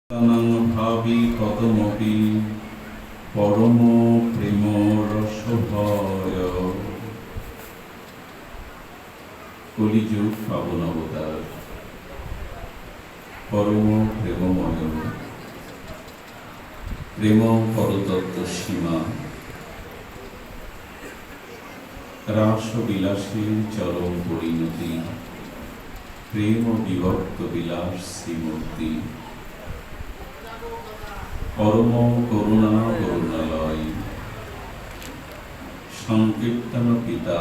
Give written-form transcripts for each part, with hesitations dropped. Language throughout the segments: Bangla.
ভাবি কতমপি পরম প্রেম রসভয়। কলিযুগ পাবন অবতার পরম প্রেমময়, প্রেম পরতত্ত্ব সীমা, রাস বিলাসের চরম পরিণতি, প্রেম বিভক্ত বিলাস শ্রীমূর্তি, পরম করুণা করুণালয়, সংকীর্তন পিতা,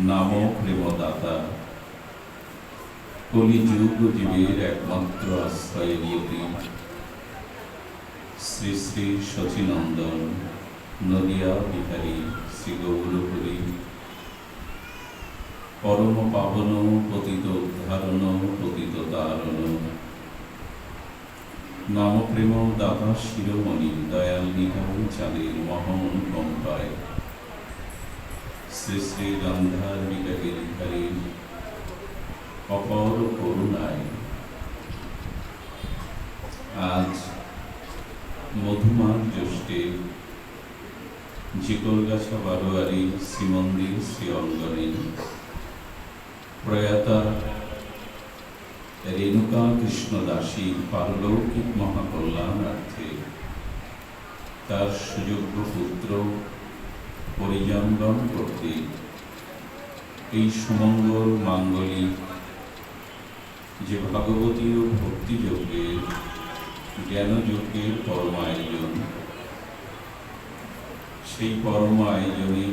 নাম প্রেমদাতা, কলিযুগ জীবের একমাত্র আশ্রয়ভূতি, শ্রী শ্রী শচীনন্দন নদিয়া বিহারী শ্রী গৌরহরি, পরম পাবন পতিত উদ্ধারণ পতিত তারণ, নাম প্রেম দাতা শিরোমণি দয়াল নিধান চাঁদের মহানুকম্পায়, শ্রী শ্রী গান্ধার বিকারীর অপর করুণায় আজ মধুমাস জ্যৈষ্ঠে ঝিকলগাছা বারোয়ারি শ্রীমন্দির শ্রী অঙ্গনে প্রয়াতা রেণুকা কৃষ্ণ দাসীর পারলৌকিক মহাকল্যাণার্থে তার সুযোগ্য পুত্র পরিজনগণ করতে এই সুমঙ্গল মাঙ্গলিক যে ভাগবতী ও ভক্তিযজ্ঞের জ্ঞানযজ্ঞের পরম আয়োজন, সেই পরম আয়োজনে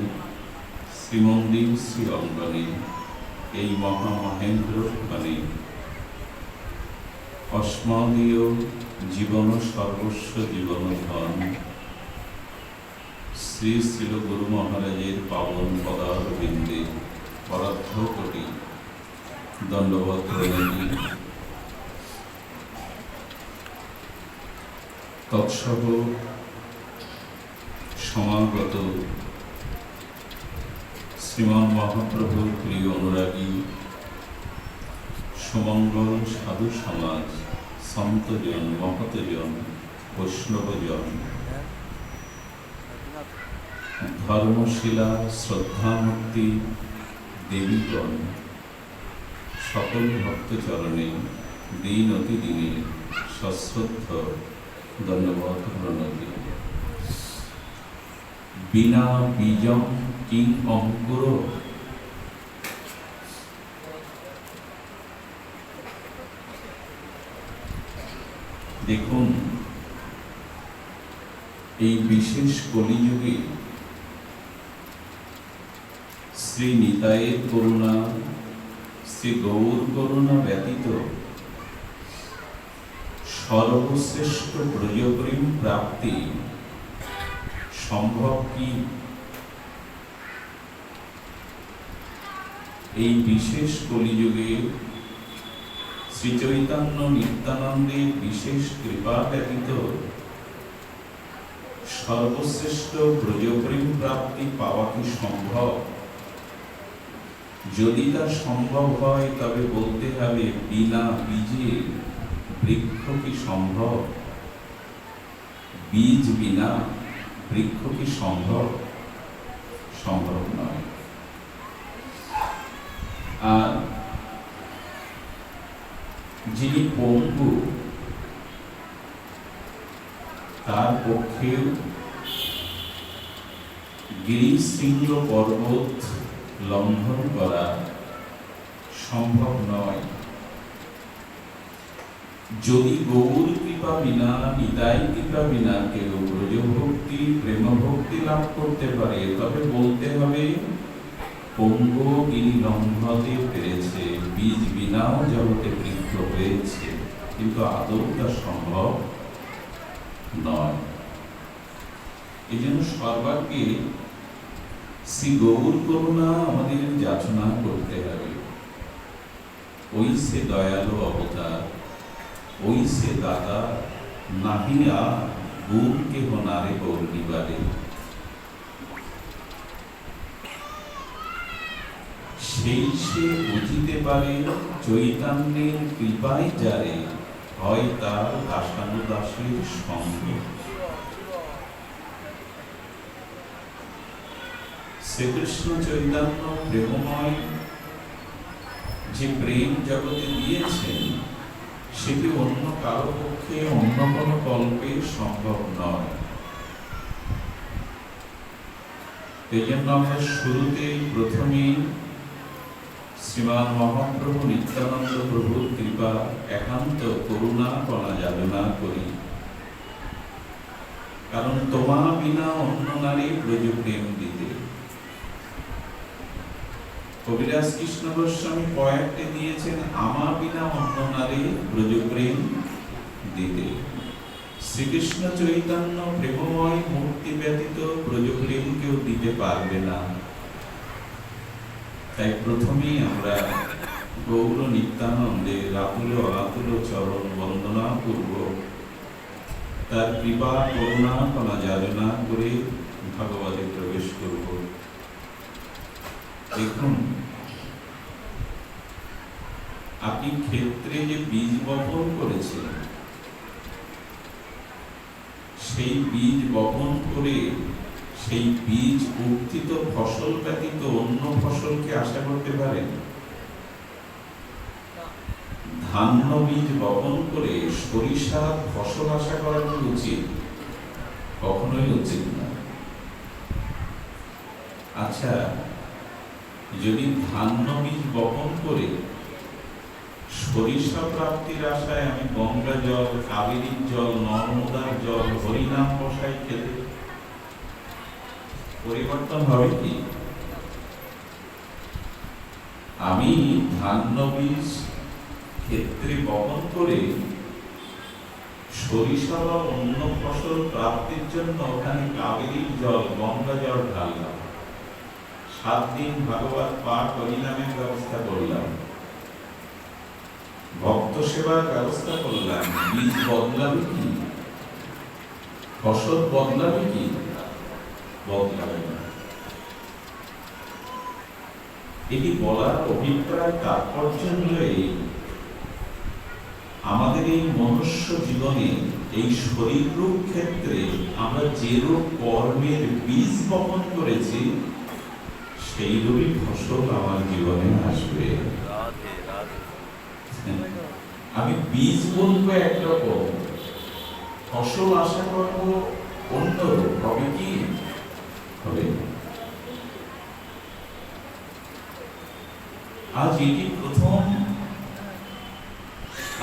শ্রীমন্দির শ্রী অঙ্গনে এই মহামহেন্দ্রক্ষণে অস্মদীয় জীবন সর্বস্ব জীবন ধন শ্রী শ্রীল গুরু মহারাজের পাবন পদারবিন্দে পরার্থ কোটি দণ্ডবত প্রণামী। তৎসহ সমাগত শ্রীমান মহাপ্রভুর প্রিয় অনুরাগী সুমঙ্গল সাধু সমাজ, সন্তজন, মহতজন, বৈষ্ণবজন, ধর্মশীলা শ্রদ্ধামূর্তি দেবীগণ, সকল ভক্তচরণে দিন অতিদিনে সশ্রদ্ধ ধন্যবাদ প্রণতি। বিনা বীজম কিং অঙ্কুর, দেখুন এই বিশেষ কলিযুগে শ্রী নিতাইয়ের করুণা, শ্রী গৌর করুণা ব্যতীত সর্বশ্রেষ্ঠ ব্রজপ্রেম প্রাপ্তি সম্ভব কি? এই বিশেষ কলিযুগে শ্রী চৈতন্য নিত্যানন্দের বিশেষ কৃপা ব্যতীত সর্বশ্রেষ্ঠ ব্রজপ্রেম প্রাপ্তি পাওয়া কি সম্ভব? যদি তা সম্ভব হয় তবে বলতে হবে বিনা বীজে বৃক্ষ কি সম্ভব? বীজ বিনা বৃক্ষ কি সম্ভব? সম্ভব নয়। আর যিনি পঙ্গু তার পক্ষে গিরিশৃঙ্গ পর্বত লঙ্ঘন করা সম্ভব নয়। যদি গৌর কৃপা বিনা, নিতাই কৃপা বিনা কেউ ব্রজভক্তি প্রেমভক্তি লাভ করতে পারে তবে বলতে হবে পঙ্গু গিরি লঙ্ঘতে পেরেছে, বীজ বিনাও জগতে বৃক্ষ হয়েছে, কিন্তু আদৌ তা সম্ভব নয়। এই জন্য সর্বাগ্রে শ্রী গৌর করুণা আমাদের যাচনা করতে হবে। ওই সে দয়ালু অবতার, ওই সে দাদা, নাহিয়া গুণ কেহ নারে গৌরীবারে। সেই সে বুঝিতে পারে চৈতন্যের কৃপায় যারে হয় তার দাসানুদাসীর সঙ্গ। শ্রীকৃষ্ণ চৈতন্য প্রেমময় যে প্রেম জগতে দিয়েছেন, সেটি অন্য কারো পক্ষে অন্য কোনো কল্পে সম্ভব নয়। এই জন্য আমরা শুরুতেই প্রথমেই শ্রীমান মহাপ্রভু নিত্যানন্দ প্রভুর কৃপা একান্ত করুণা কণা যাচনা করি। কারণ তোমা বিনা অন্য নারী ব্রজ প্রেম দিতে। কবিরাজ কৃষ্ণ গোস্বামী পয়েন্টে দিয়েছেন, আমা বিনা অন্য নারী ব্রজ প্রেম দিতে। শ্রীকৃষ্ণ চৈতন্য প্রেমময় মূর্তি ব্যতীত ব্রজ প্রেম কেউ দিতে পারবে না। তাই প্রথমেই আমরা গৌর নিত্যানন্দের আতুল অনাতুল চরণ বন্দনা পূর্বক তার কৃপা করুণা কণা যাচনা করে ভাগবতে প্রবেশ করব। দেখুন, আপনি ক্ষেত্রে যে বীজ বপন করেছেন, সেই বীজ বপন করে সেই বীজ উত্থিত ফসল ব্যতীত অন্য ফসলকে আশা করতে পারেন? ধান্য বীজ বপন করে সরিষার ফসল আশা করানো উচিত? কখনোই উচিত না। আচ্ছা, যদি ধান্য বীজ বপন করে সরিষা প্রাপ্তির আশায় আমি গঙ্গা জল, কাবেরীর জল, নর্মদার জল, হরিনাম বসাই খেতে, পরিবর্তন হবে কি? আমি ধান্য বীজ ক্ষেত্রে বপন করে সরিষা বা অন্য ফসল প্রাপ্তির জন্য ওখানে কাবেরীর জল, গঙ্গা জল ঢাললাম, 7 দিন ভাগবত পাঠ হরিনামের ব্যবস্থা করলাম, ভক্ত সেবার ব্যবস্থা করলাম। বীজ বদলাবে কি? ফসল বদলাবে কি? বদলাবে না। এটি বলার অভিপ্রায় তাৎপর্য হলো এই, আমাদের এই মনুষ্য জীবনে এই শরীর রূপ ক্ষেত্রে আমরা যে রূপ কর্মের বীজ বপন করেছি, সেই রূপই ফসল আমার জীবনে আসবে। আমি বীজ বলবো একরকম, ফসল আশা করবো অন্য রূপ। হবে কি? হবে। আজ এটি প্রথম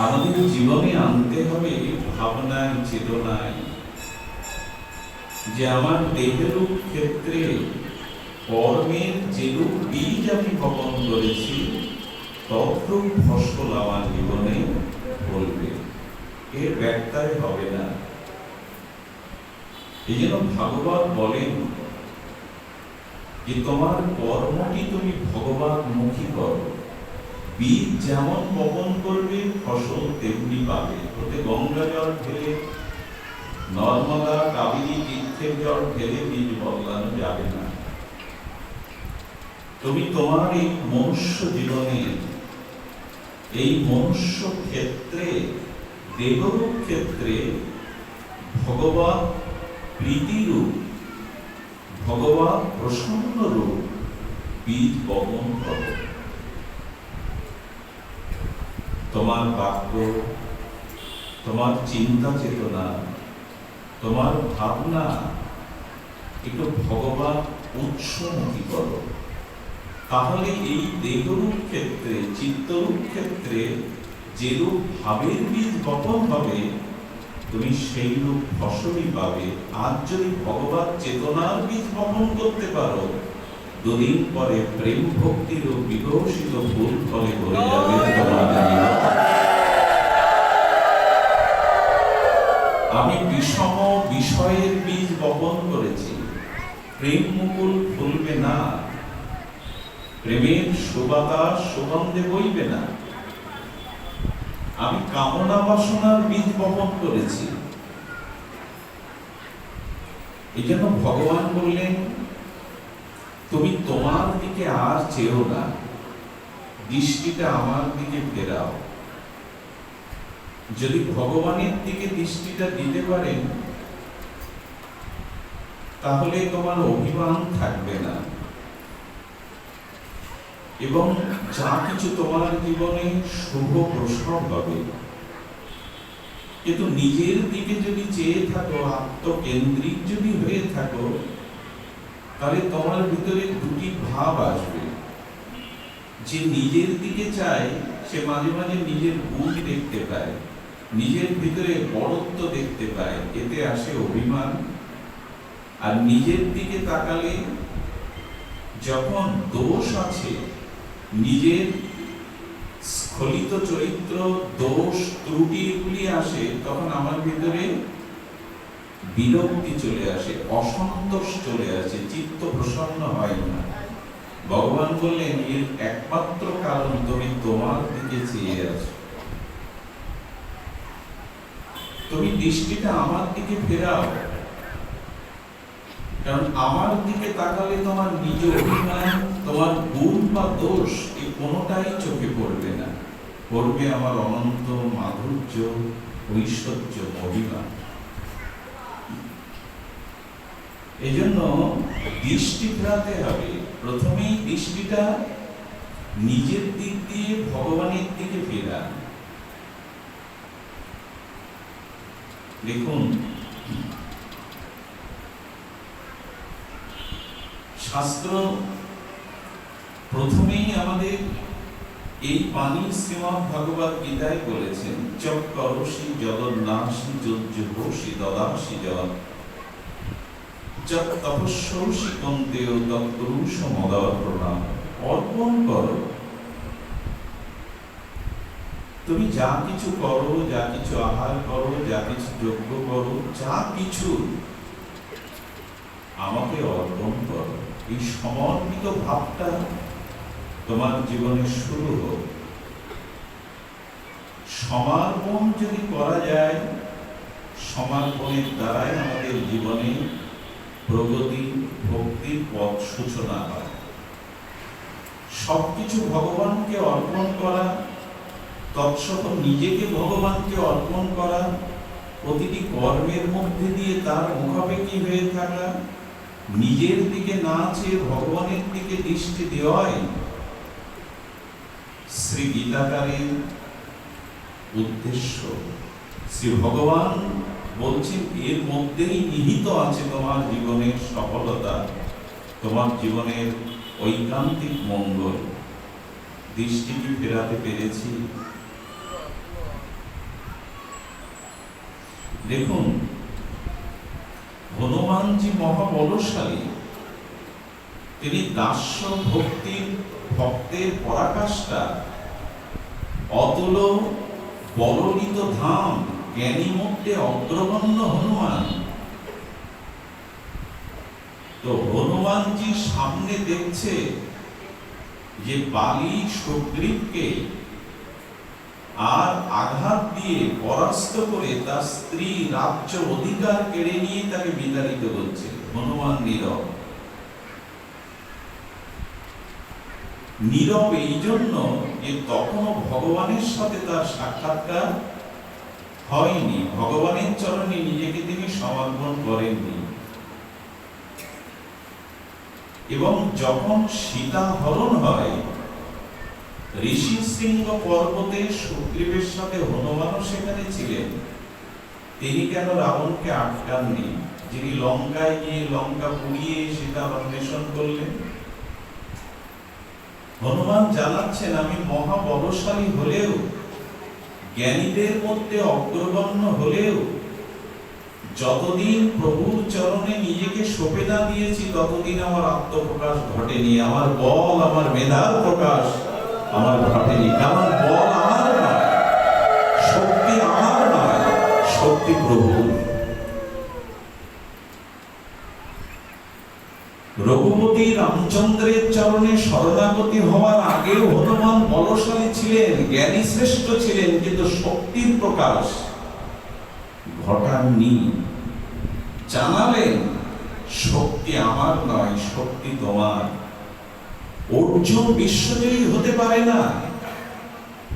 আমাদের জীবনে আনতে হবে ভাবনায়, চেতনায়, যে আমার দেহরূপ ক্ষেত্রে কর্মের যেরূপ বীজ আমি বপন করেছি, তদ্রূপ ফসল আমার জীবনে ফলবে, এর ব্যত্যয় হবে না। এই জন্য ভাগবত বলেন যে তোমার কর্মটি তুমি ভগবানমুখী করো। বীজ যেমন বপন করবে, ফসল তেমনি পাবে। ওতে গঙ্গা জল ঢেলে, নর্মদা, কাবেরী তীর্থের জল ঢেলে বীজ বদলানো যাবে না। তুমি তোমার এই মনুষ্য জীবনে, এই মনুষ্য ক্ষেত্রে, দেহরূপ ক্ষেত্রে ভগবান প্রীতিরূপ, ভগবান প্রসন্ন রূপ বীজ বপন করো। তোমার বাক্য, তোমার চিন্তা চেতনা, তোমার ভাবনা একটু ভগবান উৎসমুখী করো। তাহলে এই দেহরূপ ক্ষেত্রে, চিত্তরূপ ক্ষেত্রে যেরূপ ভাবের বীজ বপন হবে, তুমি সেই রূপ ফসলই পাবে। আজ যদি ভগবান চেতনার বীজ বপন করতে পারো, দুদিন পরে প্রেম ভক্তির বিকশিত ফুল ফলে ভরে যাবে তোমাদের। আমি বিষম বিষয়ের বীজ বপন করেছি, প্রেম মুকুল ফুলবে না, প্রেমের সুবাতাস সুগন্ধে বইবে না। আমি কামনা বাসনার বীজ বপন করেছি। এই জন্য ভগবান বললেন, তুমি তোমার দিকে আর চেও না, দৃষ্টিটা আমার দিকে ফেরাও। যদি ভগবানের দিকে দৃষ্টিটা দিতে পারেন, তাহলে তোমার অভিমান থাকবে না, এবং যা কিছু তোমার জীবনে শুভ প্রসব হবে। কিন্তু নিজের দিকে যদি চেয়ে থাকো, আত্মকেন্দ্রিক যদি হয়ে থাকো, তাহলে তোমার ভিতরে দুটি ভাব আসবে। যে নিজের দিকে চায় সে মাঝে মাঝে নিজের গুণ দেখতে পায়, নিজের ভিতরে বড়ত্ব দেখতে পায়, এতে আসে অভিমান। আর নিজের দিকে তাকালে যখন দোষ আছে, নিজের স্খলিত চরিত্র, দোষ ত্রুটিগুলি আসে, তখন আমার ভিতরে বিরক্তি চলে আসে, অসন্তোষ চলে আসে, চিত্ত প্রসন্ন হয় না। ভগবান বললেন এর একমাত্র কারণ তুমি তোমার দিকে চেয়ে আছো। তুমি দৃষ্টিটা আমার দিকে ফেরাও, কারণ আমার দিকে তাকালে তোমার নিজ অভিমান, তোমার গুণ বা দোষ, এই কোনোটাই চোখে পড়বে না। পড়বে আমার অনন্ত মাধুর্য, ঐশ্বর্য, মহিমা। এই জন্য দৃষ্টি ফেরাতে হবে। প্রথমেই দৃষ্টিটা নিজের দিক দিয়ে ভগবানের দিকে ফেরা। দেখুন, শাস্ত্র প্রথমেই আমাদের এই বাণী শ্রীমদ্ ভগবৎ গীতায় বলেছেন, চক করসি জগন্নাসি যজ্জুষি দদাসি জল চক তপস্যসি কন্তেয় তৎপুরুষ মদার প্রণাম। অর্পণ করো, তুমি যা কিছু করো, যা কিছু আহার করো, যা কিছু যজ্ঞ করো, যা কিছু আমাকে অর্পণ করো। এই সমর্পিত ভাবটা তোমার জীবনে শুরু হোক। সমর্পণ যদি করা যায়, সমর্পণের দ্বারাই আমাদের জীবনে প্রগতি, ভক্তির পথ সূচনা হয়। সবকিছু ভগবানকে অর্পণ করা, তৎসহ নিজেকে ভগবানকে অর্পণ করা, প্রতিটি কর্মের মধ্যে দিয়ে তার মুখাপেক্ষী হয়ে থাকা, নিজের দিকে না চেয়ে ভগবানের দিকে দৃষ্টি দেওয়াই শ্রী গীতাকারের উদ্দেশ্য। শ্রী ভগবান বলছেন এর মধ্যেই নিহিত আছে তোমার জীবনের সফলতা, তোমার জীবনের ঐকান্তিক মঙ্গল। দৃষ্টি কি ফেরাতে পেরেছি? দেখুন, হনুমানজি মহাবলশালী, তিনি দাস্য ভক্তির ভক্তের পরাকাষ্ঠা, অতুল বললিত ধাম, জ্ঞানী মধ্যে অগ্রগণ্য হনুমান। তো হনুমানজি সামনে দেখছে যে বালি সুগ্রীবকে আর আঘাত দিয়ে পরাস্ত করে তার স্ত্রী রাজ্য অধিকার কেড়ে নিয়ে তাকে বিতাড়িত করছে। হনুমান নীরব। নীরব এই জন্য যে তখনও ভগবানের সাথে তার সাক্ষাৎকার হয়নি, ভগবানের চরণে নিজেকে তিনি সমর্পণ করেননি। এবং যখন সীতা হরণ হয়, ঋষি শৃঙ্গ পর্বতে সুগ্রীবের সাথে হনুমানও সেখানে ছিলেন। তিনি কেন রাবণকে আটকাননি, যিনি লঙ্কায় গিয়ে লঙ্কা পুড়িয়ে সীতা অন্বেষণ করলেন? হনুমান জানাচ্ছেন আমি মহাবলশালী হলেও, জ্ঞানীদের মধ্যে অগ্রগণ্য হলেও, যতদিন প্রভুর চরণে নিজেকে সঁপে না দিয়েছি ততদিন আমার আত্মপ্রকাশ ঘটেনি, আমার বল, আমার মেধার প্রকাশ আমার ঘটেনি। কারণ বল আমার নয়, শক্তি আমার নয়, শক্তি প্রভুর। রঘুপতি রামচন্দ্রের চরণে শরণাগতি হওয়ার আগেও হনুমান বলশালী ছিলেন, জ্ঞানী শ্রেষ্ঠ ছিলেন, কিন্তু শক্তির প্রকাশ ঘটাননি। জানালেন শক্তি আমার নয়, শক্তি তোমার। অর্জুন বিশ্বজয়ী হতে পারে না,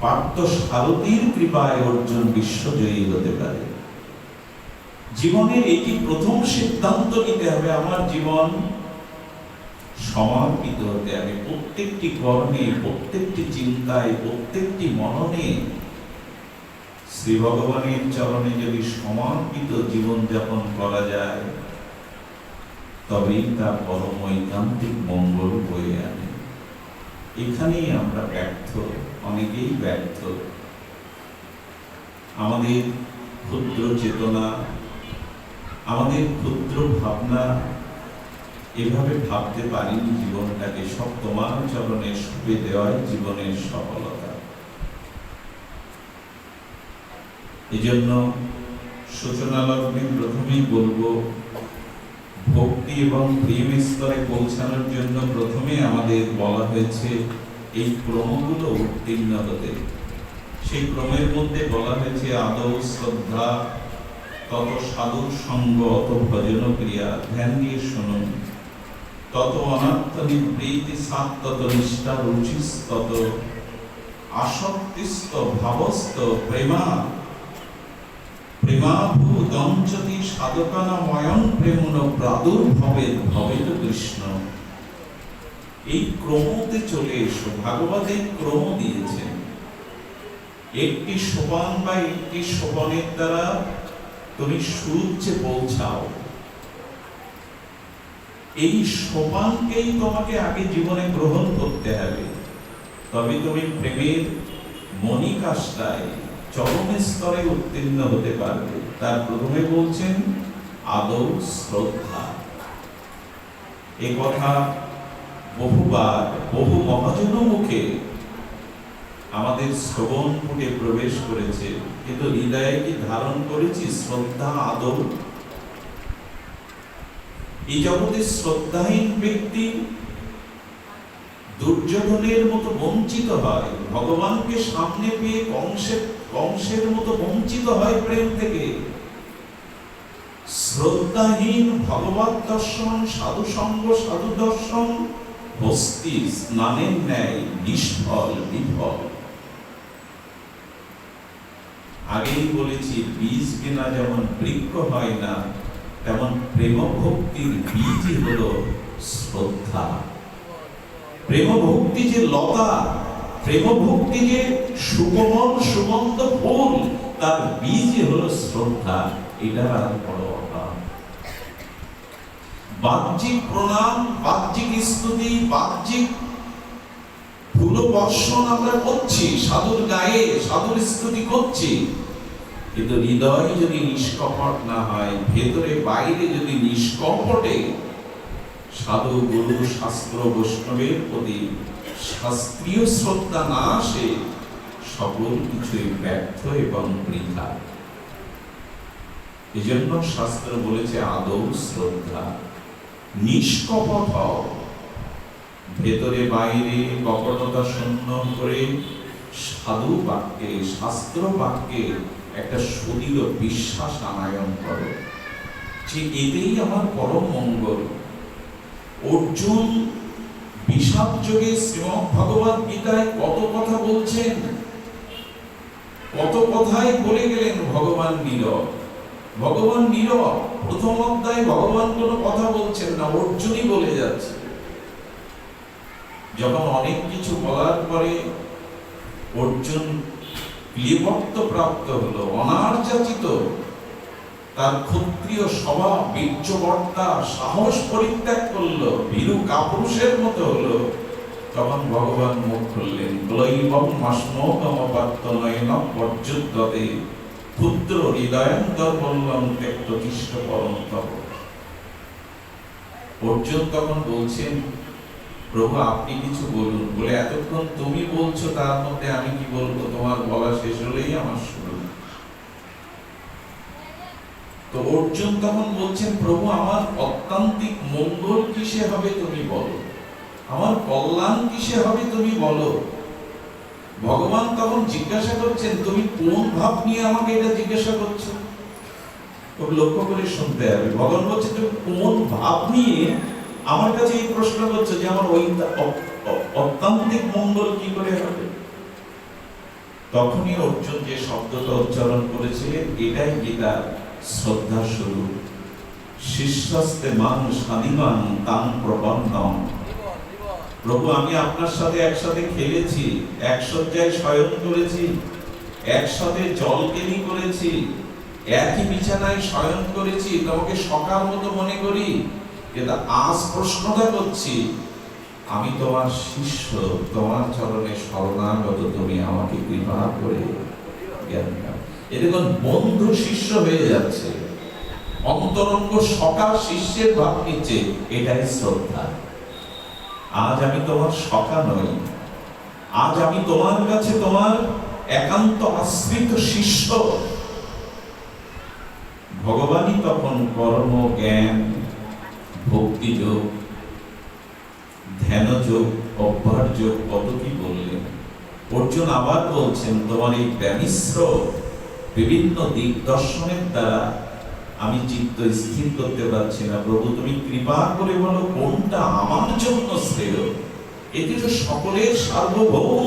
পার্থ সারথীর কৃপায় অর্জুন বিশ্বজয়ী হতে পারে। জীবনের এটি প্রথম সিদ্ধান্ত নিতে হবে, আমার জীবন সমর্পিত হতে হবে। প্রত্যেকটি কর্মে, প্রত্যেকটি চিন্তায়, প্রত্যেকটি মননে শ্রী ভগবানের চরণে যদি সমর্পিত জীবন যাপন করা যায়, তবেই তা পরম ঐকান্তিক মঙ্গল বয়ে আনে। এখানেই আমরা ব্যর্থ, অনেকেই ব্যর্থ। আমাদের ক্ষুদ্র চেতনা, আমাদের ক্ষুদ্র ভাবনা, এভাবে ভাবতে পারিনি জীবনটাকে সব তোমার চরণে সঁপে দেওয়াই জীবনের সফলতা। এজন্য সূচনা লগ্নে প্রথমেই বলবো, ভক্তি এবং প্রেম স্তরে পৌঁছানোর জন্য প্রথমে আমাদের বলা হয়েছে এই ক্রমগুলো উত্তীর্ণ হতে। সেই ক্রমের মধ্যে বলা হয়েছে আদৌ শ্রদ্ধা, তত সাধুর সঙ্গ, অত ভজন ক্রিয়া, ধ্যান দিয়ে শুনুন, তত অনাত্ম নিবৃত্তি, সাত তত নিষ্ঠা, রুচিস্তত আসক্তিস্ত ভাবস্ত প্রেমা প্রেমাভূতঞ্চতি সাধকানাময়ং প্রেমন প্রাদুর্ভবেদ ভবেত কৃষ্ণ। এই ক্রমতে চলে এসো। ভাগবত এই ক্রম দিয়েছেন, একটি সোপান বা একটি সোপানের দ্বারা তুমি সুউচ্চে পৌঁছাও। এই সোপানকেই তোমাকে আগে জীবনে গ্রহণ করতে হবে, তবে তুমি প্রেমের মণিকাষ্টায় চরম স্তরে উত্তীর্ণ হতে পারবে। তার প্রথমে বলছেন আদৌ শ্রদ্ধা। এ কথা বহুবার বহু মহাজন মুখে আমাদের শ্রবণ ফুটে প্রবেশ করেছে, কিন্তু হৃদয়ে কি ধারণ করেছি শ্রদ্ধা আদৌ? এই জগতে শ্রদ্ধাহীন ব্যক্তি দুর্যোধনের মতো বঞ্চিত হয়, ভগবানকে সামনে পেয়ে কংসের মতো বঞ্চিত হয় প্রেম থেকে। শ্রদ্ধাহীন ভগবত দর্শন, সাধু সঙ্গ, সাধু দর্শন হস্তি স্নানের ন্যায় নিষ্ফল বিফল। আগেই বলেছি, বীজ বিনা যেমন বৃক্ষ হয় না, তেমন প্রেম ভক্তির বীজই হলো শ্রদ্ধা। প্রেম ভক্তি যে লতা, প্রেম ভক্তি যে সুকোমল সুগন্ধ ফুল, তার বীজই হলো শ্রদ্ধা। এটার আর বড় অভাব। বাহ্যিক প্রণাম, বাহ্যিক স্তুতি, বাহ্যিক ফুল বর্ষণ আমরা করছি, সাধুর গায়ে সাধুর স্তুতি করছি, কিন্তু হৃদয় যদি নিষ্কপট না হয়, ভেতরে বাইরে যদি নিষ্কপটে সাধু গুরু শাস্ত্র বৈষ্ণবের প্রতি শাস্ত্রীয় শ্রদ্ধা না আসে, সকল কিছুই ব্যর্থ এবং বৃথা। এজন্য শাস্ত্র বলেছে আদৌ শ্রদ্ধা, নিষ্কপট হও, ভেতরে বাইরে কপটতা শূন্য করে সাধু বাক্যে, শাস্ত্র বাক্যে একটা সুদৃঢ় বিশ্বাস আনায়ন করো যে এতেই আমার পরম মঙ্গল। অর্জুন বিষাদ যোগে শ্রীমদ্ ভগবত গীতায় কত কথা বলছেন, কত কথাই বলে গেলেন ভগবান নীরব। ভগবান নীরব, প্রথম অধ্যায়ে ভগবান কোনো কথা বলছেন না, অর্জুনই বলে যাচ্ছে। যখন অনেক কিছু বলার পরে অর্জুন প্রিয়ভক্ত প্রাপ্ত হলো, অনার্যাচিত, তার ক্ষত্রিয় স্বভাব, বীর্যবর্তা, সাহস পরিত্যাগ করলো, ভীরু কাপুরুষের মতো হলো, তখন ভগবান মুখ খুললেন, ক্লৈবং মাস্মোকমপাত্তনয়ন পর্যুদ্যতে ক্ষুদ্র হৃদয়ন্তর বললাম ত্যক্ত কৃষ্ণ পরন্তপ। অর্জুন তখন বলছেন, প্রভু আপনি কিছু বলুন। বলে, এতক্ষণ তুমি বলছো, তার মধ্যে আমি কি বলবো? তোমার বলা শেষ হলেই আমার শুরু। তো অর্জুন তখন বলছেন, প্রভু আমার অত্যান্তিক মঙ্গল কিসে হবে তুমি বলো, আমার কল্যাণ কিসে হবে তুমি বলো। ভগবান তখন জিজ্ঞাসা করছেন, তুমি কোন ভাব নিয়ে আমাকে এটা জিজ্ঞাসা করছো? খুব লক্ষ্য করে শুনতে হবে। ভগবান বলছে, তুমি কোন ভাব নিয়ে আমার কাছে এই প্রশ্ন করছো যে আমার ওই অত্যান্তিক মঙ্গল কি করে হবে? তখনই অর্জুন যে শব্দটা উচ্চারণ করেছিলেন, এটাই গীতা শ্রদ্ধা স্বরূপ। শিষ্যস্তে মান স্বাদিমান তাং প্রপন্নম। প্রভু, আমি আপনার সাথে একসাথে খেলেছি, এক শয্যায় শয়ন করেছি, একসাথে জল কেলি করেছি, একই বিছানায় শয়ন করেছি, তোমাকে সকার মতো মনে করি। কিন্তু আজ প্রশ্নটা করছি, আমি তোমার শিষ্য, তোমার চরণে শরণাগত, তুমি আমাকে কৃপা করে জ্ঞান দাও। এরকম বন্ধু শিষ্য হয়ে যাচ্ছে, অন্তরঙ্গ সখা শিষ্যের ভাব নিচ্ছে, এটাই শ্রদ্ধা। আজ আমি তোমার সখা নই, আজ আমি তোমার কাছে তোমার একান্ত আশ্রিত শিষ্য। ভগবানই তখন কর্ম, জ্ঞান, ভক্তিযোগ, ধ্যানযোগ, অভ্যাসযোগ কত কি বললেন। অর্জুন আবার বলছেন, তোমার এই ব্যামিশ্র বিভিন্ন দিক দর্শনের দ্বারা আমি চিত্ত স্থির করতে পারছি না। প্রভু, তুমি কৃপা করে বলো কোনটা আমার জন্য শ্রেয়। এটি তো সকলের সার্বভৌম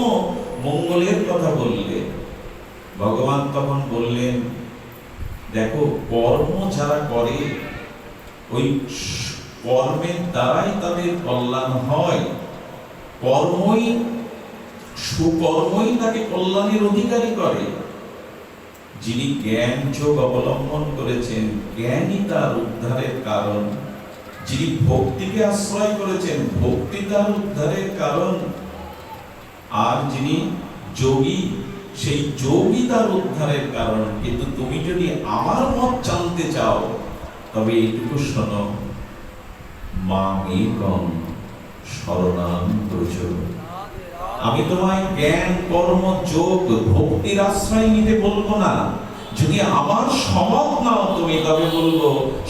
মঙ্গলের কথা বললে। ভগবান তখন বললেন, দেখো, কর্ম যারা করে, ওই কর্মের দ্বারাই তাদের কল্যাণ হয়। কর্মই, সুকর্মই তাকে কল্যাণের অধিকারী করে। যিনি জ্ঞান যোগ অবলম্বন করেছেন, জ্ঞানই তার উদ্ধারের কারণ। যিনি ভক্তিকে আশ্রয় করেছেন, ভক্তি তার উদ্ধারের কারণ। আর যিনি যোগী, সেই যোগই তার উদ্ধারের কারণ। কিন্তু তুমি যদি আমার মত জানতে চাও, তবে এইটুকু শোনো, মামেকং শরণাং ব্রজ। আমি তোমায় জ্ঞান, কর্ম, যোগ, ভক্তির আশ্রয় নিতে বলবো না। যদি আমার সমত নাও তুমি, তবে বলবো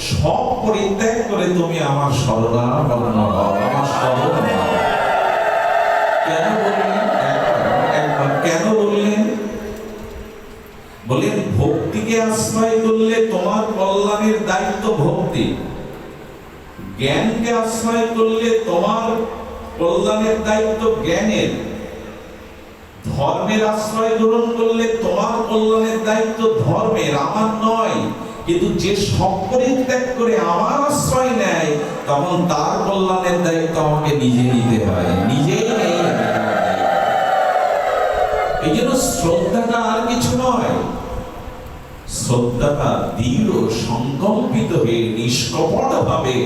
সব পরিত্যাগ করে তুমি আমার শরণাপন্ন হও, আমার শরণ নাও। কেন বললেন? একবার কেন বললেন? বলেন, ভক্তিকে আশ্রয় করলে তোমার কল্যাণের দায়িত্ব ভক্তি, জ্ঞানকে আশ্রয় করলে তোমার কল্যাণের দায়িত্ব জ্ঞানের, ধর্মের আশ্রয় গ্রহণ করলে তোমার কল্যাণের দায়িত্ব ধর্মের, আমার নয়। কিন্তু যে সব পরিত্যাগ করে আমার আশ্রয় নেয়, তখন তার কল্যাণের দায়িত্ব আমাকে নিজে নিতে হয়, নিজেই নেই। এই জন্য শ্রদ্ধাটা আর কিছু নয়, শ্রদ্ধাটা দৃঢ় সংকল্পিত হয়ে নিষ্কপট ভাবে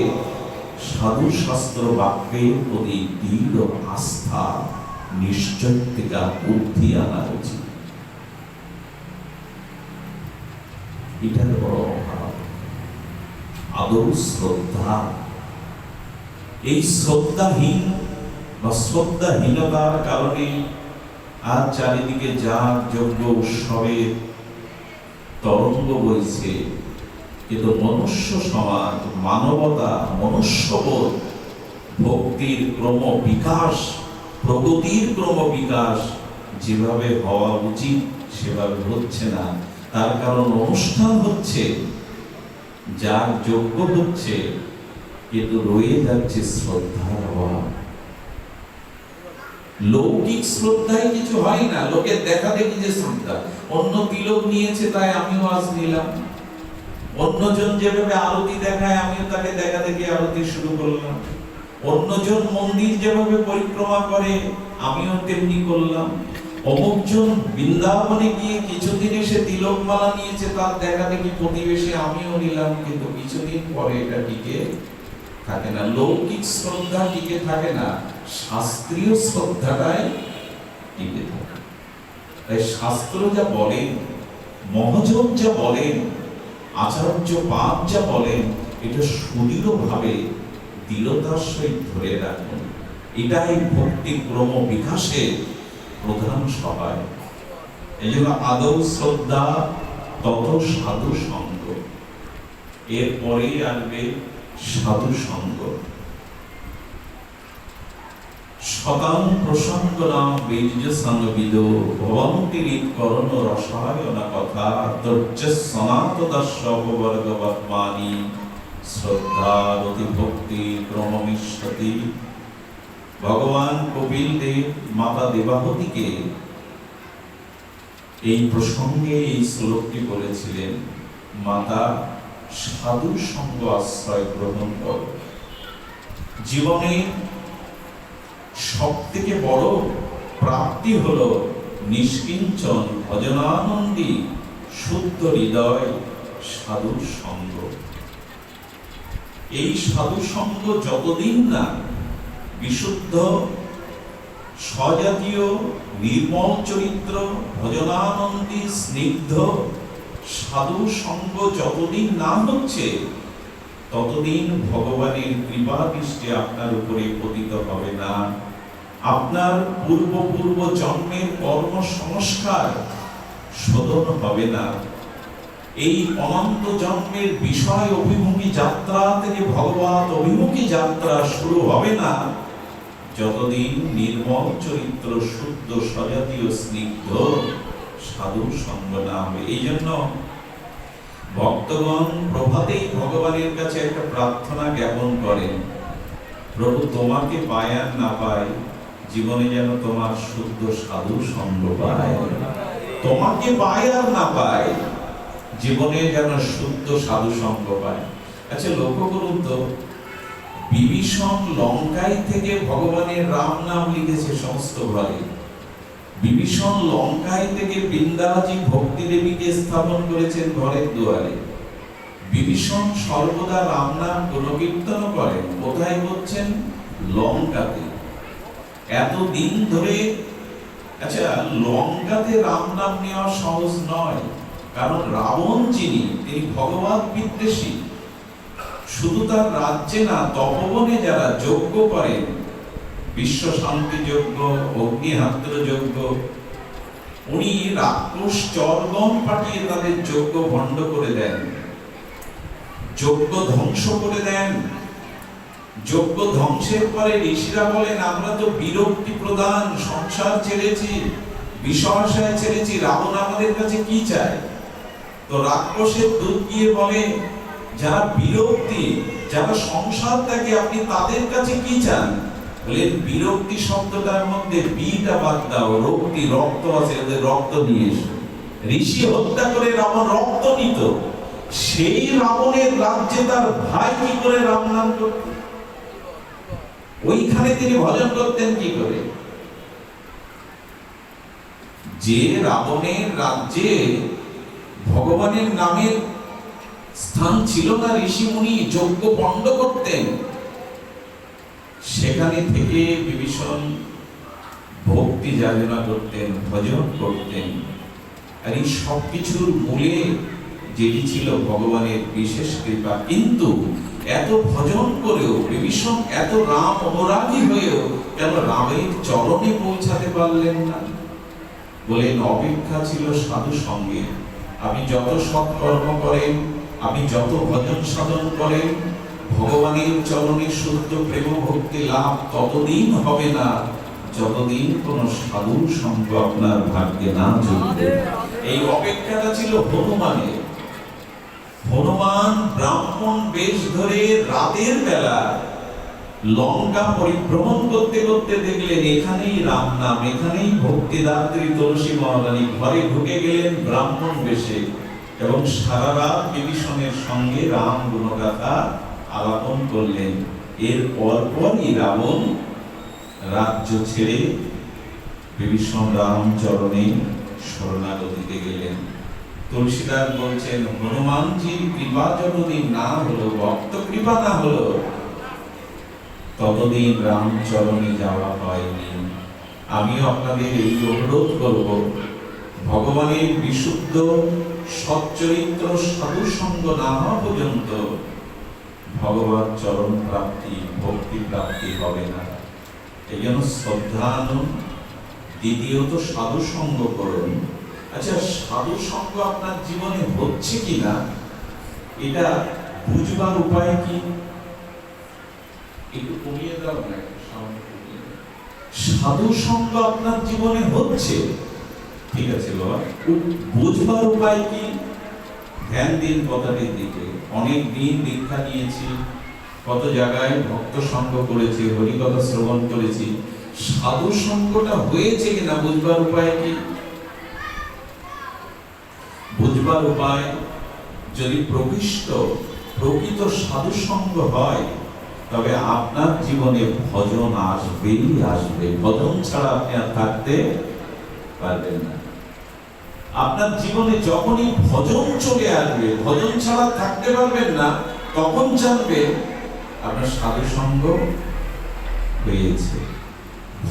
সাধু শাস্ত্র বাক্যের প্রতি দৃঢ় আস্থা, নিশ্চয়তা, বুদ্ধি আনা উচিত। এটার বড় অভাব। আদৌ শ্রদ্ধা, এই শ্রদ্ধাহীন বা শ্রদ্ধাহীনতার কারণে আজ চারিদিকে যাগ যজ্ঞ উৎসবের তরঙ্গ বইছে। কিন্তু মনুষ্য সমাজ, মানবতা, মনুষ্যবোধ, ভক্তির ক্রম বিকাশ, প্রগতির ক্রম বিকাশ যেভাবে হওয়া উচিত সেভাবে হচ্ছে না। তার কারণ অনুষ্ঠান হচ্ছে, যাগ যজ্ঞ হচ্ছে, কিন্তু রয়ে যাচ্ছে শ্রদ্ধার অভাব। লৌকিক শ্রদ্ধায় কিছু হয় না, লোকের দেখা দেখি যে শ্রদ্ধা। অন্য তিলক নিয়েছে তাই আমিও আজ নিলাম, অন্যজন যেভাবে আরতি দেখায় আমিও তাকে দেখা দেখি আরতি শুরু করলাম, অন্যজন মন্দির যেভাবে পরিক্রমা করে আমিও তেমনি করলাম, অমুকজন বৃন্দাবনে গিয়ে কিছুদিন এসে তিলক মালা নিয়েছে তার দেখা দেখি প্রতিবেশী আমিও নিলাম। কিন্তু কিছুদিন পরে এটা টিকে থাকে না, লৌকিক শ্রদ্ধা টিকে থাকে না, শাস্ত্রীয় শ্রদ্ধাটাই টিকে থাকে। তাই শাস্ত্র যা বলেন, মহাজন যা বলেন, আচার্য পাদ যা বলেন, এটা সুদৃঢ়ভাবে দৃঢ়তার সহিত ধরে রাখুন। এটাই ভক্তি ক্রম বিকাশের প্রধান সহায়। এই জন্য আদৌ শ্রদ্ধা, তত সাধু সঙ্গ, এরপরেই আসবে সাধু সঙ্গ। শতাং প্রসঙ্গ নাম বীর্য সঙ্গবিদ ভবন্তিরিত করণ রসায়না কথা ধৈর্য সনাত দর্শবর্গ বর্মানি শ্রদ্ধা রতি ভক্তি ক্রমমিষ্যতি। ভগবান কপিল দেব মাতা দেবাহতীকে এই প্রসঙ্গে এই শ্লোকটি বলেছিলেন, মাতা সাধু সঙ্গ আশ্রয় গ্রহণ কর। জীবনে সব থেকে বড় প্রাপ্তি হলো নিষ্কিঞ্চন ভজনানন্দী শুদ্ধ হৃদয় সাধুর সঙ্গ। এই সাধু সঙ্গ যতদিন না বিশুদ্ধ স্বজাতীয় নির্মল চরিত্র ভজনানন্দী স্নিগ্ধ সাধু সঙ্গ যতদিন না হচ্ছে, ততদিন ভগবানের কৃপা দৃষ্টি আপনার উপরে পতিত হবে না। আপনার পূর্ব জন্মের কর্ম সংস্কার শোধন হবে না। এই অনন্ত জন্মের বিষয় অভিমুখী যাত্রা থেকে ভগবত অভিমুখী যাত্রা শুরু হবে না, যতদিন নির্মল চরিত্র শুদ্ধ স্বজাতীয় স্নিগ্ধ সাধু সঙ্গ না হবে। এই জন্য ভক্তগণ প্রভাতেই ভগবানের কাছে একটা প্রার্থনা জ্ঞাপন করেন, প্রভু তোমাকে পায় আর না পায়, জীবনে যেন তোমার শুদ্ধ সাধু সঙ্গ পায়। তোমাকে পায় আর না পায়, জীবনে যেন শুদ্ধ সাধু সঙ্গ পায়। আচ্ছা, লক্ষ্য করুন তো, বিভীষণ লঙ্কায় থেকে ভগবানের রাম নাম লিখেছে সমস্ত ঘরে। বিভীষণ লঙ্কায় থেকে বৃন্দাজি ভক্তি দেবীকে স্থাপন করেছেন ঘরের দুয়ারে। বিভীষণ সর্বদা রাম নাম গুণকীর্তন করেন। কোথায় করছেন? লঙ্কাতে। এতদিন ধরে, আচ্ছা, লঙ্কাতে রাম নাম নেওয়া সহজ নয়, কারণ রাবণ যিনি, তিনি ভগবত বিদ্বেষী। শুধু তার রাজ্যে না, তপবনে যারা যজ্ঞ করেন, বিশ্ব শান্তি যজ্ঞ, অগ্নিহাত্র যজ্ঞ, উনি রাক্ষস চরগণ পাঠিয়ে তাদের যজ্ঞ ভণ্ড করে দেন, যজ্ঞ ধ্বংস করে দেন। যজ্ঞ ধ্বংসের পরে ঋষিরা বলেন, আমরা তো বিরক্তি প্রদান সংসার ছেড়েছি, বিষয়াশয় ছেড়েছি, রাবণ আমাদের কাছে কি চায়? তো রাক্ষসের দূত গিয়ে বলে, যারা বিরক্তি, যারা সংসার ত্যাগে, আপনি তাদের কাছে কি চান? বলেন, বিরক্তি শব্দটার মধ্যে বিটা বাদ দাও, রক্তি, রক্ত আছে, ওদের রক্ত নিয়ে এসো। ঋষি হত্যা করে রাবণ রক্ত নিত, সেই রাবণের রাজ্যে তার ভাই কি করে রাম নাম করত? ওইখানে তিনি ভজন করতেন কি করে? যে রাবণের রাজ্যে ভগবানের নামের স্থান ছিল না, ঋষি মুনি যজ্ঞ পণ্ড করতেন, সেখানে থেকে বিভীষণ ভক্তি যাচনা করতেন, ভজন করতেন। আর এই সবকিছুর মূলে যেটি ছিল ভগবানের বিশেষ কৃপা। কিন্তু এত ভজন করেও বিভীষণ এত রাম অনুরাগী হয়েও কেন রামের চরণে পৌঁছাতে পারলেন না? বলেন, অপেক্ষা ছিল সাধু সঙ্গে। আপনি যত সৎকর্ম করেন, আপনি যত ভজন সাধন করেন, ভগবানের চরণে শুদ্ধ প্রেম ভক্তি লাভ ততদিন হবে না, যতদিন কোন সাধু সঙ্গ আপনার ভাগ্যে না জুটবে। এই অপেক্ষাটা ছিল হনুমানের। হনুমান ব্রাহ্মণ বেশ ধরে রাতের বেলা লঙ্কা পরিভ্রমণ করতে করতে দেখলেন, এখানেই রাম নাম, এখানেই ভক্তিদাত্রী তুলসী মহারানী। ঘরে ঢুকে গেলেন ব্রাহ্মণ বেশে এবং সারা রাত বিভীষণের সঙ্গে রাম গুণগাথা আলাপন করলেন। এর পরপরই রাবণ রাজ্য ছেড়ে বিভীষণ রাম চরণে শরণাগতিতে গেলেন। তুলসীদাস বলছেন, হনুমানজির কৃপা যতদিন না হলো, ভক্ত কৃপা না হলো, ততদিন রাম চরণে যাওয়া হয়নি। আমিও আপনাদের এই অনুরোধ করব, ভগবানের বিশুদ্ধ সচ্চরিত্র সাধু সঙ্গ না হওয়া পর্যন্ত ভগবান চরণ প্রাপ্তি, ভক্তি প্রাপ্তি হবে না। এই জন্য শ্রদ্ধা আনুন, দ্বিতীয়ত সাধু সঙ্গ করুন। আচ্ছা, সাধু সঙ্গ আপনার জীবনে হচ্ছে কিনা এটা বুঝবার উপায় কি? একটু কমিয়ে দাও না, সাধু সঙ্গ আপনার জীবনে হচ্ছে, ঠিক আছে বাবা, বুঝবার উপায় কি? ধ্যান দিন কথাটির দিকে। অনেক দিন দীক্ষা নিয়েছি, কত জায়গায় ভক্ত সঙ্গ করেছি, হরিকথা শ্রবণ করেছি, সাধু সঙ্গটা হয়েছে কিনা বুঝবার উপায় কি? বুঝবার উপায়, যদি প্রকৃত সাধুসঙ্গ হয়, তবে আপনার জীবনে ভজন আসবেই আসবে। ভজন ছাড়া আপনি আর থাকতে পারবেন না। আপনার জীবনে যখনই ভজন চলে আসবে, ভজন ছাড়া থাকতে পারবেন না, তখন জানবেন আপনার সাধুসঙ্গ হয়েছে।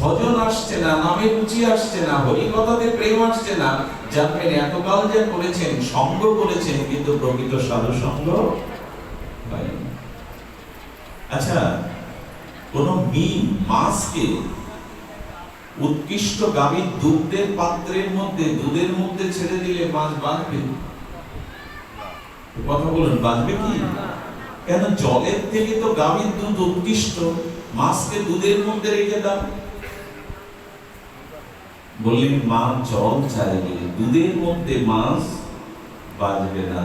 ভজন আসছে না, নামে রুচি আসছে না, হরিকথাতে প্রেম আসছে না, জানবেন এতকাল যা করেছেন, সঙ্গ করেছেন, কিন্তু প্রকৃত সাধুসঙ্গ হয়নি। আচ্ছা, কোন মাছকে উৎকৃষ্ট গাভীর দুধের পাত্রের মধ্যে, দুধের মধ্যে ছেড়ে দিলে মাছ বাঁচবে? কথা বলুন, বাঁচবে কি? কেন? জলের থেকে তো গাভীর দুধ উৎকৃষ্ট, মাছকে দুধের মধ্যে রেখে দাও। বললেন মাছ জল চাইবে, দুধের মধ্যে মাছ বাঁচবে না।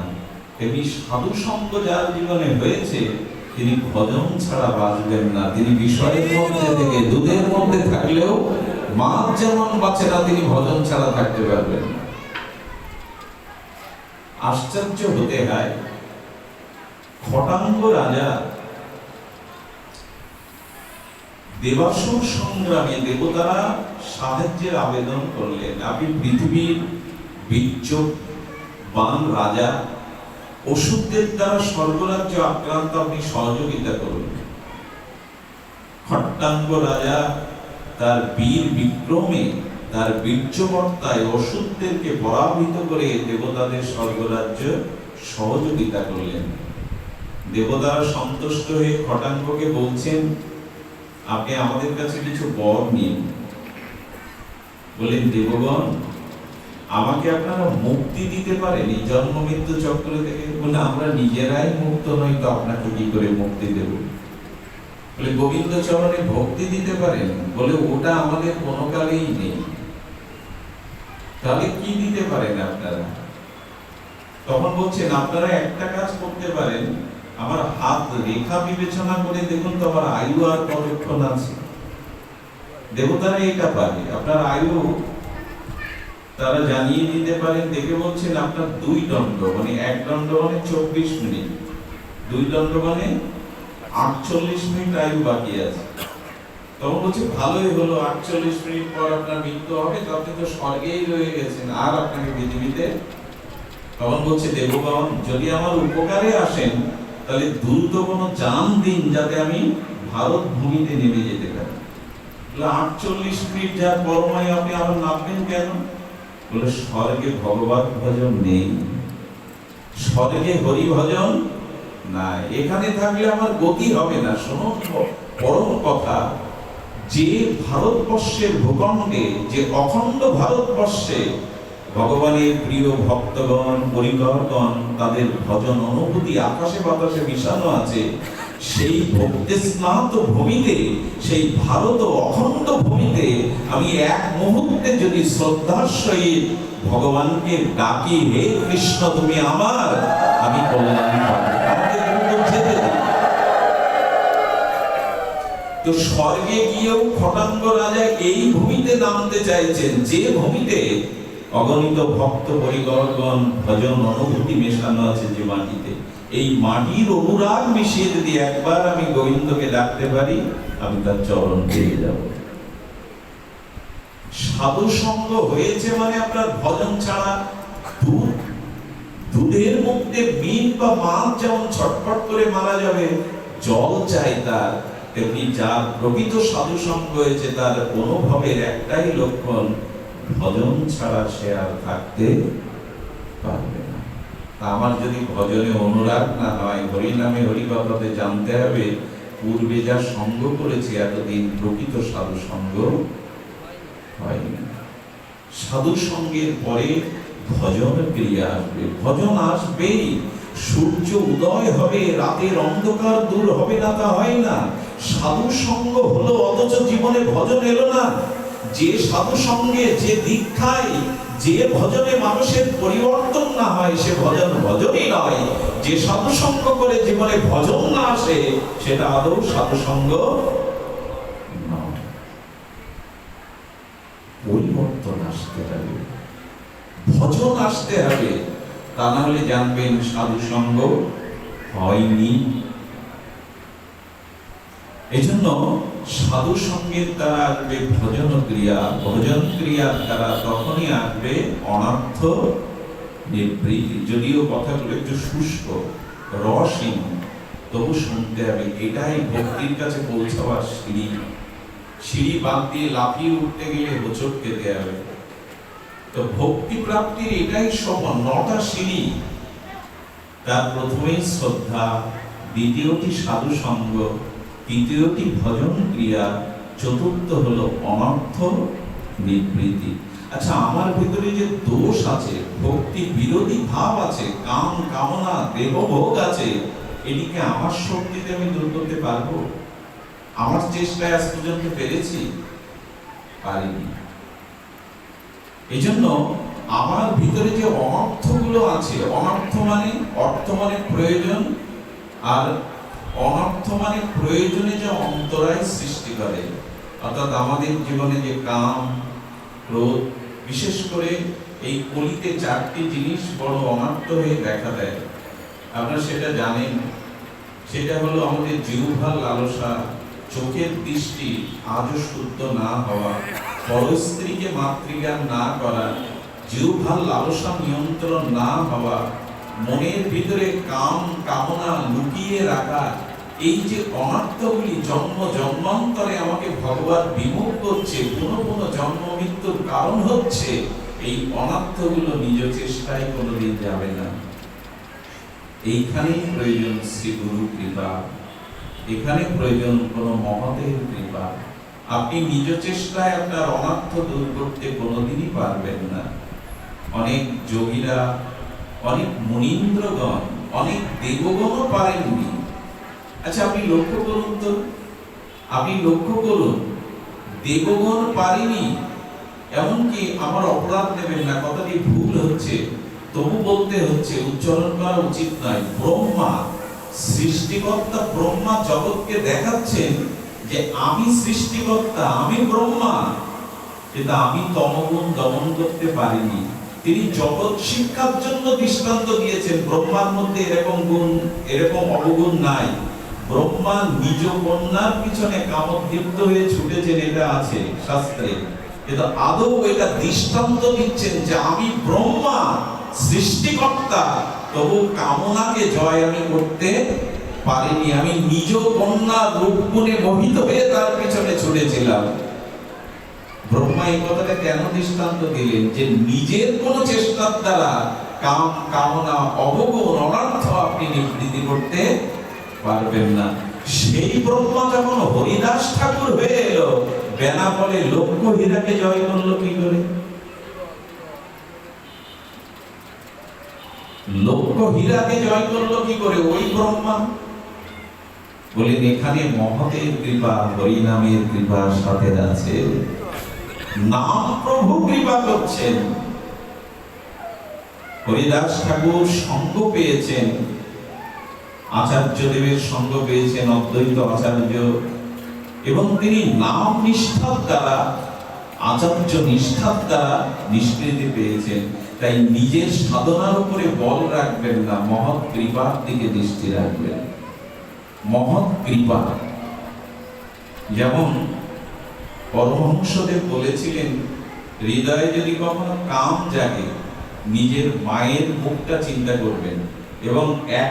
তেমনি সাধু সঙ্গ যার জীবনে হয়েছে, তিনি ভজন ছাড়া বাঁচবেন না। তিনি বিষয়ের মধ্যে থেকে, দুধের মধ্যে থাকলেও মাছ যেমন বাঁচে না, তিনি ভজন ছাড়া থাকতে পারবেন না। আশ্চর্য হতে হয়, খটাঙ্গ রাজা দেবাসুর সংগ্রামে দেবতারা সাহায্যের আবেদন করলেন। আপনি পৃথিবীর বীর্যবান রাজা, অসুরদের দ্বারা স্বর্গরাজ্য আক্রান্ত, আপনি সহযোগিতা করুন। খট্টাঙ্গ রাজা তার বীর বিক্রমে, তার বীর্যবর্তায় অসুরদেরকে পরাভূত করে দেবতাদের স্বর্গরাজ্য সহযোগিতা করলেন। দেবতারা সন্তুষ্ট হয়ে খটাঙ্গকে বলছেন, আপনি আমাদের কাছে কিছু বর নিন। বলেন, দেবগণ, আমাকে আপনারা মুক্তি দিতে পারেন এই জন্ম মৃত্যু চক্র থেকে? বলে, আমরা নিজেরাই মুক্ত নই, তো আপনাকে কি করে মুক্তি দেব? বলে, গোবিন্দ চরণে ভক্তি দিতে পারেন? বলে, ওটা আমাদের কোনো কালেই নেই। তাহলে কি দিতে পারেন আপনারা? তখন বলছেন, আপনারা একটা কাজ করতে পারেন, আমার হাত রেখা বিবেচনা করে দেখুন তো আমার আয়ু আর কতক্ষণ আছে। দেবতারা এটা পারে, আপনার আয়ু তারা জানিয়ে দিতে পারেন। দেখে বলছেন, আপনার 2 দণ্ড, মানে 1 দণ্ড মানে 24 মিনিট, 2 দণ্ড মানে 48 মিনিট আয়ু বাকি আছে। তখন বলছে, ভালোই হলো, 48 মিনিট পর আপনার মৃত্যু হবে, তো আপনি তো স্বর্গেই রয়ে গেছেন, আর আপনাকে পৃথিবীতে। তখন বলছে, দেবগণ, যদি আমার উপকারে আসেন, তাহলে দ্রুত কোনো যান দিন, যাতে আমি ভারত ভূমিতে নেমে যেতে পারি। 48 মিনিট যার পরমায় আপনি আবার নামবেন কেন? বলে, স্বর্গে ভগবত ভজন নেই, স্বর্গে হরি ভজন নাই, এখানে থাকলে আমার গতি হবে না। শোনো পরম কথা, যে ভারতবর্ষের ভূখণ্ডে, যে অখণ্ড ভারতবর্ষে ভগবানের প্রিয় ভক্তগণ, পরিকরগণ, তাদের ভজন অনুভূতি আকাশে বাতাসে মিশানো আছে, সেই ভক্তি স্নাত ভূমিতে, সেই ভারত অখণ্ড ভূমিতে আমি এক মুহূর্তে যদি শ্রদ্ধার সহিত ভগবানকে ডাকি, হে কৃষ্ণ তুমি আমার, আমি কল্যাণ পাবো, আমাকে দ্রুত যেতে দিন। তো স্বর্গে গিয়েও খটাঙ্গ রাজা এই ভূমিতে নামতে চাইছেন, যে ভূমিতে অগণিত ভক্ত পরিকরগণ ভজন অনুভূতি মেশানো আছে, যে মাটিতে। এই মাটির অনুরাগ মিশিয়ে যদি একবার আমি গোবিন্দকে ডাকতে পারি, আমি তার চরণ পেয়ে যাব। সাধু সঙ্গ হয়েছে মানে আপনার ভজন ছাড়া, দুধের মধ্যে মিন বা মাছ যেমন ছটফট করে মারা যাবে, জল চাই তার, তেমনি যার প্রকৃত সাধু সঙ্গ হয়েছে, তার অনুভবের একটাই লক্ষণ, ভজন ছাড়া সে আর থাকতে পারবে না। আমার যদি ভজনে অনুরাগ না হয়, হরি নামে হরিকথাতে জানতে হবে, পূর্বে যা সঙ্গ করেছে এতদিন, প্রকৃত সাধু সঙ্গ হয়নি। সাধু সঙ্গের পরে ভজন ক্রিয়া আসবে, ভজন আসবেই। সূর্য উদয় হবে, রাতের অন্ধকার দূর হবে না, তা হয় না। সাধু সঙ্গ হলো, অথচ জীবনে ভজন এলো না। যে সাধু সঙ্গে, যে দীক্ষায়, যে ভজনে মানুষের পরিবর্তন না হয়, সে ভজন ভজনই নয়। যে সাধু সঙ্গ করে জীবনে ভজন না আসে, সেটা আদৌ সাধু সঙ্গ নয়। পরিবর্তন আসতে হবে, ভজন আসতে হবে। তা না হলে জানবেন সাধু সঙ্গ হয়নি। এই জন্য সাধু সঙ্গের দ্বারা আসবে ভজন ক্রিয়া, ভজন ক্রিয়ার দ্বারা তখনই আসবে অনর্থ নিবৃত্তি। যদিও কথাগুলো একটু শুষ্ক রসহীন, তবু শুনতে হবে। এটাই ভক্তির কাছে পৌঁছাবার সিঁড়ি। সিঁড়ি বাদ দিয়ে লাফিয়ে উঠতে গেলে হোঁচট খেতে হবে। তো ভক্তি প্রাপ্তির এটাই সব 9টা সিঁড়ি। তার প্রথমেই শ্রদ্ধা, দ্বিতীয়টি সাধু সঙ্গ, তৃতীয়টি ভজন ক্রিয়া, চতুর্থ হলো অনর্থ নিবৃত্তি। আচ্ছা, আমার ভিতরে যে দোষ আছে, ভক্তি বিরোধী ভাব আছে, কাম কামনা দেহভোগ আছে, এটিকে আমার শক্তিতে আমি দূর করতে পারবো? আমার চেষ্টায় আজ পর্যন্ত পেরেছি? পারিনি। এই জন্য আমার ভিতরে যে অনর্থগুলো আছে, অনর্থ মানে অর্থ মানে প্রয়োজন, আর অনর্থ মানে প্রয়োজনে যে অন্তরায় সৃষ্টি করে। অর্থাৎ আমাদের জীবনে যে কাম, ক্রোধ, বিশেষ করে এই কলিতে 4টি জিনিস বড় অনর্থ হয়ে দেখা দেয়। আপনারা সেটা জানেন। সেটা হলো আমাদের জিহ্বার লালসা, চোখের দৃষ্টি আজও শুদ্ধ না হওয়া, পরস্ত্রীকে মাতৃজ্ঞান না করা, জিহ্বার লালসা নিয়ন্ত্রণ না হওয়া, মনের ভিতরে কাম কামনা লুকিয়ে রাখা। এই যে অনর্থগুলি জন্ম জন্মান্তরে আমাকে ভগবান বিমুখ করছে, পুনঃ পুনঃ জন্ম মৃত্যুর কারণ হচ্ছে, এই অনর্থগুলো নিজ চেষ্টায় কোনোদিন যাবে না। এইখানেই প্রয়োজন শ্রী গুরু কৃপা, এখানে প্রয়োজন কোন মহতের কৃপা। আপনি নিজ চেষ্টায় আপনার অনর্থ দূর করতে কোনোদিনই পারবেন না। অনেক যোগীরা, অনেক মুনীন্দ্রগণ, অনেক দেবগণও পারেননি। আচ্ছা, আপনি লক্ষ্য করুন তো, আপনি লক্ষ্য করুন, দেবগণ পারেনি। এমনকি আমার অপরাধ নেবেন না, কথাটি ভুল হচ্ছে, তবু বলতে হচ্ছে, উচ্চারণ করা উচিত নয়। ব্রহ্মা, সৃষ্টিকর্তা ব্রহ্মা জগৎকে দেখাচ্ছেন যে আমি সৃষ্টিকর্তা, আমি ব্রহ্মা, কিন্তু আমি তমগুণ দমন করতে পারিনি। তিনি জগৎ শিক্ষার জন্য দৃষ্টান্ত দিয়েছেন। ব্রহ্মার মধ্যে এরকম গুণ, এরকম অবগুণ নাই। ব্রহ্মা নিজ কন্যার পিছনে কামোদ্দীপ্ত হয়ে ছুটেছেন, এটা আছে শাস্ত্রে, কিন্তু আদৌ এটা দৃষ্টান্ত দিচ্ছেন যে আমি ব্রহ্মা, সৃষ্টিকর্তা, তবু কামনাকে জয় আমি করতে পারিনি। আমি নিজ কন্যা রূপ গুণে মোহিত হয়ে তার পিছনে ছুটেছিলাম। ব্রহ্মা এই কথাটা কেন দৃষ্টান্ত দিলেন? যে নিজের কোন চেষ্টার দ্বারা কাম কামনা অবগুণ অনর্থ আপনি নিবৃত্তি করতে পারবেন না। সেই ব্রহ্মা যখন হরিদাস ঠাকুর হয়ে এলো, বেনাপোলে লক্ষ্য হীরাকে জয় করলো কি করে? লক্ষ্য হীরাকে জয় করলো কি করে? ওই ব্রহ্মা। বলেন, এখানে মহতের কৃপা, হরিনামের কৃপা সাথে আছে। নাম প্রভু কৃপা করছেন। হরিদাস ঠাকুর সঙ্গ পেয়েছেন, আচার্য দেবের সঙ্গ পেয়েছেন, অদ্বৈত আচার্য, এবং তিনি নাম নিষ্ঠার দ্বারা, আচার্য নিষ্ঠার দ্বারা নিষ্কৃতি পেয়েছেন। তাই নিজের সাধনার উপরে বল রাখবেন না, মহৎ কৃপার দিকে দৃষ্টি রাখবেন। মহৎ কৃপা, যেমন পরমহংসদেব বলেছিলেন, হৃদয়ে যদি কখনো কাম জাগে, নিজের মায়ের মুখটা চিন্তা করবেন, এবং এক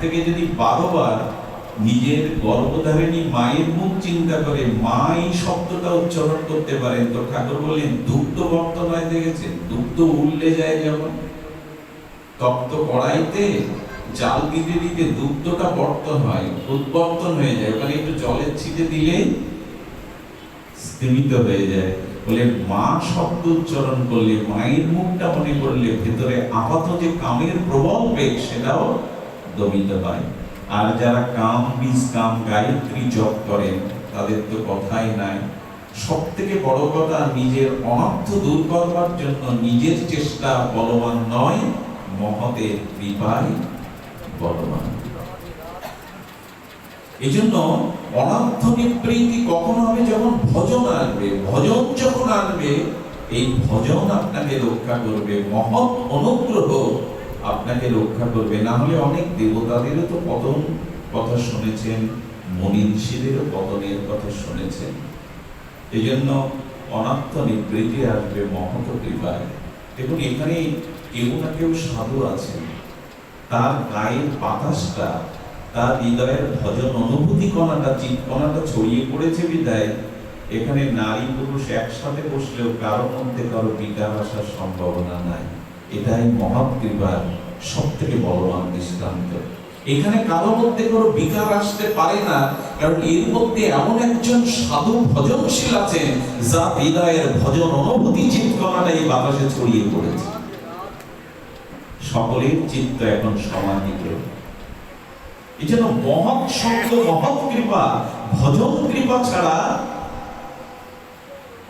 থেকে যদি 12 বার নিজের গর্ভধারিণী মায়ের মুখ চিন্তা করে মা এই শব্দটা উচ্চারণ করতে পারেন, তো ঠাকুর বললেন দুগ্ধ বর্তন হয়, দেখেছেন? দুগ্ধ উল্লে যায়, যেমন তপ্ত কড়াইতে জাল দিতে দিতে দুগ্ধটা বর্তন হয়, উৎবর্তন হয়ে যায়, ওখানে একটু জলের ছিটে দিলে স্থিমিত হয়ে যায়। বলে মা শব্দ উচ্চারণ করলে, মায়ের মুখটা মনে করলে, ভেতরে আপাত যে কামের প্রবল বেগ সেটাও দমিত হয়। আর যারা কাম বীজ, কাম গায়ত্রী জপ করেন, তাদের তো কথাই নাই। সব থেকে বড় কথা, নিজের অনর্থ দূর করবার জন্য নিজের চেষ্টা বলবান নয়, মহতের কৃপায় বলবান। এই জন্য অনর্থ নিবৃত্তি কখন হবে? যখন ভজন আসবে। ভজন যখন আসবে, এই ভজন আপনাকে রক্ষা করবে, মহৎ অনুগ্রহ আপনাকে রক্ষা করবে। না হলে অনেক দেবতাদেরও তো পতন কথা শুনেছেন, মনীষীদেরও পতনের কথা শুনেছেন। এই জন্য অনাত্ম নিবৃত্তি আসবে মহৎ কৃপায়। দেখুন, এখানে কেউ না কেউ সাধু আছেন, তার গায়ের বাতাসটা, তার হৃদয়ের ভজন অনুভূতি কণাটা, চিৎকণাটা ছড়িয়ে পড়েছে বিদায় এখানে নারী পুরুষ একসাথে বসলেও কারোর মধ্যে কারো বিকার আসার সম্ভাবনা নাই। এটাই মহৎ কৃপার সব থেকে বড় দৃষ্টান্ত। এখানে কারোর মধ্যে কোনো বিকার আসতে পারে না, কারণ এর মধ্যে এমন একজন সাধু ভজনশীল আছেন যার হৃদয়ের ভজন অনুভূতি চিৎকণাটা এই বাতাসে ছড়িয়ে পড়েছে। সকলের চিত্ত এখন সমাহিত। এই জন্য মহৎ সঙ্গ, মহৎ কৃপা, ভজন কৃপা ছাড়া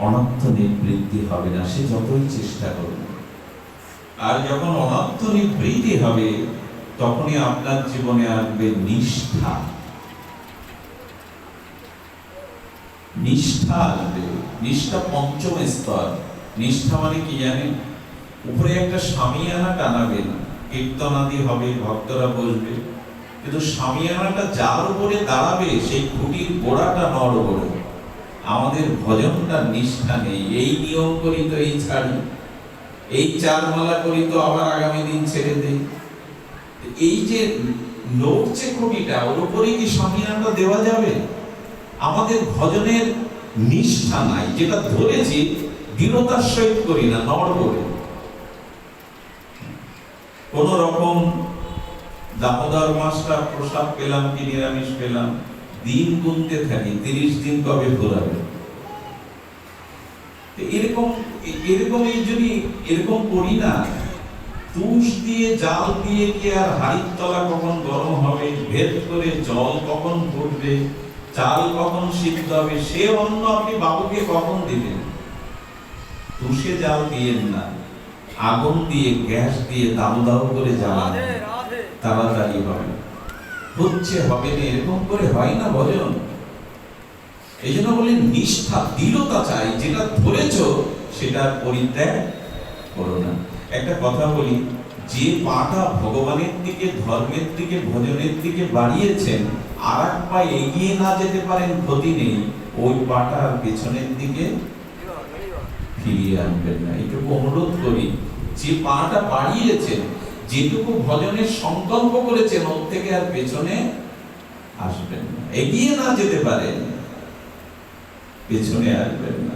অনন্ত নিবৃত্তি হবে না, সে যতই চেষ্টা করবে। আর যখন অনন্ত নিবৃত্তি হবে তখনই আপনার জীবনে আসবে নিষ্ঠা। নিষ্ঠা আসবে। নিষ্ঠা পঞ্চম স্তর। নিষ্ঠা মানে কি জানেন? উপরে একটা শামিয়ানা টানাবেন, কীর্তনাদি হবে, ভক্তরা বসবে, কিন্তু শামিয়ানাটা যার উপরে দাঁড়াবে সেই খুঁটির গোড়াটা নড়বড়ে। আমাদের ভজনটা নিষ্ঠা নেই। এই নিয়ম করি তো এই ছাড়ি, এই চারমালা করি তো আবার আগামী দিন ছেড়ে দেই। এই যে নড়ছে খুঁটিটা, ওর উপরে কি শামিয়ানাটা দেওয়া যাবে? আমাদের ভজনের নিষ্ঠা নাই। যেটা ধরেছি দৃঢ়তার সহিত করি না, নড়বড়ে। কোন রকম দামোদর মাসটা প্রসাদ পেলাম কি নিরামিষ পেলাম, দিন গুনতে থাকি 30 দিন কবে ফুরাবে। এরকম যদি এরকম করি না, তুষ দিয়ে জাল দিয়ে কি আর হাড়ির তলা কখন গরম হবে, ভেদ করে জল কখন ফুটবে, চাল কখন সিদ্ধ হবে, সে অন্ন আপনি বাবুকে কখন দিবেন? তুষে জাল দিয়েন না, আগুন দিয়ে, গ্যাস দিয়ে দাউ দাউ করে জ্বালান, তাড়াতাড়ি হবে। হচ্ছে হবে না, এরকম করে হয় না ভজন। এই জন্য বলেন নিষ্ঠা, দৃঢ়তা চাই। যেটা ধরেছ সেটা পরিত্যাগ করো না। একটা কথা বলি, যে পাটা ভগবানের দিকে, ধর্মের দিকে, ভজনের দিকে বাড়িয়েছেন, আর এক পা এগিয়ে না যেতে পারেন ক্ষতি নেই, ওই পাটা পেছনের দিকে ফিরিয়ে আনবেন না। এইটুকু অনুরোধ করি, যে পাটা বাড়িয়েছেন, যেটুকু ভজনের সংকল্প করেছেন, ওর থেকে আর পেছনে আসবেন না। এগিয়ে না যেতে পারেন, পেছনে আসবেন না।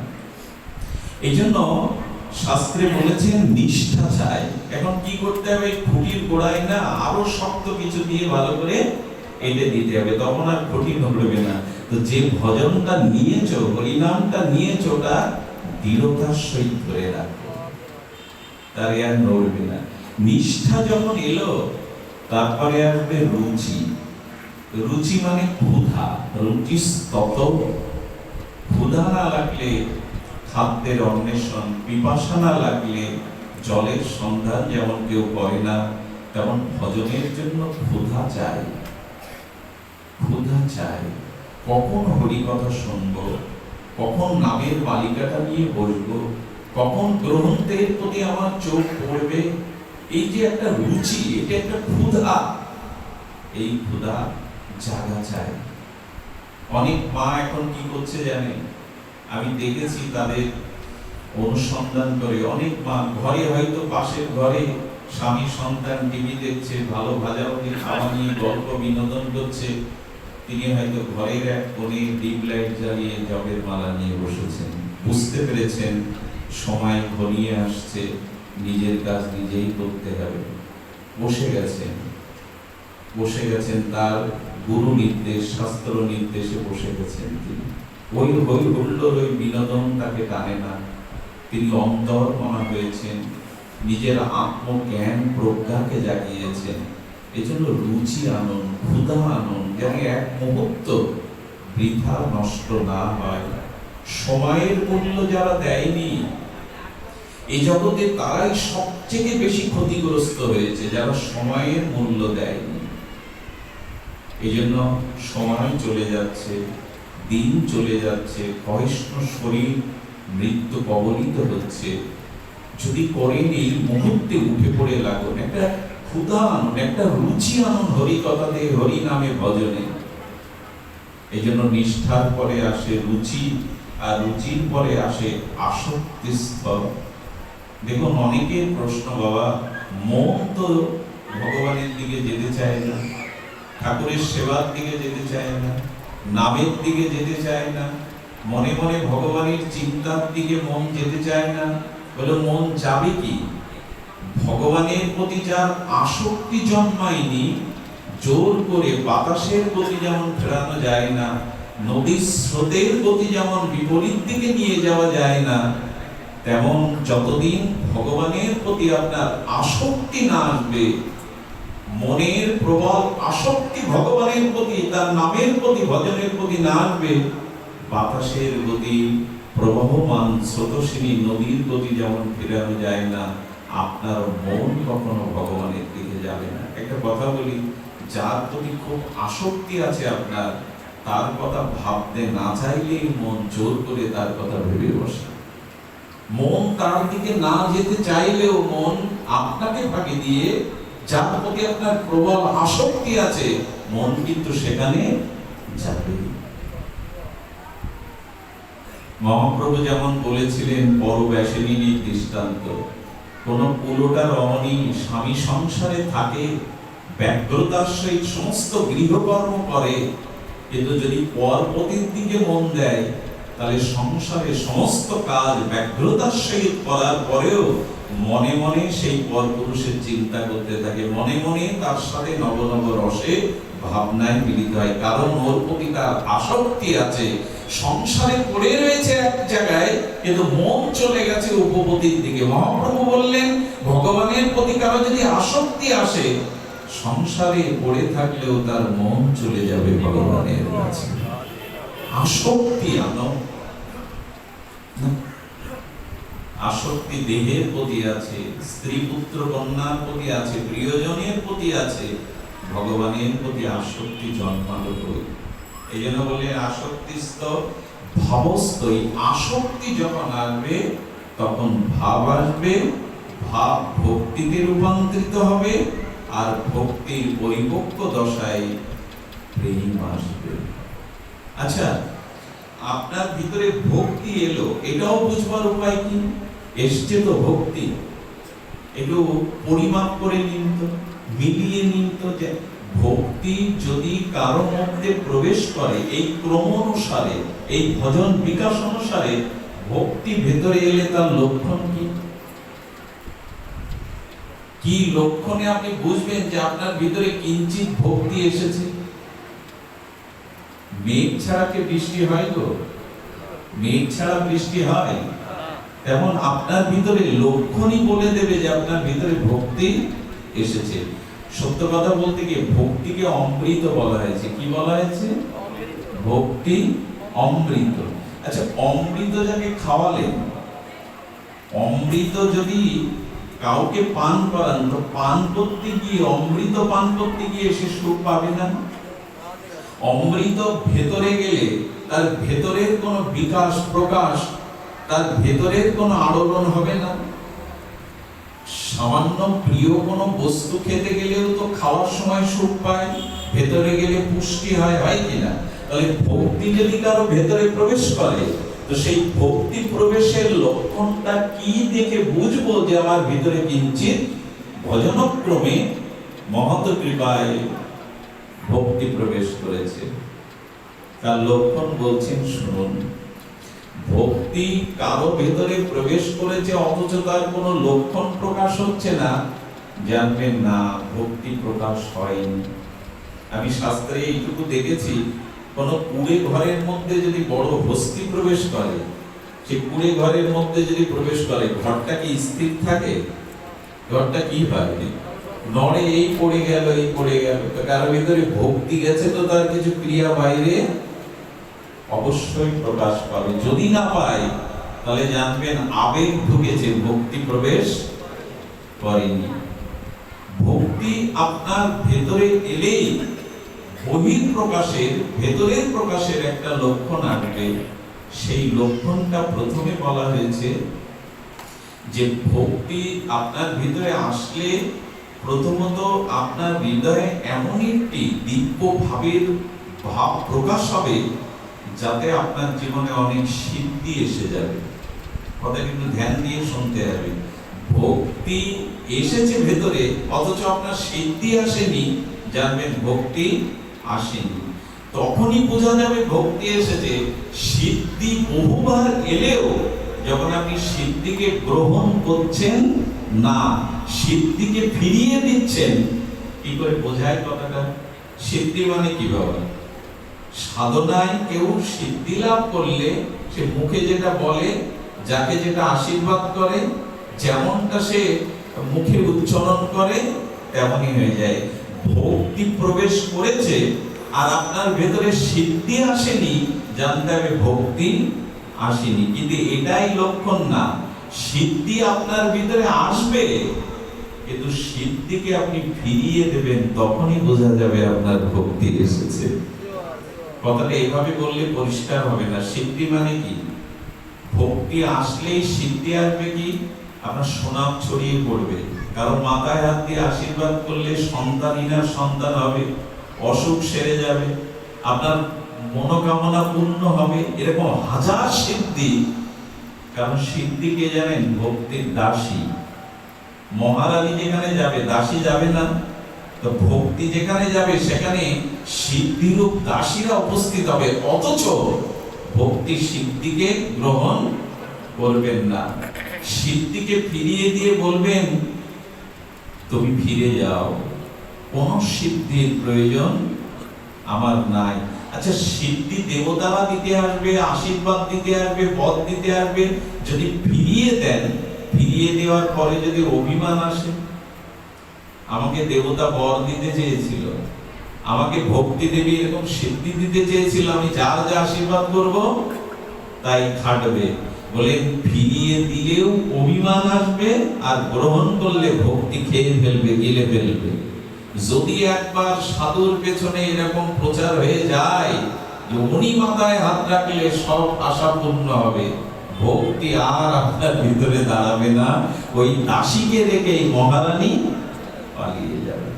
এই জন্য শাস্ত্রে বলেছেন নিষ্ঠা চাই। এখন কি করতে হবে? খুঁটির গোড়ায় না আরো শক্ত কিছু দিয়ে ভালো করে এঁটে দিতে হবে, তখন আর খুঁটি নড়বে না। তো যে ভজনটা নিয়েছো, হরিনামটা নিয়েছো, ওটা দৃঢ়তার সহিত ধরে রাখো, তার আর নড়বে না। নিষ্ঠা যখন এলো, তারপরে আসবে রুচি। রুচি মানে ক্ষুধা। রুচি স্তত। ক্ষুধা না লাগলে খাদ্যের অন্বেষণ, পিপাসা না লাগলে জলের সন্ধান যেমন কেউ করে না, তেমন ভজনের জন্য ক্ষুধা চাই। ক্ষুধা চাই। কখন হরি কথা শুনবো, কখন নামের মালিকাটা নিয়ে বসবো, কখন গ্রন্থের প্রতি আমার চোখ পড়বে, এই যে একটা রুচি, এটা একটা ক্ষুধা। এই ক্ষুধা জাগা চাই। অনেক মা এখন কি করছে জানেন? আমি দেখেছি তাদের অনুসন্ধান করে, অনেক মা ঘরে হয়তো পাশের ঘরে স্বামী সন্তান টিভি দেখছে, ভালো ভাজাভাজি খাওয়া নিয়ে গল্প বিনোদন করছে, তিনি হয়তো ঘরের এক কোণে ডিপ লাইট জ্বালিয়ে জবের মালা নিয়ে বসেছেন। বুঝতে পেরেছেন সময় ঘনিয়ে আসছে, নিজের কাজ নিজেই করতে হবে। বসে গেছেন তার গুরু নির্দেশ, শাস্ত্র নির্দেশে বসে গেছেন তিনি। ওই হই হুল্লোড়, ওই বিনোদন তাকে টানে না। তিনি অন্তর্মনা হয়েছেন, নিজের আত্মজ্ঞান প্রজ্ঞাকে জাগিয়েছেন। এই জন্য রুচি আনন, ক্ষুধা আনন, যেন এক মুহূর্ত বৃথা নষ্ট না হয়। সময়ের মূল্য যারা দেয়নি এই জগতে, তারাই সবচেয়ে বেশি ক্ষতিগ্রস্ত হয়েছে, যারা সময়ের মূল্য দেয়নি। এই জন্য সময় চলে যাচ্ছে, দিন চলে যাচ্ছে, ক্ষয়িষ্ণু শরীর মৃত্যু কবলিত হচ্ছে, যদি করেন এই মুহূর্তে উঠে পড়ে লাগুন, একটা ক্ষুধা আনুন, একটা রুচি আনুন হরি কথাতে, হরি নামে ভজনে। এই জন্য নিষ্ঠার পরে আসে রুচি, আর রুচির পরে আসে আসক্তি স্তর। দেখুন অনেকের প্রশ্ন, বাবা মন তো ভগবানের দিকে যেতে চায় না, ঠাকুরের সেবার দিকে যেতে চায় না, নামের দিকে যেতে চায় না, মনে মনে ভগবানের চিন্তার দিকে মন যেতে চায় না। বলে মন যাবে কি? ভগবানের প্রতি যার আসক্তি জন্মায়নি, জোর করে বাতাসের গতি যেমন ফেরানো যায় না, নদীর স্রোতের গতি যেমন বিপরীত দিকে নিয়ে যাওয়া যায় না, তেমন যতদিন ভগবানের প্রতি আপনার আসক্তি না আসবে, মনের প্রবল আসক্তি ভগবানের প্রতি, তার নামের প্রতি, ভজনের প্রতি না আসবে, বাতাসের গতি, প্রবাহমান স্রোতস্বিনী নদীর গতি যেমন ফেরানো যায় না, আপনার মন কখনো ভগবানের দিকে যাবে না। একটা কথা বলি, যার প্রতি খুব আসক্তি আছে আপনার, তার কথা ভাবতে না চাইলেই মন জোর করে তার কথা ভেবে বসে। মন তার দিকে না যেতে চাইলেও মন আপনাকে ফাঁকি দিয়ে, যার প্রতি আপনার প্রবল আসক্তি আছে, মন কিন্তু সেখানে যাবে। মহাপ্রভু যেমন বলেছিলেন পরব্যাসিনী দৃষ্টান্ত, কোন পুরোটা রমণী স্বামী সংসারে থাকে, ব্যগ্রতার সহিত সমস্ত গৃহকর্ম করে, কিন্তু যদি পরপতির দিকে মন দেয়, তাহলে সংসারে সমস্ত কাজ ব্যগ্রতার সহিত করার পরেও মনে মনে সেই পরপুরুষের চিন্তা করতে থাকে, মনে মনে তার সাথে নব নব রসে ভাবনায় মিলিত হয়, কারণ ওর প্রতি তার আসক্তি আছে। সংসারে পড়ে রয়েছে এক জায়গায়, কিন্তু মন চলে গেছে উপপতির দিকে। মহাপ্রভু বললেন, ভগবানের প্রতি কারো যদি আসক্তি আসে, সংসারে পড়ে থাকলেও তার মন চলে যাবে ভগবানের কাছে। আসক্তি আনো, আসক্তি দেহের প্রতি আছে, স্ত্রী পুত্র কন্যার প্রতি আছে, প্রিয়জনের প্রতি আছে, ভগবানের প্রতি আসক্তি জন্মালো কই? এই জন্য বলে আসক্তিস্থ ভাবস্থ। আসক্তি যখন আসবে, তখন ভাব আসবে, ভাব ভক্তিতে রূপান্তরিত হবে, আর ভক্তির পরিপক্ক দশায় প্রেম আসবে। আচ্ছা, আপনার ভিতরে ভক্তি এলো, এটাও বুঝবার উপায় কি? এসছে তো ভক্তি, একটু পরিমাপ করে নিন তো, মিলিয়ে নিন তো, যে ভক্তি যদি কারো মধ্যে প্রবেশ করে, এই ক্রম অনুসারে, এই ভজন বিকাশ অনুসারে ভক্তি ভেতরে এলে তার লক্ষণ কি? কি লক্ষণে আপনি বুঝবেন যে আপনার ভিতরে কিঞ্চিত ভক্তি এসেছে? মেঘ ছাড়া কি বৃষ্টি হয় গো? মেঘ ছাড়া বৃষ্টি হয়? তেমন আপনার ভিতরে লক্ষণই বলে দেবে যে আপনার ভিতরে ভক্তি এসেছে। সত্য কথা বলতে গিয়ে ভক্তিকে অমৃত বলা হয়েছে। কি বলা হয়েছে? ভক্তি অমৃত। আচ্ছা, অমৃত যাকে খাওয়ালেন, অমৃত যদি কাউকে পান করান, তো পান করতে গিয়ে, অমৃত পান করতে গিয়ে সে সুখ পাবে না। অমৃত ভেতরে গেলে তার ভেতরের কোনো বিকাশ প্রকাশ, তার ভেতরের কোনো আলোড়ন হবে না। সামান্য প্রিয় কোনো বস্তু খেতে গেলেও তো খাওয়ার সময় সুখ পায়, ভেতরে গেলে পুষ্টি হয়, হয় কিনা? তাহলে ভক্তি যদি কারো ভেতরে প্রবেশ করে, তো সেই ভক্তি প্রবেশের লক্ষণটা কি দেখে বুঝবো যে আমার ভিতরে কিঞ্চিত ভজনক্রমে মহৎ কৃপায় ভক্তি প্রবেশ করেছে? তার লক্ষণ বলছেন, শুনুন। ভক্তি কারো ভেতরে প্রবেশ করেছে, অথচ তার কোনো লক্ষণ প্রকাশ হচ্ছে না, জানবেন না ভক্তি প্রকাশ হয়নি। আমি শাস্ত্রে এইটুকু দেখেছি, কোন কুড়ে ঘরের মধ্যে যদি বড় হস্তি প্রবেশ করে, সে কুড়ে ঘরের মধ্যে যদি প্রবেশ করে, ঘরটা কি স্থির থাকে? ঘরটা কি হয়? নড়ে, এই পড়ে গেল, এই পড়ে গেল। তো কারো ভিতরে ভক্তি গেছে, তো তার কিছু ক্রিয়া বাইরে অবশ্যই প্রকাশ পাবে। যদি না পায়, তাহলে জানবেন আবেগ ঢুকেছে, ভক্তি প্রবেশ করেনি। ভক্তি আপনার ভেতরে এলেই বহির প্রকাশের, ভেতরের প্রকাশের একটা লক্ষণ আসবে। সেই লক্ষণটা প্রথমে বলা হয়েছে যে ভক্তি আপনার ভিতরে আসলে প্রথমত আপনার হৃদয়ে এমন একটি দিব্য ভাবের ভাব প্রকাশ হবে যাতে আপনার জীবনে অনেক সিদ্ধি এসে যাবে। কথা কিন্তু ধ্যান দিয়ে শুনতে হবে। ভক্তি এসেছে ভেতরে অথচ আপনার সিদ্ধি আসেনি, জানবেন ভক্তি আসেনি। তখনই বোঝা যাবে ভক্তি এসেছে সিদ্ধি বহুবার এলেও যখন আপনি সিদ্ধিকে গ্রহণ করছেন না, সিদ্ধিকে ফিরিয়ে দিচ্ছেন। কি করে বোঝায় কথাটা? সিদ্ধি মানে কি বাবা? সাধনায় কেউ সিদ্ধি লাভ করলে সে মুখে যেটা বলে, যাকে যেটা আশীর্বাদ করে, যেমনটা সে মুখে উচ্চারণ করে তেমনই হয়ে যায়। ভক্তি প্রবেশ করেছে আর আপনার ভেতরে সিদ্ধি আসেনি, জানতে হবে ভক্তি আসেনি। কিন্তু এটাই লক্ষণ না, সিদ্ধি আপনার ভিতরে আসবে কিন্তু সিদ্ধিকে আপনি ফিরিয়ে দেবেন, তখনই বোঝা যাবে আপনার ভক্তি এসেছে। কথাটা এভাবে বললে পরিষ্কার হবে না। সিদ্ধি মানে কি? ভক্তি আসলেই সিদ্ধি আসবে কি? আপনার সুনাম ছড়িয়ে পড়বে, কারণ মাথায় হাত দিয়ে আশীর্বাদ করলে সন্তানিনার সন্তান হবে, অসুখ সেরে যাবে, আপনার মনোকামনা পূর্ণ হবে, এরকম হাজার সিদ্ধি। কারণ সিদ্ধি কে জানেন? ভক্তির দাসী। মহারানী যেখানে যাবে দাসী যাবে না, তো ভক্তি যেখানে যাবে সেখানে সিদ্ধিরূপ দাসীরা উপস্থিত হবে, অথচ ভক্তি সিদ্ধিকে গ্রহণ করবেন না। সিদ্ধিকে ফিরিয়ে দিয়ে বলবেন তুমি ফিরে যাও, কোন সিদ্ধির প্রয়োজন আমার নাই। আচ্ছা, সিদ্ধি দেবতারা দিতে আসবে, আশীর্বাদ দিতে আসবে, পদ দিতে আসবে, যদি ফিরিয়ে দেন, ফিরিয়ে দেওয়ার পরে যদি অভিমান আসে, আমাকে দেবতা বর দিতে চেয়েছিল, আমাকে ভক্তি দেবী এরকম সিদ্ধি দিতে চেয়েছিল, আমি যার যা আশীর্বাদ করব তাই খাটবে, বলেন ফিরিয়ে দিলেও অভিমান আসবে আর গ্রহণ করলে ভক্তি খেয়ে ফেলবে, গিলে ফেলবে। যদি একবার সাধুর পেছনে এরকম প্রচার হয়ে যায় যে উনি মাথায় হাত রাখলে সব আশা পূর্ণ হবে, ভক্তি আর আপনার ভিতরে দাঁড়াবে না, ওই দাসীকে রেখে মহারানী পালিয়ে যাবে।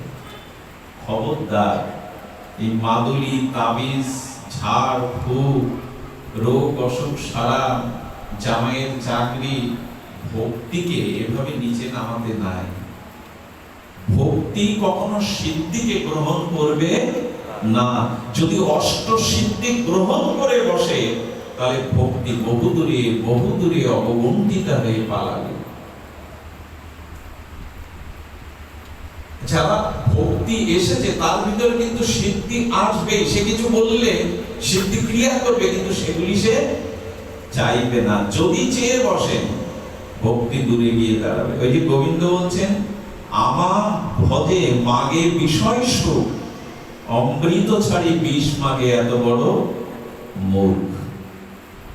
খবরদার, এই মাদুলি, তাবিজ, ঝাড় ফুঁক, রোগ অসুখ সারা, জামাইয়ের চাকরি, ভক্তিকে এভাবে নিচে নামাতে নাই। ভক্তি কখনো সিদ্ধিকে গ্রহণ করবে না। যদি অষ্ট সিদ্ধি গ্রহণ করে বসে তাহলে ভক্তি বহু দূরে অবগুণ্ঠিত হয়ে পালাবে। যারা ভক্তি এসেছে তার ভিতরে কিন্তু সিদ্ধি আসবে, সে কিছু বললে সিদ্ধি ক্রিয়া করবে, কিন্তু সেগুলি সে চাইবে না। যদি চেয়ে বসে ভক্তি দূরে গিয়ে দাঁড়াবে। ওই যে গোবিন্দ বলছেন, আমার ভজে মাগে বিষয় সুখ, অমৃত ছাড়ি বিষ মাগে এত বড় মূর্খ।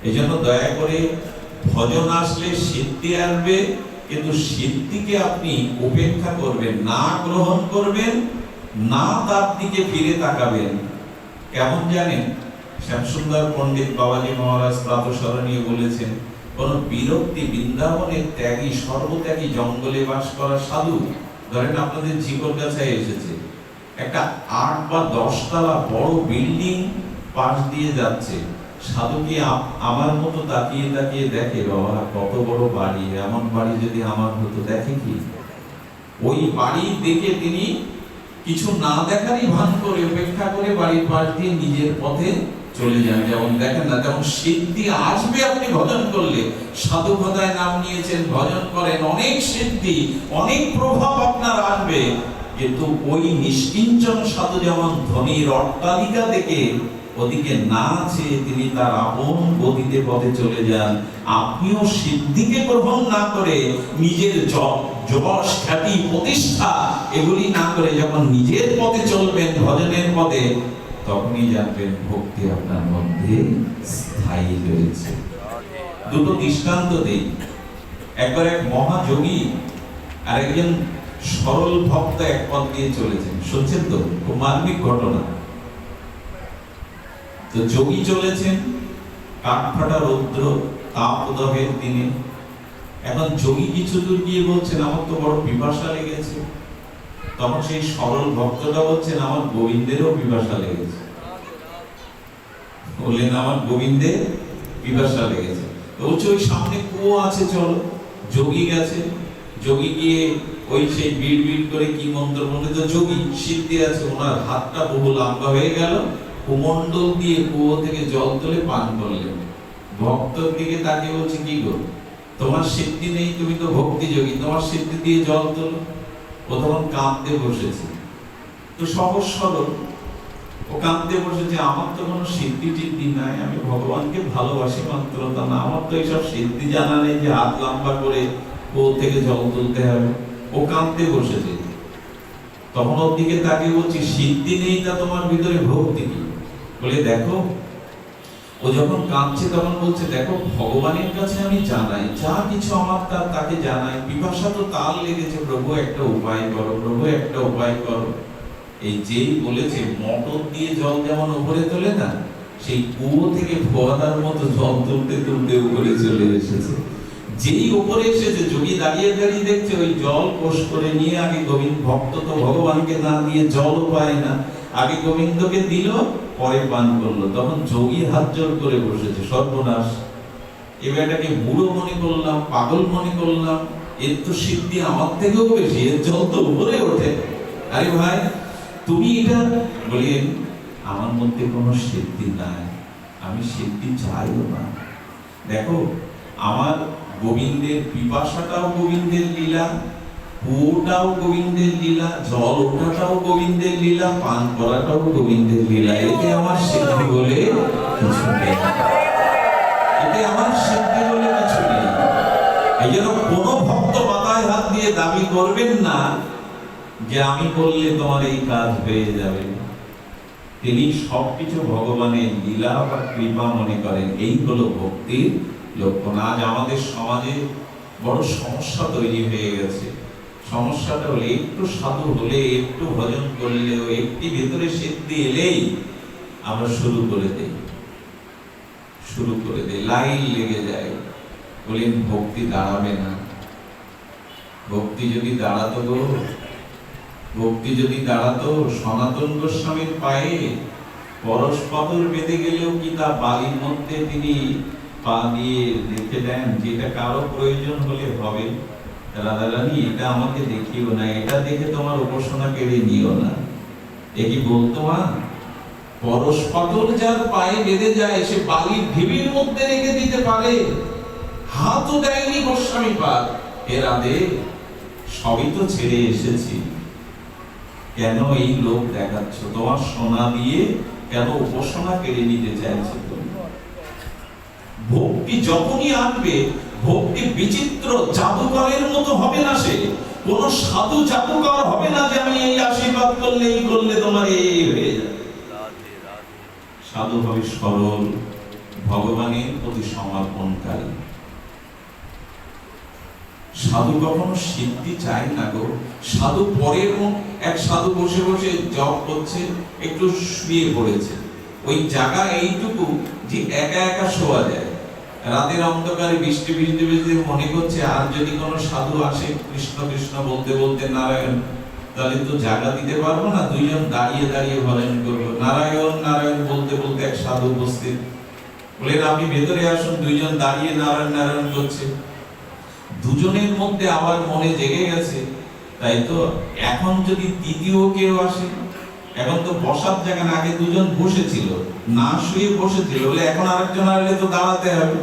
এই জন্য দয়া করে ভজন আসলে সিদ্ধি আসবে, কিন্তু সিদ্ধিকে আপনি উপেক্ষা করবেন না, গ্রহণ করবেন না, তার দিকে ফিরে তাকাবেন। কেমন জানেন? শ্যামসুন্দর পণ্ডিত বাবাজি মহারাজ প্রাতঃস্মরণীয় বলেছেন, কোন বিরক্তি বৃন্দাবনের ত্যাগী, সর্বত্যাগী, জঙ্গলে বাস করা সাধু, ধরেন আপনাদের জীবনগাছায় এসেছে, একটা 8 বা 10 তলা বড় বিল্ডিং পাশ দিয়ে যাচ্ছে, সাধু কি আমার মতো তাকিয়ে তাকিয়ে দেখে, বাবা কত বড় বাড়ি, এমন বাড়ি যদি আমার হতো, দেখে কি? ওই বাড়ি দেখে তিনি কিছু না দেখারই ভান করে উপেক্ষা করে বাড়ির পাশ দিয়ে নিজের পথে চলে যান। যেমন দেখেন না, যেমন সিদ্ধি আসবে আপনি ভজন করলে, সাধু কথায় নাম নিয়েছেন, ভজন করেন, অনেক সিদ্ধি, অনেক প্রভাব আপনার আসবে। কিন্তু ওই নিষ্কিঞ্চন সাধু যেমন ধনীর অট্টালিকা দেখে ওদিকে না চেয়ে তিনি তার আপন গতিতে পথে চলে যান, আপনিও সিদ্ধিকে গ্রহণ না করে নিজের যশ, খ্যাতি, প্রতিষ্ঠা এগুলি না করে যখন নিজের পথে চলবেন, ভজনের পথে, তখনই জানবেন ভক্তি আপনার মধ্যে স্থায়ী রয়েছে। দুটো দৃষ্টান্ত দেই। একবার এক মহাযোগী আর একজন সরল ভক্ত এক পথ দিয়ে চলেছেন, শুনছেন তো? খুব মার্মিক ঘটনা। তো যোগী চলেছেন কাঠফাটা রৌদ্র তাপদাহের দিনে। এখন যোগী কিছু দূর গিয়ে বলছেন আমার তো বড় পিপাসা লেগেছে। তখন সেই সরল ভক্তটা বলছেন আমার গোবিন্দেরও পিপাসা লেগেছে। বললেন আমার গোবিন্দের পিপাসা লেগেছে। তো বলছে ওই সামনে কুয়ো আছে, চলো। যোগী গেছে, যোগী গিয়ে ওই সেই বিড় বিড় করে কি মন্ত্র বলে, তো যোগী সিদ্ধি আছে, ওনার হাতটা বহু লম্বা হয়ে গেল, কুমণ্ডল দিয়ে কুয়ো থেকে জল তুলে পান করলেন। ভক্তর দিকে তাকিয়ে বলছে কি গো, তোমার সিদ্ধি নেই, তুমি তো ভক্তি যোগী, তোমার সিদ্ধি দিয়ে জল তোলো। ও তখন কাঁদতে বসেছে, তো সহজ সরল ও কাঁদতে বসেছে, আমার তো কোনো সিদ্ধি টিদ্ধি নাই, আমি ভগবানকে ভালোবাসি মাত্র, তা না আমার তো এইসব সিদ্ধি জানা নেই যে হাত লম্বা করে কুয়ো থেকে জল তুলতে হবে। ও কাঁদতে বসেছে। তখন ওর দিকে তাকিয়ে বলছি সিদ্ধি নেই, তা তোমার ভিতরে ভক্তি কি? বলে দেখো, ও যখন কাঁদছে তখন বলছে দেখো ভগবানের কাছে আমি জানাই, যা কিছু আমার তাকে জানাই, পিপাসা তো তার লেগেছে, প্রভু একটা উপায় করো, প্রভু একটা উপায় করো। এই যেই বলেছে মোটর দিয়ে জল যেমন উপরে তোলে না, সেই কুয়ো থেকে ফোয়ারার মতো জল তুলতে তুলতে উপরে চলে এসেছে। যেই উপরে এসেছে, যোগী দাঁড়িয়ে দাঁড়িয়ে দেখছে ওই জল কোষ করে নিয়ে আগে গোবিন্দ, ভক্ত তো ভগবানকে না দিয়ে জলও পায় না, আগে গোবিন্দকে দিল, পরে পান করলো। তখন যোগী হাত জোর করে বসেছে, সর্বনাশ, এবার এটাকে বুড়ো মনে করলাম, পাগল মনে করলাম, এর তো সিদ্ধি আমার থেকেও বেশি, এর জল তো উপরে ওঠে। আরে ভাই তুমি এটা বলেন, আমার মধ্যে কোনো সিদ্ধি নাই, আমি সিদ্ধি চাইও না। দেখো আমার গোবিন্দের পিপাসাটাও গোবিন্দের লীলা, কুয়োটাও গোবিন্দের লীলা, জল ওঠাটাও গোবিন্দের লীলা, পান করাটাও গোবিন্দের লীলা। এতে আমার সিদ্ধি বলে কিছু নেই, এতে আমার সিদ্ধি বলে কিছু নেই। এই জন্য কোনো ভক্ত মাথায় হাত দিয়ে দাবি করবেন না যে আমি করলে তোমার এই কাজ হয়ে যাবে। তিনি সবকিছু ভগবানের লীলা বা কৃপা মনে করেন, এই হলো ভক্তির লক্ষণ। আজ আমাদের সমাজে বড় সমস্যা তৈরি হয়ে গেছে। সমস্যাটা হলে একটু সাধু হলে, একটু ভজন করলেও, একটি ভেতরে সিদ্ধি এলেই আমরা শুরু করে দেই, লাইন লেগে যায়। বলেন ভক্তি দাঁড়াবে না। ভক্তি যদি দাঁড়াতো গো, ভক্তি যদি দাঁড়াতো, সনাতন গোস্বামীর পায়ে পরশ পাথর বেঁধে গেলেও কি তা বালির মধ্যে তিনি পা দিয়ে রেখে দেন, যেটা কারো প্রয়োজন হলে হবে। রাধারানী এটা আমাকে দেখিও না, এটা দেখে তোমার উপাসনা কেড়ে নিও না। এ কি বলতো মা? পরশ পাথর যার পায়ে বেঁধে যায়, সে বালির ঢিবির মধ্যে রেখে দিতে পারে, হাতও দেয়নি গোস্বামী পাদ। এ রাধে, সবই তো ছেড়ে এসেছি, কেন এই লোক দেখাচ্ছ? তোমার সোনা দিয়ে কেন উপাসনা কেড়ে নিতে চাইছো? ভক্তি যখনই আসবে, ভক্তি বিচিত্র জাদুকরের মতো হবে না। সে কোন সাধু জাদুকর হবে না যে আমি এই আশীর্বাদ করলে, এই করলে তোমার এই হয়ে যাবে। সাধু হবে সরল, ভগবানের প্রতি সমর্পণকারী। সাধু কখনো সিদ্ধি চায় না গো। সাধু পরের এক সাধু বসে বসে জপ করছে, একটু শুয়ে পড়েছে, ওই জায়গা এইটুকু যে একা একা শোয়া যায়। রাতের অন্ধকারে বৃষ্টি বৃষ্টি বৃষ্টি মনে করছে আর যদি কোনো সাধু আসে কৃষ্ণ কৃষ্ণ বলতে বলতে নারায়ণ, তাহলে তো জায়গা দিতে পারবো না, দুইজন দাঁড়িয়ে দাঁড়িয়ে ভজন করবো। নারায়ণ নারায়ণ বলতে বলতে এক সাধু উপস্থিত, বলেন আপনি ভেতরে আসুন। দুইজন দাঁড়িয়ে নারায়ণ নারায়ণ করছে, দুজনের মধ্যে আবার মনে জেগে গেছে, তাই তো এখন যদি তৃতীয় কেউ আসে, এখন তো বসার জায়গা না, আগে দুজন বসেছিল, না শুয়ে বসেছিল, বলে এখন আরেকজন আসলে তো দাঁড়াতে হবে।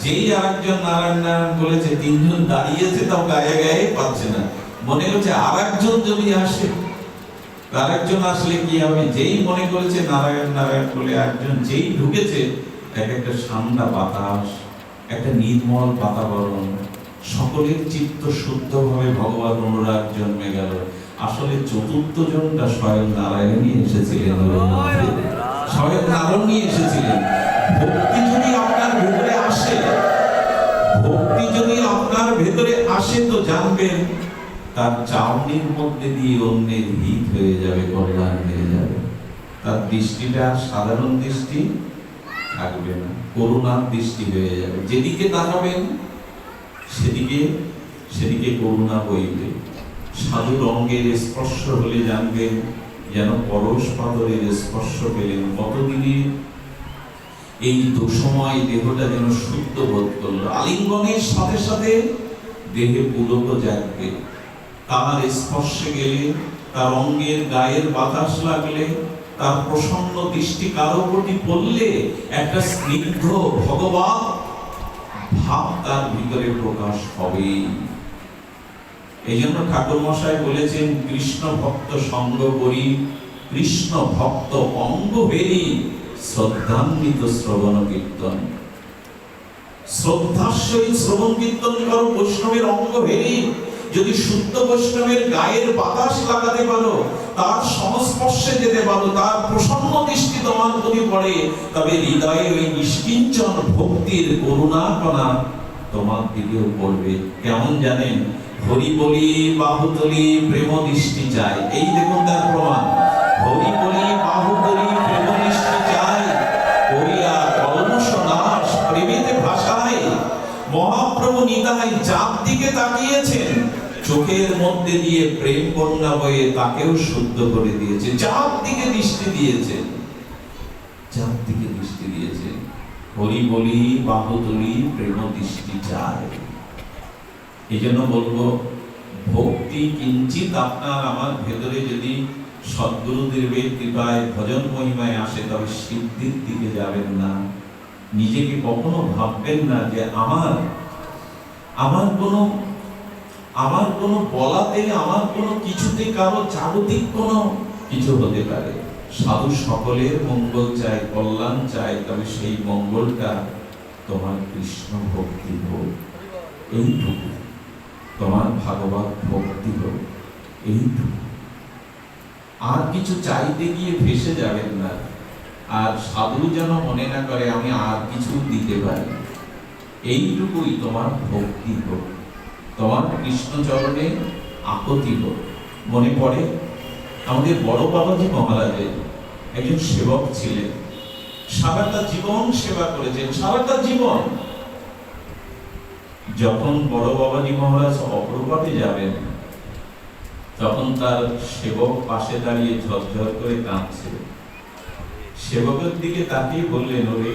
যেই আরেকজন নারায়ণ নারায়ণ বলেছে, তিনজন দাঁড়িয়েছে, তাও গায়ে গায়ে পাচ্ছে না। মনে হচ্ছে আরেকজন যদি আসে, আরেকজন আসলে কি হবে। যেই মনে করেছে নারায়ণ নারায়ণ বলে একজন যেই ঢুকেছে, একটা ঠান্ডা বাতাস, একটা নির্মল বাতাবরণ, সকলের চিত্ত শুদ্ধভাবে ভগবান অনুরাগ জন্মে গেল। আসলে চতুর্থ জনটা স্বয়ং নারায়ণই এসেছিলেন, স্বয়ং নারায়ণই এসেছিলেন। ভক্তি যদি আপনার ভেতরে আসে, ভক্তি যদি আপনার ভেতরে আসে, তো জানবেন তার চাউনির মধ্যে দিয়ে অন্যের হিত হয়ে যাবে, কল্যাণ হয়ে যাবে। তার দৃষ্টিটা সাধারণ দৃষ্টি থাকবে না, করুণার দৃষ্টি হয়ে যাবে। যেদিকে তাকাবেন সেদিকে সেদিকে করুণা বইবে। সাধুর অঙ্গের স্পর্শ হলে জানবেন যেন পরশ পাথরের স্পর্শ পেলেন। কতদিনে এই দুঃসময় দেহটা যেন শুদ্ধ বোধ করলো। আলিঙ্গনের সাথে সাথে দেহে পুলক জাগবে। তার স্পর্শে গেলে, তার অঙ্গের গায়ের বাতাস লাগলে, তার প্রসন্ন দৃষ্টি কারো প্রতি পড়লে একটা স্নিগ্ধ ভগবান ভাব তার ভিতরে প্রকাশ হবে। এই জন্য ঠাকুর মশাই বলেছেন, কৃষ্ণ ভক্ত সঙ্গ করি, কৃষ্ণ ভক্ত অঙ্গ বেরি, শ্রদ্ধান্বিত শ্রবণ কীর্তন। শ্রদ্ধার সহিত শ্রবণ কীর্তন করো, বৈষ্ণবের অঙ্গ ভেরি। যদি শুদ্ধ বৈষ্ণবের গায়ের বাতাস লাগাতে পারো, তার সংস্পর্শে যেতে পারো, তার প্রসন্ন দৃষ্টি তোমার প্রতি পড়ে, তবে হৃদয়ে ওই নিষ্কিঞ্চন ভক্তির করুণা কণা তোমার দিকেও পড়বে। কেমন জানেন? হরি বলি বাহুতলি প্রেম দৃষ্টি চাই। এই দেখুন তার প্রমাণ। হরি বলি বাহুতলি প্রেম দৃষ্টি চাই, করিয়া কলমশ নাশ প্রেমেতে ভাষায়। মহাপ্রভু নিতাই যার দিকে তাকিয়েছেন, চোখের মধ্যে দিয়ে প্রেম বন্যা বয়ে তাকেও শুদ্ধ করে দিয়েছে। যার দিকে দৃষ্টি দিয়েছেন, যার দিকে দৃষ্টি দিয়েছে। হরি বলি বাহুতলি প্রেম দৃষ্টি চায়। এই জন্য বলবো, ভক্তি কিঞ্চিত আপনার আমার ভেতরে যদি সদ্গুরুদেবের কৃপায় ভজন মহিমায় আসে, তবে সিদ্ধির দিকে যাবেন না। নিজেকে কখনো ভাববেন না যে আমার কোনো বলাতে, আমার কোনো কিছুতে কারো জাগতিক কোনো কিছু হতে পারে। সাধু সকলের মঙ্গল চায়, কল্যাণ চায়, তবে সেই মঙ্গলটা তোমার কৃষ্ণ ভক্তি হোক, এইটুকু। তোমার ভাগবত ভক্তি হোক, এইটুকু। আর কিছু চাইতে গিয়ে ফেসে যাবেন না। আর সাধু যেন মনে না করে আমি আর কিছু দিতে পারি। এইটুকুই তোমার ভক্তি হোক, তোমার কৃষ্ণ চরণে আকুতি হোক। মনে পড়ে আমাদের বড় বাবাজি মহারাজের একজন সেবক ছিলেন, সারাটা জীবন সেবা করেছেন, সারাটা জীবন। যখন বড় বাবাজি মহারাজ অগ্রপাতে যাবেন, তখন তার সেবক পাশে দাঁড়িয়ে ঝরঝর করে কাঁদছে। সেবকের দিকে তাকিয়ে বললেন, ওরে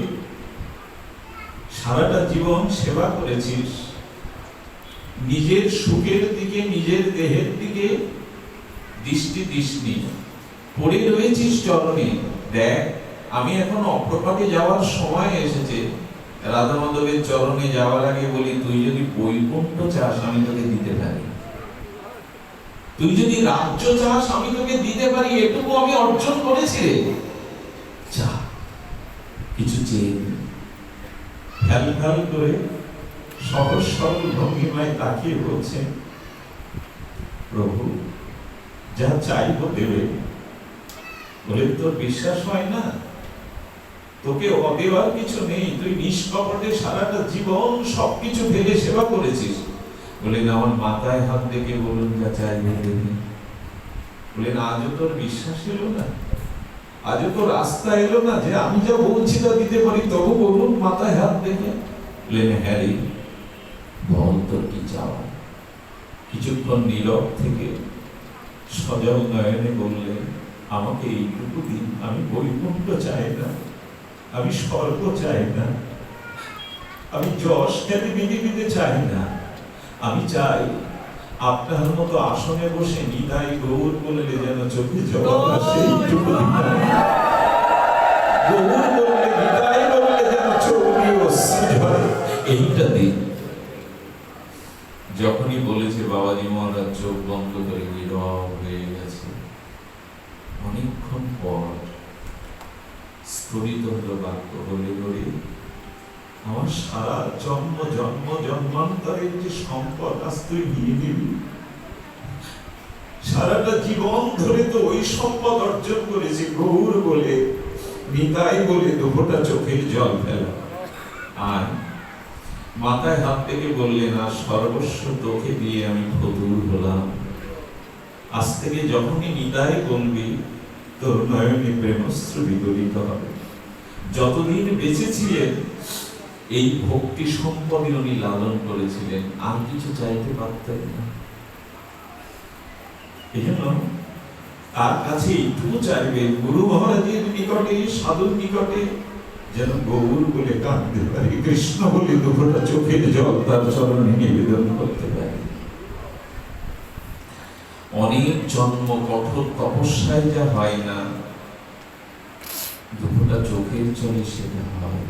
সারাটা জীবন সেবা করেছিস, নিজের সুখের দিকে, নিজের দেহের দিকে দৃষ্টি দিসনি, পড়ে রয়েছিস চরণে। দেখ, আমি এখন অগ্রপাতে যাওয়ার সময় এসেছে। রাধা মাধবের চরণে যাওয়ার আগে বলি, তুই যদি বৈকুণ্ঠ চাস আমি তোকে দিতে পারি, তুই যদি রাজ্য চাস আমি তোকে দিতে পারি, এটুকু আমি অর্জন করেছি রে, চা কিছু চেয়ে। ফ্যাল ফ্যাল করে সহজ সরল ভঙ্গিমায় তাকিয়ে বলছে, প্রভু যা চাইবো দেবে। বলে, তোর বিশ্বাস হয় না? তোকে অদেওয়ার কিছু নেই, তুই নিষ্কপটে সারাটা জীবন সবকিছু ফেলে সেবা করেছিস। বলেন, আমার মাথায় হাত দেখে বলুন যা চাইবে দেবে। বলেন, আজও তোর বিশ্বাস এলো না? আজও তো রাস্তা এলো না যে আমি যা বলছি তা দিতে পারি? তবু বলুন মাথায় হাত দেখে। বলেন, হ্যাঁ রে, বল তোর কি চাওয়া। কিছুক্ষণ নীরব থেকে সজল নয়নে বললেন, আমাকে এইটুকু দিন, আমি বৈকুণ্ঠ চাই না, আমি স্বর্গ চাই না, আমি যশ খ্যাতি পৃথিবীতে চাই না। আমি চাই আপনার মতো আসনে বসে নিতাই গৌর বললে যেন চোখে জল আসে, এইটুকু দিন। গৌর বললে, নিতাই বললে যেন চোখ দিয়ে অশ্রু ঝরে, এইটা দিন। যখনই বলেছে, বাবাজি মহারাজ চোখ বন্ধ করে নীরব হয়ে গেছে। অনেকক্ষণ পর স্ফুরিত হলো বাক্য, বলে, বলে আমার সারা জন্ম জন্ম জন্মান্তরের যে সম্পদ আজ তুই নিয়ে নিবি। সারাটা জীবন ধরে তো ওই সম্পদ অর্জন করেছি। গৌর বলে, নিতাই বলে দুফোঁটা চোখের জল ফেলা। আর মাথায় হাত থেকে বললেন, আর সর্বস্ব তোকে দিয়ে আমি ফতুর হলাম। আজ থেকে যখনই নিতাই বলবি, তোর নয়নে প্রেমস্ত্র বিগলিত হবে। যতদিন বেঁচে ছিলেন এই ভক্তি সম্পদে উনি লালন করেছিলেন, আর কিছু চাইতে পারতেন না। এই জন্য তার কাছে এইটুকু চাইবেন, গুরু মহারাজের নিকটে, সাধুর নিকটে যেন গৌর বলে কাঁদতে পারি, কৃষ্ণ বলে দুঃখটা চোখের জল তার চরণে নিবেদন করতে পারি। অনেক জন্ম কঠোর তপস্যায় যা হয় না, দুঃখটা চোখের জলে সেটা হয়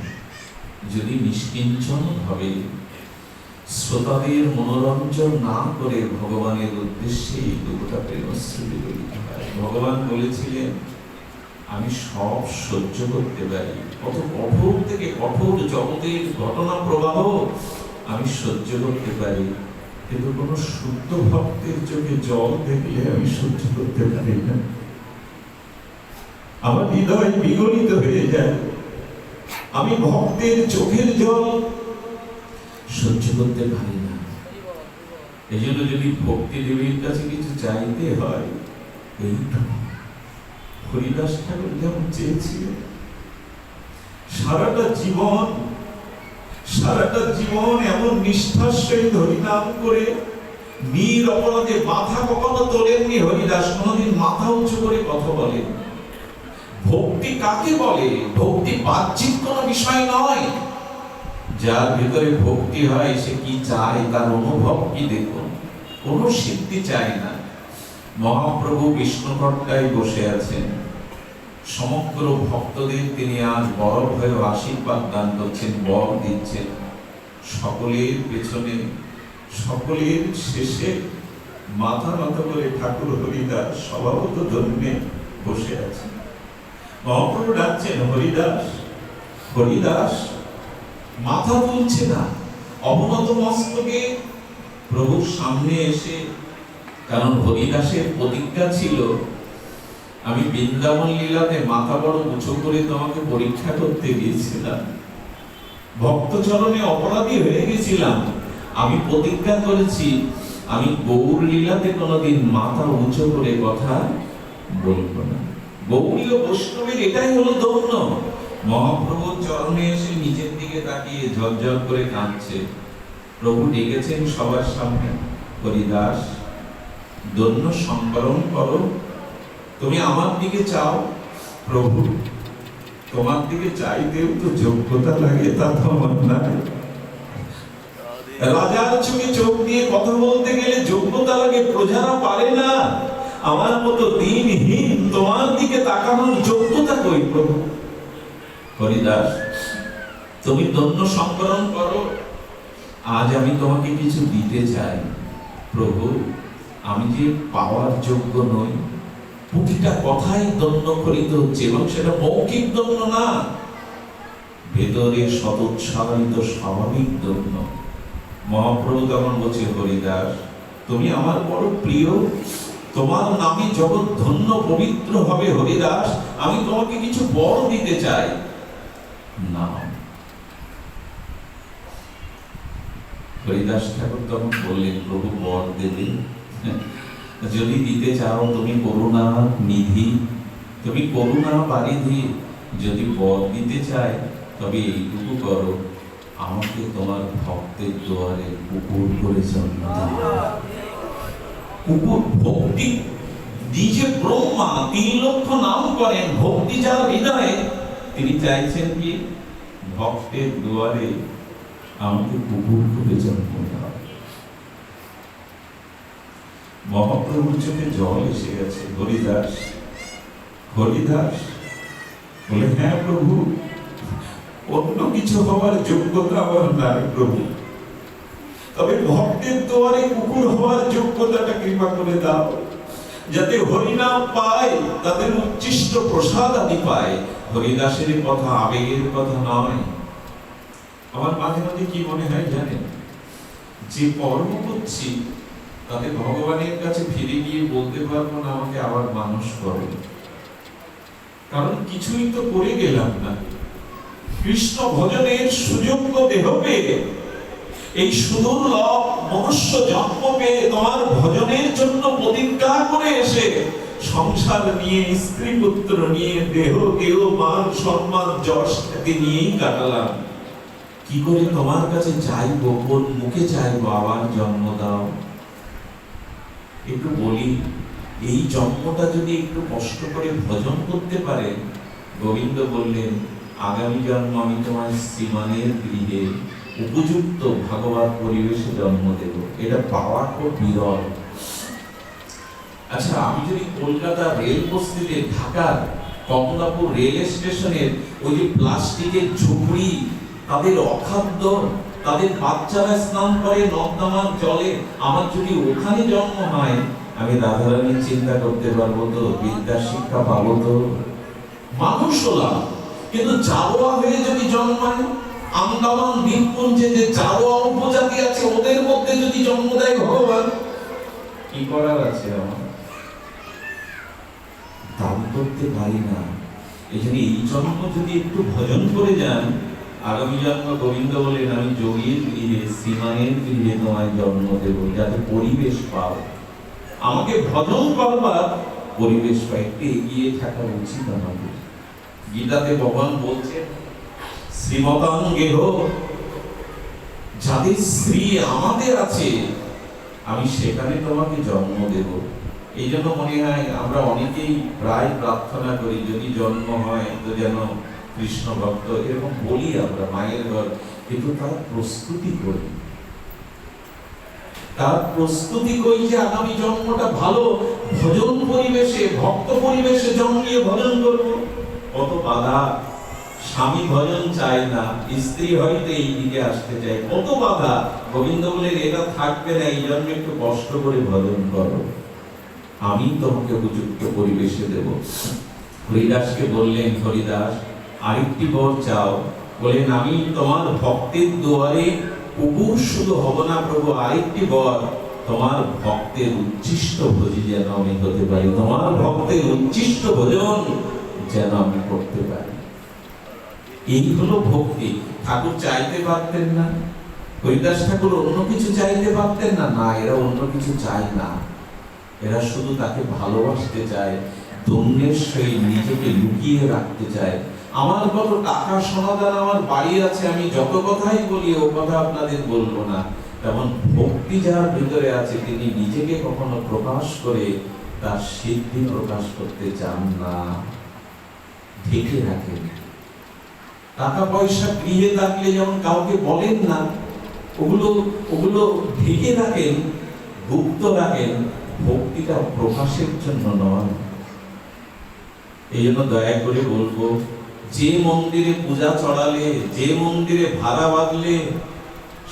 যদি নিষ্কিঞ্চন ভাবে শ্রোতাদের মনোরঞ্জন না করে ভগবানের উদ্দেশ্যে এই দুঃখটা প্রেমশ্রুতি বলিতে হয়। ভগবান বলেছিলেন, আমি সব সহ্য করতে পারি, কত কঠোর থেকে কঠোর জগতের ঘটনা প্রবাহ আমি সহ্য করতে পারি, কিন্তু কোন শুদ্ধ ভক্তের চোখে জল দেখলে আমি সহ্য করতে পারি না। আমার হৃদয় বিগলিত হয়ে যায়, আমি ভক্তের চোখের জল সহ্য করতে পারি না। এই জন্য যদি ভক্তি দেবীর কাছে কিছু চাইতে হয়, এইটুকু। হরিদাস ঠাকুর যেমন চেয়েছিলেন, সারাটা জীবন এমন নিষ্ঠার সহিত হরিনাম করে নিরপরাধে মাথা কখনো তোলেননি হরিদাস, কোনদিন মাথা উঁচু করে কথা বলেন। ভক্তি কাকে বলে? ভক্তি বাহ্যিক কোন বিষয় নয়। যার ভিতরে ভক্তি হয় সে কি চায়, তার অনুভব কি দেখুন। কোন সিদ্ধি চায় না। মহাপ্রভু বিষ্ণুকর্তায় বসে আছেন, সমগ্র ভক্তদের তিনি আজ বড় হয়ে আশীর্বাদ দান করছেন, বর দিচ্ছেন। সকলের পেছনে, সকলের শেষে মাথা নত করে ঠাকুর হরিদাস স্বভাবত ধন্যে বসে আছেন। মহাপ্রভু ডাকছেন, হরিদাস, হরিদাস। মাথা তুলছে না, অবনত মস্তকে প্রভুর সামনে এসে, কারণ হরিদাসের প্রতিজ্ঞা ছিল, আমি বৃন্দাবন লীলাতে মাথা বড় উঁচু করে তোমাকে পরীক্ষা করতে গিয়েছিলাম, ভক্ত চরণে অপরাধী হয়ে গেছিলাম। আমি প্রতিজ্ঞা করেছি আমি গৌর লীলাতে কোনোদিন মাথা উঁচু করে কথা বলবো না। গৌরীয় বৈষ্ণবের এটাই হলো দৌন্য। মহাপ্রভুর চরণে এসে নিজের দিকে তাকিয়ে ঝরঝর করে কাঁদছে। প্রভু ডেকেছেন সবার সামনে, হরিদাস, দৈন্য সংবরণ করো, তুমি আমার দিকে চাও। প্রভু, তোমার দিকে চাইতেও তো যোগ্যতা লাগে, তা তো আমার নাই। রাজার চোখে চোখ দিয়ে কথা বলতে গেলে যোগ্যতা লাগে, প্রজারা পারে না। আমার মতো দিনহীন তোমার দিকে তাকানোর যোগ্যতা কই প্রভু? হরিদাস, তুমি দৈন্য সংবরণ করো, আজ আমি তোমাকে কিছু দিতে চাই। প্রভু, আমি যে পাওয়ার যোগ্য নই, প্রতিটা কথাই দৈন্য করিত হচ্ছে, এবং সেটা মৌখিক দৈন্য না, ভেতরে সদুৎসাহিত স্বাভাবিক দৈন্য। মহাপ্রভু তখন বলছে, হরিদাস, তুমি আমার বড় প্রিয়, তোমার নামে জগৎ ধন্য পবিত্র হবে। হরিদাস, আমি তোমাকে কিছু বর দিতে চাই। না। হরিদাস ঠাকুর তখন বললেন, প্রভু বর দেবে, যদি দিতে চাও তুমি করুণা নিধি, তুমি করুণা বারিধি, যদি বর দিতে চাই তবে এইটুকু করো, আমাকে তোমার ভক্তের দুয়ারে কুকুর করে জন্ম দাও। কুকুর, ভক্তি নিজে ব্রহ্মা ৩ লক্ষ নাম করেন, ভক্তি যার হৃদয়ে, তিনি চাইছেন কি ভক্তের দুয়ারে আমাকে কুকুর করে জন্ম দাও। মহাপ্রভুর চোখে জল এসে গেছে। হরিদাস, হরিদাস বলে, হ্যাঁ প্রভু, অন্য কিছু হওয়ার যোগ্যতা আমার নাই প্রভু, তবে ভক্তের দুয়ারে কুকুর হওয়ার যোগ্যতাটা কৃপা করে দাও, যাতে হরিনাম পায়, তাদের উচ্ছিষ্ট প্রসাদ আদি পায়। হরিদাসের কথা আবেগের কথা নয়। আমার মাঝে মাঝে কি মনে হয় জানেন, যে কর্ম করছি তাতে ভগবানের কাছে ফিরে গিয়ে বলতে পারবো না আমাকে আবার মানুষ করো, কারণ কিছুই তো করে গেলাম না। কৃষ্ণ ভজনের সুযোগ্য দেহ পেয়ে, এই সুদুর্লভ মনুষ্য জন্ম পেয়ে, তোমার ভজনের জন্য প্রতিজ্ঞা করে এসে সংসার নিয়ে, স্ত্রী পুত্র নিয়ে, দেহ কেহ মান সম্মান যশ খ্যাতি নিয়েই কাটালাম। কি করে তোমার কাছে চাইবো, কোন মুখে চাইবো আবার জন্ম দাও? একটু বলি, এই জন্মটা যদি একটু কষ্ট করে ভজন করতে পারে, গোবিন্দ বললেন আগামী জন্ম আমি তোমার শ্রীমানের গৃহে উপযুক্ত ভাগবত পরিবেশে জন্ম দেব। এটা পাওয়া খুব বিরল। আচ্ছা, আমি যদি কলকাতা রেল বস্তিতে, ঢাকার কমলাপুর রেল স্টেশনের ওই যে প্লাস্টিকের ঝুপড়ি, তাদের অখাদ্য, তাদের বাচ্চারা স্নান করে নর্দমার জলে, আমার যদি ওখানে জন্ম হয়, আমি রাধারানীর চিন্তা করতে পারবো তো? বিদ্যা শিক্ষা পাবো তো? মানুষ হলাম, কিন্তু জারোয়া হয়ে যদি জন্মায়, আন্দামান দ্বীপপুঞ্জে যে জারোয়া উপজাতি আছে, ওদের মধ্যে যদি জন্ম দেয় ভগবান, কি করার আছে আমার? দান করতে পারি না। এই জন্য এই জন্ম যদি একটু ভজন করে যান, আগামী জন্ম গোবিন্দ বলেন আমি যোগীর গৃহে, শ্রীমানের গৃহে তোমায় জন্ম দেব, যাতে পরিবেশ পাও। আমাকে ভজন করবার পরিবেশ পাই। একটু এগিয়ে থাকা উচিত আমাদের। গীতাতে ভগবান বলছেন শ্রীমতাং গেহ, যাদের স্ত্রী আমাদের আছে, আমি সেখানে তোমাকে জন্ম দেব। এই জন্য মনে হয় আমরা অনেকেই প্রায় প্রার্থনা করি, যদি জন্ম হয় তো যেন কৃষ্ণ ভক্ত, এরকম বলি আমরা মায়ের ঘর, কিন্তু তার প্রস্তুতি করি। তার প্রস্তুতি করি যে আগামী জন্মটা ভালো ভজন পরিবেশে, ভক্ত পরিবেশে জন্মিয়ে ভজন করব। কত বাধা! স্বামী ভজন চায় না, স্ত্রী হয়তো এই দিকে আসতে চায়, কত বাধা। গোবিন্দ বলেন এটা থাকবে না, এই জন্য একটু কষ্ট করে ভজন করো, আমি তোমাকে উপযুক্ত পরিবেশে দেব। হরিদাসকে বললেন, হরিদাস আরেকটি বর চাও। বলেন আমি তোমার ভক্তের দুয়ারে কুকুর শুধু হব না প্রভু, আরেকটি বর, তোমার ভক্তের উচ্ছিষ্ট ভোজি যেন আমি হতে পারি, তোমার ভক্তের উচ্ছিষ্ট ভোজন যেন আমি করতে পারি। এই হলো ভক্তি। ঠাকুর চাইতে পারতেন না? হরিদাস ঠাকুর অন্য কিছু চাইতে পারতেন না? না, এরা অন্য কিছু চায় না, এরা শুধু তাকে ভালোবাসতে চায়, দৈন্যের সহিত নিজেকে লুকিয়ে রাখতে চায়। আমার কত টাকা সমাধান, আমার বাড়ি আছে, আমি যত কথাই বলি ও কথা আপনাদের বলবো না। তেমন ভক্তি যার ভিতরে আছে, তিনি নিজেকে কখনো প্রকাশ করে তার সিদ্ধি প্রকাশ করতে চান না, ঢেকে রাখেন। টাকা পয়সা গৃহে থাকলে যেমন কাউকে বলেন না, ওগুলো ঢেকে রাখেন, গুপ্ত রাখেন। ভক্তিটা প্রকাশের জন্য নয়। এই জন্য দয়া করে বলবো, যে মন্দিরে পূজা চড়ালে, যে মন্দিরে ভাড়া বাঁধলে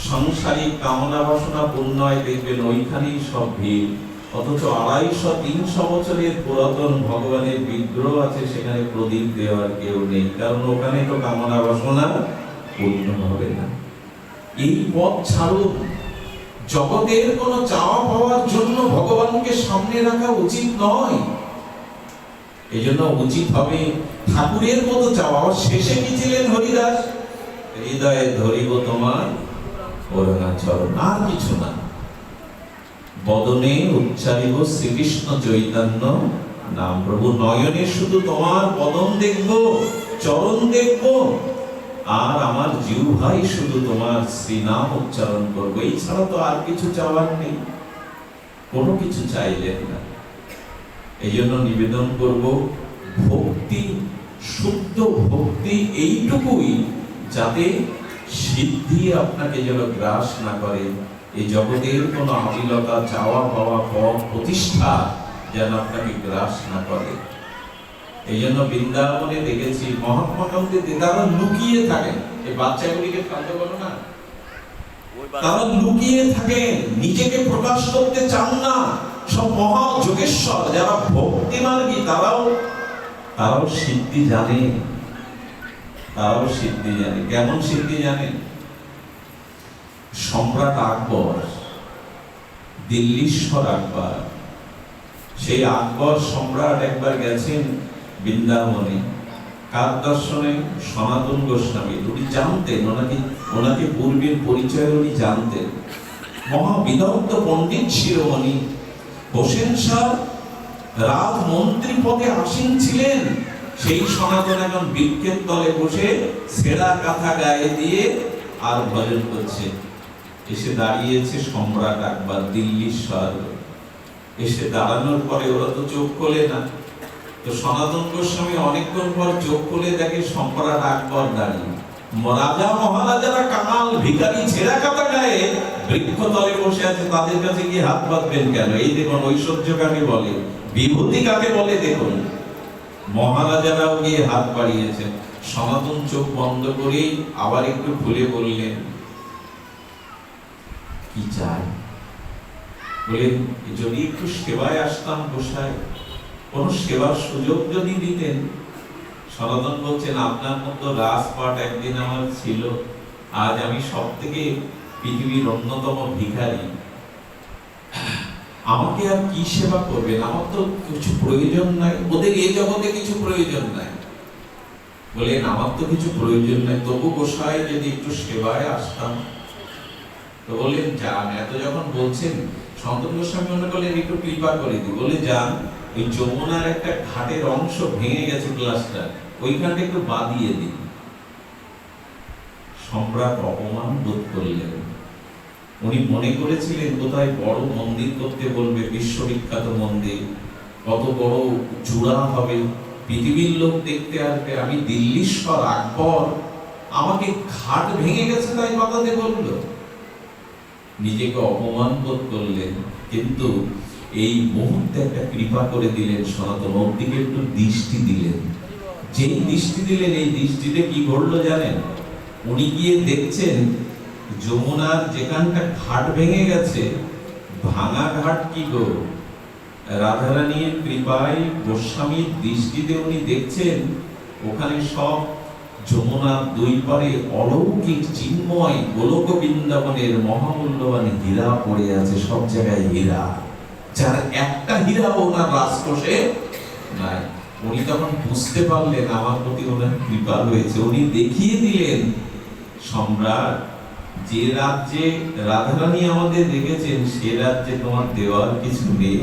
সাংসারিক কামনা বাসনা পূর্ণ হয়, দেখবেন ওইখানেই সব ভিড়। অথচ 250-300 বছরের পুরাতন ভগবানের বিগ্রহ আছে, সেখানে প্রদীপ দেওয়ার কেউ নেই, কারণ ওখানে তো কামনা বাসনা পূর্ণ হবে না। এই পথ ছাড়ুন। জগতের কোনো চাওয়া পাওয়ার জন্য ভগবানকে সামনে রাখা উচিত নয়। এই জন্য উচিত হবে ঠাকুরের মতো চাওয়া। শেষে কি ছিলেন হরিদাস? হৃদয়ে ধরিব তোমার অরুণাচরণ, আর কিছু না। বদনে উচ্চারিব শ্রীকৃষ্ণ চৈতন্য নাম প্রভু, নয়নে শুধু তোমার বদন দেখব, চরণ দেখব, আর আমার জিহ্বায় শুধু তোমার শ্রীনাম উচ্চারণ করবো। এই ছাড়া তো আর কিছু চাওয়ার নেই। কোনো কিছু চাইলেন না। এই জন্য নিবেদন করব, ভক্তি, শুদ্ধ ভক্তি এইটুকুই, যাতে সিদ্ধি আপনাকে যেন গ্রাস না করে। এই জগতের কোনো আবিলতা, চাওয়া পাওয়া, পদ প্রতিষ্ঠা যেন আপনাকে গ্রাস না করে। এই জন্য বৃন্দাবনে দেখেছি মহাত্মা গান্ধী তারা লুকিয়ে থাকেন। এই বাচ্চাগুলিকে কাঁদতে বলো না, তারা লুকিয়ে থাকেন, নিজেকে প্রকাশ করতে চান না। সব মহা যোগেশ্বর যারা ভক্তি মার্গী, তারাও সিদ্ধি জানে, তারাও সিদ্ধি জানে। কেমন সিদ্ধি জানেন? সম্রাট আকবর, দিল্লীশ্বর আকবর, সেই আকবর সম্রাট একবার গেছেন বৃন্দাবনে। কার দর্শনে? সনাতন গোস্বামী। উনি জানতেন, ওনাকে পূর্বের পরিচয় উনি জানতেন। মহাবিদগ্ধ পণ্ডিত শিরোমণি হোসেন শাহ রাজমন্ত্রী পদে আসীন ছিলেন, সেই সনাতন এখন বৃক্ষের তলে বসে ছেঁড়া কাঁথা গায়ে দিয়ে আর ভজন করছে। এসে দাঁড়িয়েছে সম্রাট আকবর, দিল্লির শহরে। এসে দাঁড়ানোর পরে ওরা তো চোখ খোলে না, তো সনাতন গোস্বামী অনেকক্ষণ পর চোখ খুলে দেখে সম্রাট আকবর দাঁড়িয়ে। রাজা মহারাজারা কাঙাল ভিখারি ছেঁড়া কাঁথা গায়ে বৃক্ষ তলে বসে আছে, তাদের কাছে গিয়ে হাত পাতবেন কেন? এই দেখুন ঐশ্বর্য কাকে বলে, বিভূতি কাকে বলে দেখুন। মহারাজারাও গিয়ে হাত বাড়িয়েছেন। সনাতন চোখ বন্ধ করে আবার একটু খুলে বললেন, কি চাই? বলেন, যদি একটু সেবায় আসতাম গোসাই, কোন সেবার সুযোগ যদি দিতেন। সনাতন বলছেন, আপনার মতো রাজপাট একদিন আমার ছিল, আজ আমি সব থেকে পৃথিবীর অন্যতম ভিখারি, আমাকে আর কি সেবা করবেন? আমার তো কিছু প্রয়োজন নাই, ওদের এই জগতে কিছু প্রয়োজন নাই। বলেন, আমার তো কিছু প্রয়োজন নাই, তবু গোসাই যদি একটু সেবায় আসতাম। তো বললেন, যান। এত যখন বলছেন, সনাতন গোস্বামী মনে করলেন একটু কৃপা করে দিই। বলে, যান, ওই যমুনার একটা ঘাটের অংশ ভেঙে গেছে, গ্লাসটা ওইখানটা একটু বাঁধিয়ে দিন। সম্রাট অপমান বোধ করলেন। উনি মনে করেছিলেন কোথায় বড় মন্দির করতে বলবে, বিশ্ববিখ্যাত মন্দির, কত বড় চূড়া হবে, পৃথিবীর লোক দেখতে আসবে। আমি দিল্লীশ্বর আকবর, আমাকে ঘাট ভেঙে গেছে তাই বাঁধাতে বললো। নিজেকে অপমান বোধ করলেন, কিন্তু এই মুহূর্তে একটা কৃপা করে দিলেন সনাতন, ওর দিকে একটু দৃষ্টি দিলেন। যেই দৃষ্টি দিলেন, এই দৃষ্টিতে কি ঘটলো জানেন? উনি গিয়ে দেখছেন যমুনার যেখানটা ঘাট ভেঙে গেছে, ভাঙা ঘাট কি গো, রাধারানীর কৃপায় গোস্বামীর দৃষ্টিতে উনি দেখছেন ওখানে সব যমুনার দুই পারে অলৌকিক চিন্ময় গোলক বৃন্দাবনের মহামূল্যবান হীরা পড়ে আছে, সব জায়গায় হীরা, যার একটা হীরা ওনার রাজকোষে নাই। উনি তখন বুঝতে পারলেন আমার প্রতি ওনার কৃপা হয়েছে। উনি দেখিয়ে দিলেন, সম্রাট, যে রাজ্যে রাধারানী আমাদের রেখেছেন সে রাজ্যে তোমার দেওয়ার কিছু নেই।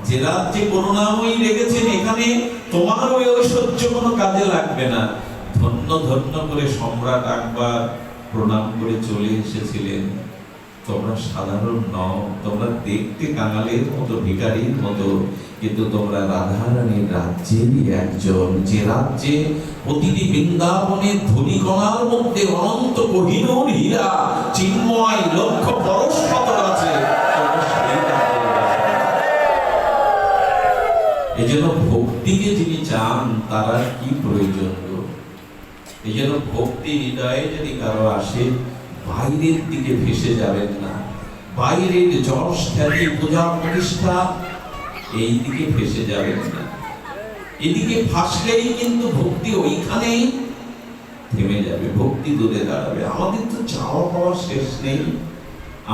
যে রাজ্যে করুণাময়ী রেখেছেন এখানে তোমার ওই ঐশ্বর্য কোনো কাজে লাগবে না। ধন্য ধন্য করে সম্রাট আকবর প্রণাম করে চলে এসেছিলেন। তোমরা সাধারণ নও, তোমরা দেখতে কাঙালের মতো, ভিখারির মতো, কিন্তু তোমরা রাধারানীর রাজ্যেরই একজন। যে রাজ্যে প্রতিটি বৃন্দাবনের ধূলিকণার মধ্যে অনন্ত কোহিনূর হীরা চিন্ময় লক্ষ পরস্পর আছে, এই জন্য ভক্তিকে যিনি চান তার কি প্রয়োজন? এই জন্য ভক্তি হৃদয়ে যদি কারো আসে, বাইরের দিকে ভেসে যাবেন না। বাইরের যশ খ্যাতি পূজা প্রতিষ্ঠা এই দিকে ভেসে যাবেন না। এদিকে ফাঁসলেই কিন্তু ভক্তি ওইখানেই থেমে যাবে, ভক্তি দূরে দাঁড়াবে। আমাদের তো চাওয়া পাওয়ার শেষ নেই,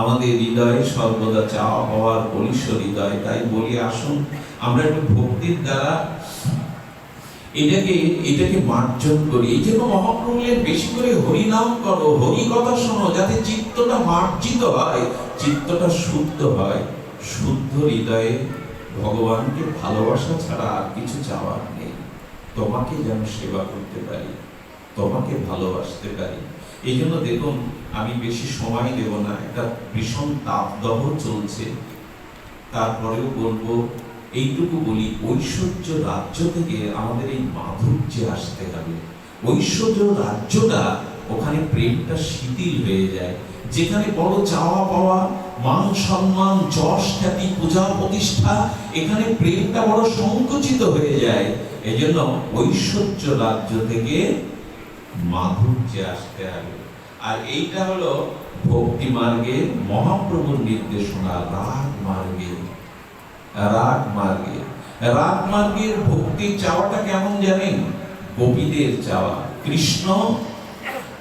আমাদের হৃদয়ে সর্বদা চাওয়া পাওয়ার বলিষ্ঠ হৃদয়। তাই বলি, আসুন আমরা একটু ভক্তির দ্বারা এটাকে মার্জন করি। এই জন্য মহাপ্রভুর বেশি করে হরিনাম করো, হরি কথা শোনো, যাতে চিত্তটা মার্জিত হয়, চিত্তটা শুদ্ধ হয়। শুদ্ধ হৃদয়ে ভগবানকে ভালোবাসা ছাড়া আর কিছু চাওয়ার নেই। তোমাকে যেন সেবা করতে পারি, তোমাকে ভালোবাসতে পারি। এই জন্য দেখুন, আমি বেশি সময় দেব না, একটা ভীষণ তাপদাহ চলছে, তারপরেও বলবো, এইটুকু বলি, ঐশ্বর্য রাজ্য থেকে আমাদের এই মাধুর্যে আসতে হবে। ঐশ্বর্য রাজ্যটা, ওখানে প্রেমটা শিথিল হয়ে যায়। যেখানে বড় চাওয়া পাওয়া, মান সম্মান, যশ খ্যাতি, পূজা প্রতিষ্ঠা, এখানে প্রেমটা বড় সংকুচিত হয়ে যায়। এই জন্য ঐশ্বর্য রাজ্য থেকে মাধুর্যে আসতে হবে। আর এইটা হলো ভক্তি মার্গের মহাপ্রভুর নির্দেশনা। রাগ মার্গে, রাগ মার্গে, রাগ মার্গের ভক্তি চাওয়াটা কেমন জানেন? গোপীদের চাওয়া। কৃষ্ণ,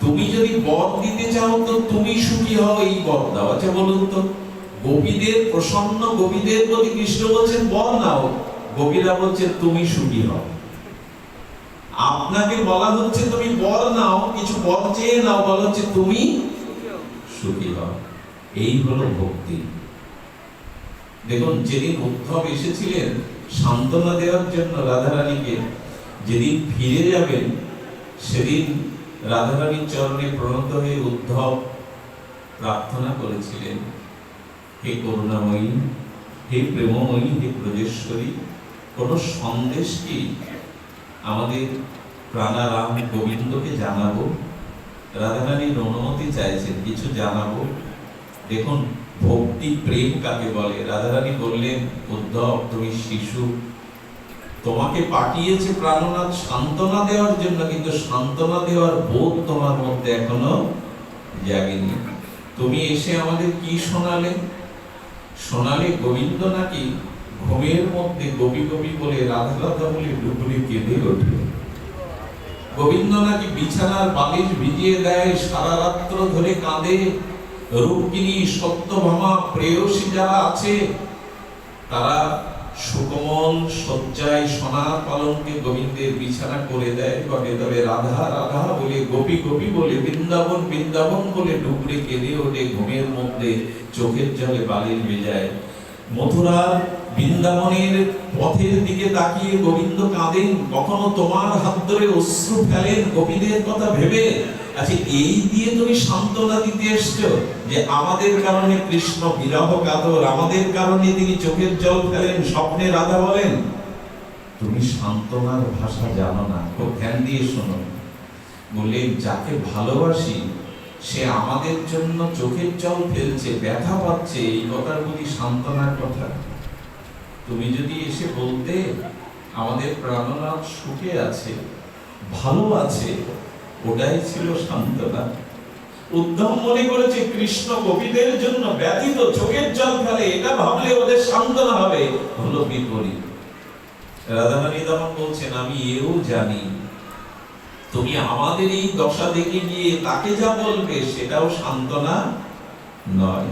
তুমি যদি বর দিতে চাও তো তুমি সুখী হও, এই বর দাও। আচ্ছা বলুন তো, গোপীদের প্রসন্ন গোপীদের প্রতি কৃষ্ণ বলছেন বর নাও, গোপীরা বলছে তুমি সুখী হও। আপনাকে বলা হচ্ছে তুমি বর নাও, কিছু বর চেয়ে নাও, বলা হচ্ছে তুমি সুখী হও। এই হলো ভক্তি। দেখুন, যেদিন উদ্ধব এসেছিলেন সান্ত্বনা দেওয়ার জন্য রাধারানীকে, যেদিন ফিরে যাবেন সেদিন রাধারানীর চরণে প্রণত হয়ে উদ্ধব প্রার্থনা করেছিলেন, হে করুণাময়ী, হে প্রেমময়ী, হে ব্রজেশ্বরী, কোন সন্দেশ কি আমাদের প্রাণারাম গোবিন্দকে জানাবো? রাধারানীর অনুমতি চাইছেন, কিছু জানাবো। দেখুন, ভক্তি প্রেম কাকে বলে। রাধারানী বললেন, উদ্ধব তুমি শিশু, তোমাকে পাঠিয়েছে প্রাণনাথ সান্ত্বনা দেওয়ার জন্য, কিন্তু সান্ত্বনা দেওয়ার বোধ তোমার মধ্যে এখনো জাগেনি। তুমি এসে আমাদের কি শোনালে? শোনালে গোবিন্দ নাকি ঘুমের মধ্যে গোপী গোপী বলে, রাধা রাধা বলে ডুবুরে কেঁদে ওঠে। গোবিন্দ নাকি বিছানার বালিশ ভিজিয়ে দেয়, সারা রাত্র ধরে কাঁদে। রুক্মিণী, সত্যভামা, প্রেয়সী যারা আছে তারা সুকোমল শয্যায় সোনার পালঙ্কে গোবিন্দের বিছানা করে দেয়, বলে তবে রাধা রাধা বলে, গোপী গোপী বলে, বৃন্দাবন বৃন্দাবন বলে ডুবরে কেঁদে ওঠে ঘুমের মধ্যে, চোখের জলে বালির ভেজায়। মথুরার বৃন্দাবনের পথের দিকে তাকিয়ে গোবিন্দ কাঁদেন, কখনো তোমার হাত ধরে অশ্রু ফেলেন গোপীদের কথা ভেবে। আচ্ছা, এই দিয়ে তুমি সান্ত্বনা দিতে এসছো যে আমাদের কারণে কৃষ্ণ বিরহ কাতর, আমাদের কারণে তিনি চোখের জল ফেলেন, স্বপ্নে রাধা বলেন? তুমি সান্ত্বনার ভাষা জানো না, খুব ধ্যান দিয়ে শোনো। বললেন, যাকে ভালোবাসি সে আমাদের জন্য চোখের জল ফেলছে, ব্যথা পাচ্ছে, এই কথার প্রতি সান্ত্বনার কথা। তুমি যদি এসে বলতে আমাদের প্রাণনাথ সুখে আছে, ভালো আছে, ওটাই ছিল সান্ত্বনা। উদ্ধব মনে করেছে কৃষ্ণ গোপীদের জন্য ব্যথিত, চোখের জল ফেলে, এটা ভাবলে ওদের সান্ত্বনা হবে। হলো বিপরীত। রাধারানী তখন বলছেন, আমি এও জানি তুমি আমাদের এই দশা দেখে গিয়ে তাকে যা বলবে সেটাও সান্ত্বনা নয়।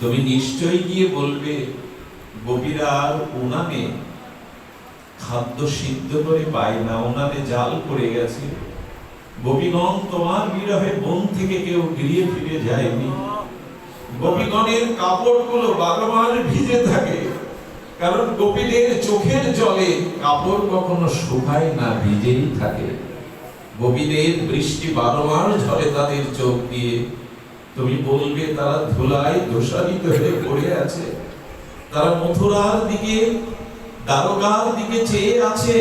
তুমি নিশ্চয়ই গিয়ে বলবে গোপীরা আর উনানে খাদ্য সিদ্ধ করে পায় না, উনানে জাল পড়ে গেছে। গোপীগণ তোমার বিরহে বন থেকে কেউ ফিরিয়ে ফিরে যায়নি। গোপীগণের কাপড়গুলো বারবার ভিজে থাকে, কারণ গোপীদের চোখের জলে কাপড় কখনো শুকায় না, ভিজেই থাকে। গোপীদের বৃষ্টি বারবার ঝরে তাদের চোখ দিয়ে। তুমি বলবে তারা ধুলায় দোষারিত হয়ে পড়ে আছে, তারা মথুরার দিকে, দ্বারকার দিকে চেয়ে আছে।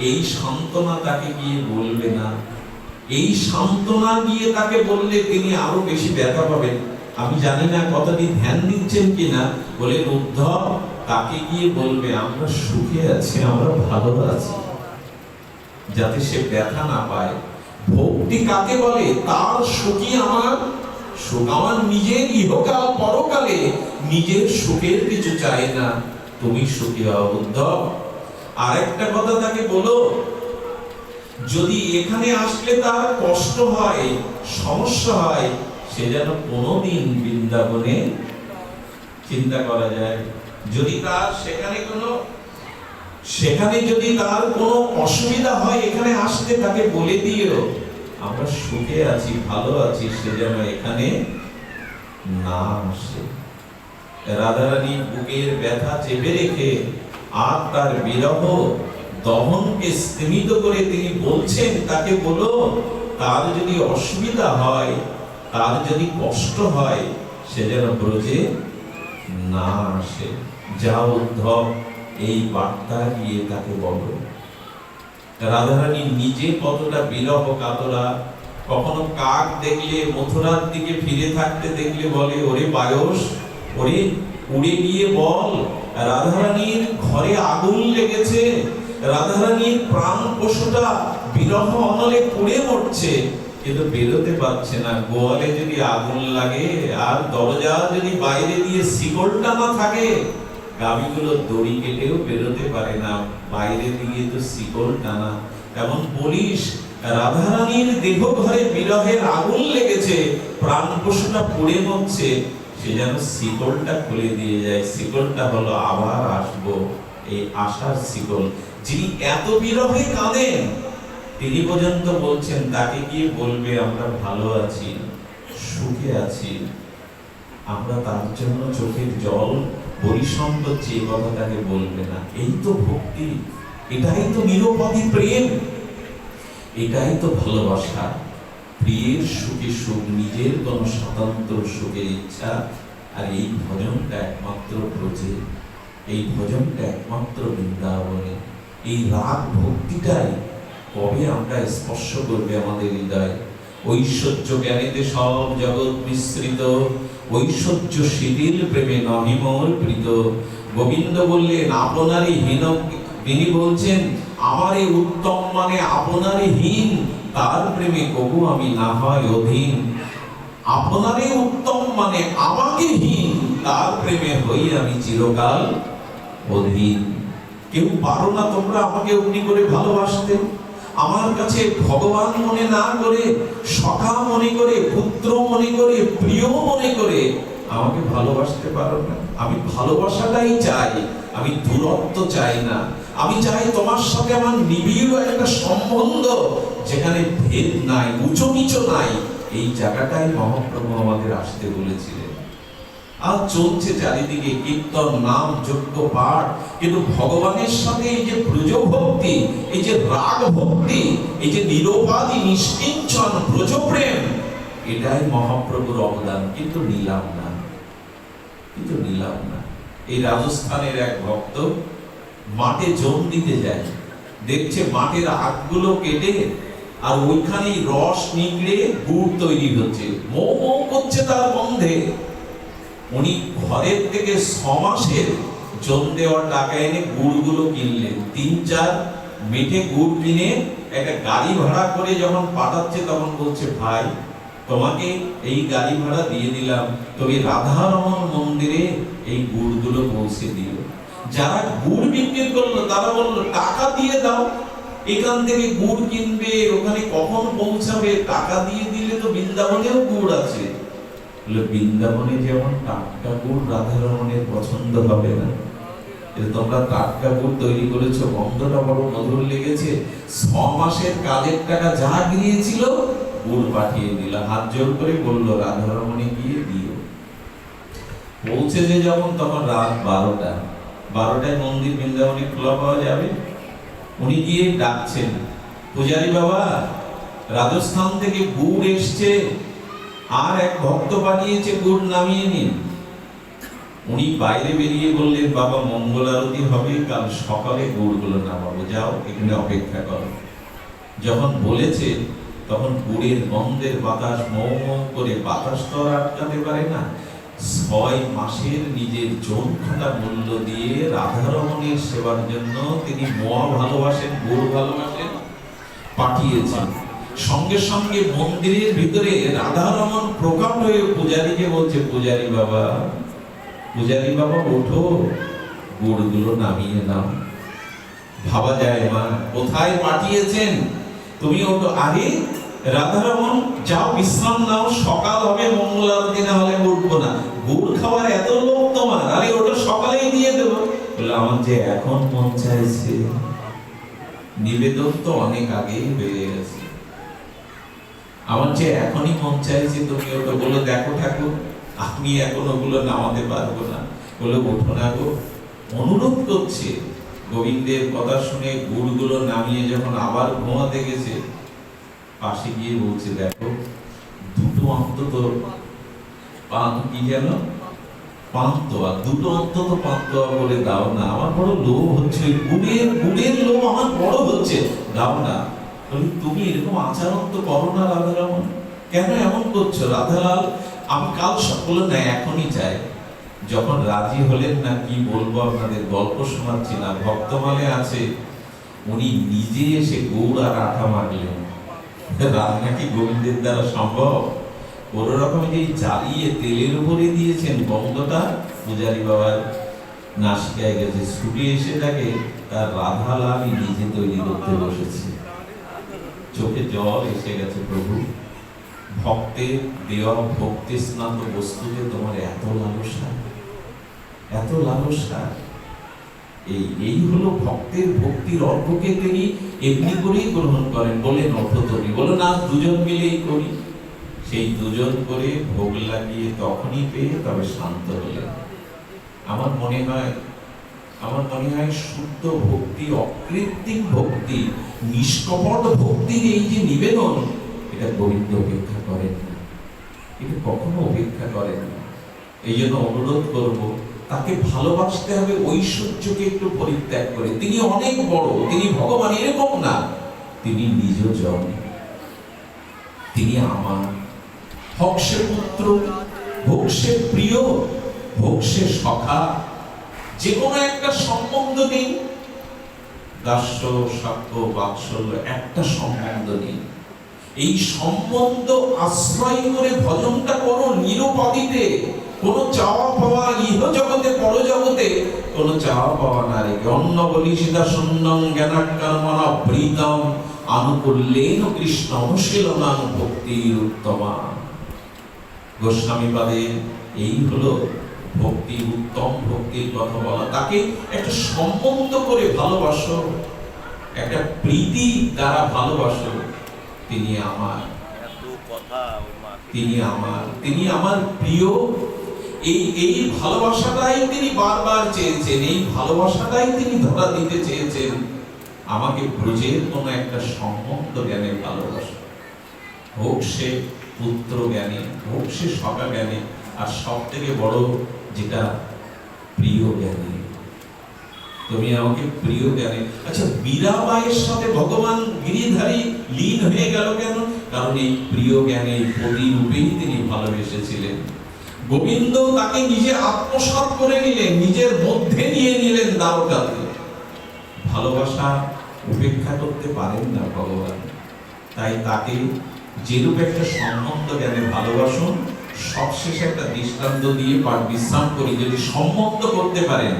এই সান্ত্বনা তাকে গিয়ে বলবে না। এই সান্ত্বনা গিয়ে তাকে বললে তিনি আরো বেশি ব্যথা পাবেন। আমি জানি না কথাটি ধ্যান দিচ্ছেন কিনা। বলে, উদ্ধব তাকে গিয়ে বলবে আমরা সুখে আছি, আমরা ভালো আছি, যাতে সে ব্যথা না পায়। ভক্তি কাকে বলে? তার সুখী আমার সুখ। আমার নিজের ইহকাল পরকালে নিজের সুখের কিছু চাই না, তুমি সুখী হও উদ্ধব। আরেকটা কথা তাকে বলো, যদি এখানে আসলে তার কষ্ট হয়, সমস্যা হয়, সে যেন কোনোদিন বৃন্দাবনে, চিন্তা করা যায়, যদি তার সেখানে যদি তার কোনো অসুবিধা হয় এখানে আসতে, তাকে বলে দিও আমরা সুখে আছি, ভালো আছি, সে যেন এখানে না আসে। রাধারানী বুকের ব্যথা চেপে রেখে আর তার বিরহ দহনকে স্তীমিত করে তিনি বলছেন, তাকে বলো তার যদি অসুবিধা হয়, তার যদি কষ্ট হয়, সে যেন ব্রজে না আসে। যাও উদ্ধব, এই বার্তা গিয়ে তাকে বলো। রাধারানী নিজে কতটা বিরহ কাতরা। কখনো কাক দেখলে, মথুরার দিকে ফিরে থাকতে দেখলে বলে, ওরে বায়স, ওরে উড়ে গিয়ে বল রাধারানীর ঘরে আগুন লেগেছে, রাধারানীর প্রাণ পশুটা বিরহ অনলে পুড়ে মরছে, কিন্তু বেরোতে পারছে না। গোয়ালে যদি আগুন লাগে আর দরজা যদি বাইরে দিয়ে শিকলটা না থাকে, গাভীগুলো দড়ি কেটেও বেরোতে পারে না, বাইরে দিয়ে তো শিকল টানা। এমন বলিস রাধারানীর দেহ ঘরে বিরহের আগুন লেগেছে, প্রাণ পশুটা পুড়ে মরছে, সে যেন শিকলটা খুলে দিয়ে যায়। শিকলটা হলো আবার আসবো, এই আশার শিকল। যিনি এত বিরহে কাঁদেন তিনি পর্যন্ত বলছেন তাকে গিয়ে বলবে আমরা ভালো আছি, সুখে আছি, আমরা তার জন্য চোখের জল পরিশ্রম করছে এই কথাটাকে বলবে না। এই তো ভক্তি, এটাই তো নিরপরাধী প্রেম, এটাই তো ভালোবাসা। প্রিয়ের সুখে সুখ, নিজের কোন স্বতন্ত্র সুখের ইচ্ছা। আর এই ভজনটা একমাত্র ব্রজে, এই ভজনটা একমাত্র বৃন্দাবনে। এই রাগ ভক্তিটাই কবে আমরা স্পর্শ করবে আমাদের হৃদয়। ঐশ্বর্য জ্ঞানীতে সব জগৎ মিশ্রিত, ঐশ্বর্য শিথিল প্রেমে নহি মোর প্রীত। গোবিন্দ বললেন আপনারই হীন, তিনি বলছেন আমারে উত্তম মানে আপনারই হীন, তার প্রেমে কবু আমি না হয় অধীন। আপনারে উত্তম মানে আমাকে হীন, তার প্রেমে হই আমি চিরকাল অধীন। কেউ পারো না তোমরা আমাকে অমনি করে ভালোবাসতে। আমার কাছে ভগবান মনে না করে, সখা মনে করে, পুত্র মনে করে, প্রিয় মনে করে আমাকে ভালোবাসতে পারো না। আমি ভালোবাসাটাই চাই, আমি দূরত্ব চাই না। আমি চাই তোমার সাথে আমার নিবিড় একটা সম্বন্ধ, যেখানে ভেদ নাই, উঁচু নিচু নাই। এই জায়গাটাই মহাপ্রভু আমাদের আসতে বলেছিলেন। আর চলছে চারিদিকে কীর্তন, নাম, যজ্ঞ, পাঠ, কিন্তু ভগবানের সাথে এই যে ব্রজ ভক্তি, এই যে রাগ ভক্তি, এই যে নিরপরাধী নিষ্কিঞ্চন ব্রজ প্রেম, এটাই মহাপ্রভুর অবদান। কিন্তু নিলাম না, কিন্তু নিলাম না। এই রাজস্থানের এক ভক্ত মাঠে জল দিতে যায়, দেখছে মাঠের আগগুলো কেটে আর ওইখানে রস নিগড়ে গুড় তৈরি হচ্ছে, মৌ মৌ করছে তার গন্ধে। উনি ঘরের থেকে 6 মাসের জন দেওয়ার টাকা এনে গুড়গুলো কিনলেন। 3-4 মেঠে গুড় কিনে একটা গাড়ি ভাড়া করে যখন পাঠাচ্ছে, তখন বলছে ভাই তোমাকে এই গাড়ি ভাড়া দিয়ে দিলাম, তবে রাধারমণ মন্দিরে এই গুড়গুলো পৌঁছে দিও। যারা গুড় বিক্রি করলো তারা বললো টাকা দিয়ে দাও, এখান থেকে গুড় কিনবে, ওখানে কখন পৌঁছাবে, টাকা দিয়ে দিলে তো বৃন্দাবনেও গুড় আছে। বৃন্দাবনে যেমন টাটকা গুড় রাধারমণের পছন্দ হবে না। তোমরা টাটকা গুড় তৈরি করেছো, গন্ধটা বড় মধুর লেগেছে, 6 মাসের কাজের টাকা যা গিয়েছিল গুড় পাঠিয়ে দিল। হাত জোর করে বললো রাধারমণে গিয়ে দিও। পৌঁছেছে যখন, তখন রাত 12টায় মন্দির বৃন্দাবনে খোলা পাওয়া যাবে। উনি গিয়ে ডাকছেন, পূজারী বাবা রাজস্থান থেকে গুড় এসছে, আর এক ভক্ত পাঠিয়েছে, গুড় নামিয়ে নিন। উনি বাইরে বেরিয়ে বললেন বাবা মঙ্গল আরতি হবে, কাল সকালে গুড়গুলো নামাবো, যাও এখানে অপেক্ষা করো। যখন বলেছে তখন গুড়ের গন্ধের বাতাস মৌ মৌ করে, বাতাস তো আর আটকাতে পারে না। 6 মাসের নিজের জন খাটা মূল্য দিয়ে রাধারমণের সেবার জন্য তিনি মোয়া ভালোবাসেন, গুড় ভালোবাসেন, পাঠিয়েছেন। সঙ্গে সঙ্গে মন্দিরের ভিতরে রাধারমণ প্রকট হয়ে পূজারীকে বলছে, পূজারী বাবা ওঠো, গুড়গুলো নামিয়ে নাও। ভাবা যায় মা, কোথায় পাঠিয়েছেন, তুমি ওঠো। আরে রাধারমণ যাও বিশ্রাম নাও, সকাল হবে, মঙ্গল আরতি না হলে উঠবো না। গুড় খাওয়ার এত লোক তোমার, আরে ওটা সকালেই দিয়ে দেবো। বলে আমার যে এখন মন চাইছে, নিবেদন তো অনেক আগেই হয়ে গেছে, আমার যে এখনই মন চাইছে তুমি ওটা। বলে দেখো ঠাকুর আমি এখন ওগুলো নামাতে পারবো না। বলে ওঠো না গো। অনুরোধ করছে। গোবিন্দের কথা শুনে গুড়গুলো নামিয়ে যখন আবার ঘুমাতে গেছে, পাশে গিয়ে বলছে দেখো দুটো অন্তত কি যেন পান্তোয়া, দুটো অন্তত পান্তোয়া বলে দাও না, আমার বড় লোভ হচ্ছে, গুড়ের লোভ আমার বড় হচ্ছে, দাও না। তুমি এরকম আচরণ তো করো না রাধারমণ, কেন এমন করছো রাধালাল? আমি কাল সকলে না এখনই চাই। যখন রাজি হলেন না, কি বলবো আপনাদের, গল্প শোনাচ্ছি না, ভক্তমালে আছে, উনি নিজে এসে গুড় আর আটা মাখলেন। রান্না কি গোবিন্দের দ্বারা সম্ভব? কোন রকম যে জ্বালিয়ে তেলের উপরে দিয়েছেন, গন্ধটা পূজারী বাবার নাসিকায় গেছে, ছুটে এসে তাকে তার রাধালালই নিজে তৈরি করতে বসেছে। চোখে জল এসে গেছে। প্রভু ভক্তের দেওয়া ভক্তি স্নাত বস্তুতে তোমার এত লালসা, এত লালসা। এই হলো ভক্তের ভক্তির অর্ঘকে তিনি এমনি করেই গ্রহণ করেন। বলেন ওঠো তুমি, বলো না দুজন মিলেই করি। সেই দুজন করে ভোগ লাগিয়ে তখনই পেয়ে তবে শান্ত হলেন। আমার মনে হয় শুদ্ধ ভক্তি, অকৃত্রিম ভক্তি, নিষ্কপট ভক্তির এই যে নিবেদন, এটা গোবিন্দ অপেক্ষা করেন না, এটা কখনো অপেক্ষা করেন না। এই জন্য অনুরোধ করব, তাকে ভালোবাসতে হবে ঐশ্বর্যকে একটু পরিত্যাগ করে। তিনি অনেক বড়, তিনি ভগবান এরকম না, তিনি নিজ জন, তিনি আমার, হোক সে পুত্র, হোক সে প্রিয়, হোক সে সখা, যে কোনো একটা সম্বন্ধ নেই, দাস্য সাক্ষ্য বাৎসল্য একটা সম্বন্ধ নেই। এই সম্বন্ধ আশ্রয় করে ভজনটা করো নিরুপাধিতে, কোনো চাওয়া পাওয়া ইহ জগতে পর জগতে কোনো চাওয়া পাওয়া না রেখে। অন্ন বলি সীতা শূন্যং জ্ঞানাকর্মণা প্রীতম আনুকূল্যেন কৃষ্ণ অনুশীলনাং ভক্তির উত্তমা। গোস্বামীপাদের এই হলো ভক্তি, উত্তম ভক্তির কথা বলা। তাকে একটা সম্বন্ধ করে ভালোবাসো, একটা প্রীতি দ্বারা ভালোবাসো। তিনি আমার, তিনি আমার, তিনি আমার প্রিয়। এই ভালোবাসাটাই তিনি বারবার চেয়েছেন, এই ভালোবাসাটাই তিনি ধরা দিতে চেয়েছেন। আমাকে ব্রজের কোনো একটা সম্বন্ধ জ্ঞানে ভালোবাসা, হোক সে পুত্র জ্ঞানে, হোক সে সখা জ্ঞানে, আর সব থেকে বড় যেটা প্রিয় জ্ঞানে। তুমি আমাকে প্রিয় জ্ঞানে। আচ্ছা, মীরাবাইয়ের সাথে ভগবান গিরিধারী লীন হয়ে গেল কেন? কারণ এই প্রিয় জ্ঞানে প্রতিরূপেই তিনি ভালোবেসেছিলেন। গোবিন্দ তাকে নিজে আত্মসাৎ করে নিলেন, নিজের মধ্যে নিয়ে নিলেন দ্বারকাতে। ভালোবাসা উপেক্ষা করতে পারেন না ভগবান, তাই তাকে যেরূপ একটা সম্বন্ধ জ্ঞানে ভালোবাসুন। সবশেষে একটা দৃষ্টান্ত দিয়ে পাঠ বিশ্রাম করি। যদি সম্বন্ধ করতে পারেন,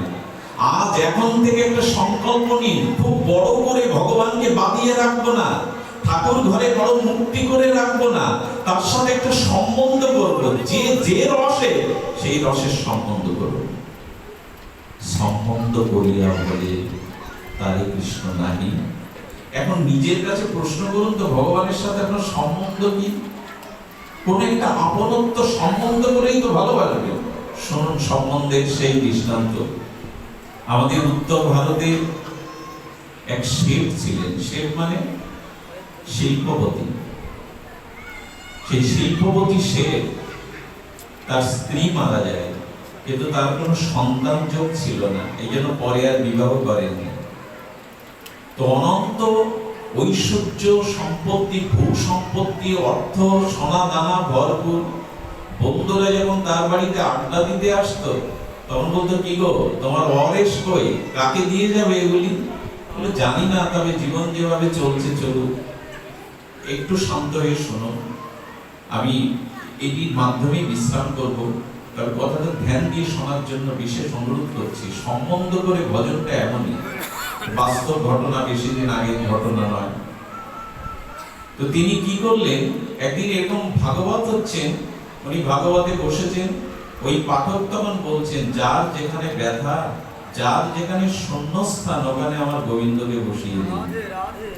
আজ এখন থেকে একটা সংকল্প নিন, খুব বড় করে ভগবানকে বাঁধিয়ে রাখবো না, ঠাকুর ঘরে বড় মূর্তি করে রাখবো না, তার সাথে একটা সম্বন্ধ করবো। যে রসে, সেই রসের সম্বন্ধ করবো। সম্বন্ধ করিয়া বলে তারে কৃষ্ণ নাহি। এখন নিজের কাছে প্রশ্ন করুন তো, ভগবানের সাথে আপনার সম্বন্ধ কি? কোন একটা আপনত্ব সম্বন্ধ করেই তো ভালোবাসবে। শুনুন সম্বন্ধের সেই দৃষ্টান্ত। আমাদের উত্তর ভারতে এক শেঠ ছিলেন। শেঠ মানে শিল্পপতি। সেই শিল্পপতি শেঠ, তার স্ত্রী মারা যায়, কিন্তু তার কোনো সন্তান যোগ ছিল না, এই জন্য পরে আর বিবাহ করেননি। তো অনন্ত ঐশ্বর্য সম্পত্তি, ভূ সম্পত্তি, অর্থ, সোনা দানা ভরপুর। বন্ধুরা যখন তার বাড়িতে আড্ডা দিতে আসতো, তখন বলতো, কি গো তোমার ওয়ারেস কই, কাকে দিয়ে যাবে এগুলি? বলে, জানি না, তবে জীবন যেভাবে চলছে চলুক। একটু শান্ত হয়ে শোনো, আমি এটির মাধ্যমে বিশ্রাম করব, তবে কথাটা ধ্যান দিয়ে শোনার জন্য বিশেষ অনুরোধ করছি। সম্বন্ধ করে ভজনটা এমনই, বাস্তব ঘটনা, বেশি দিন আগের ঘটনা নয়। তো তিনি কি করলেন, একদিন এরকম ভাগবত হচ্ছেন, উনি ভাগবতে বসেছেন। ওই পাঠক তখন বলছেন, যার যেখানে ব্যথা, যার যেখানে শূন্যস্থান, ওখানে আমার গোবিন্দকে বসিয়ে দিন।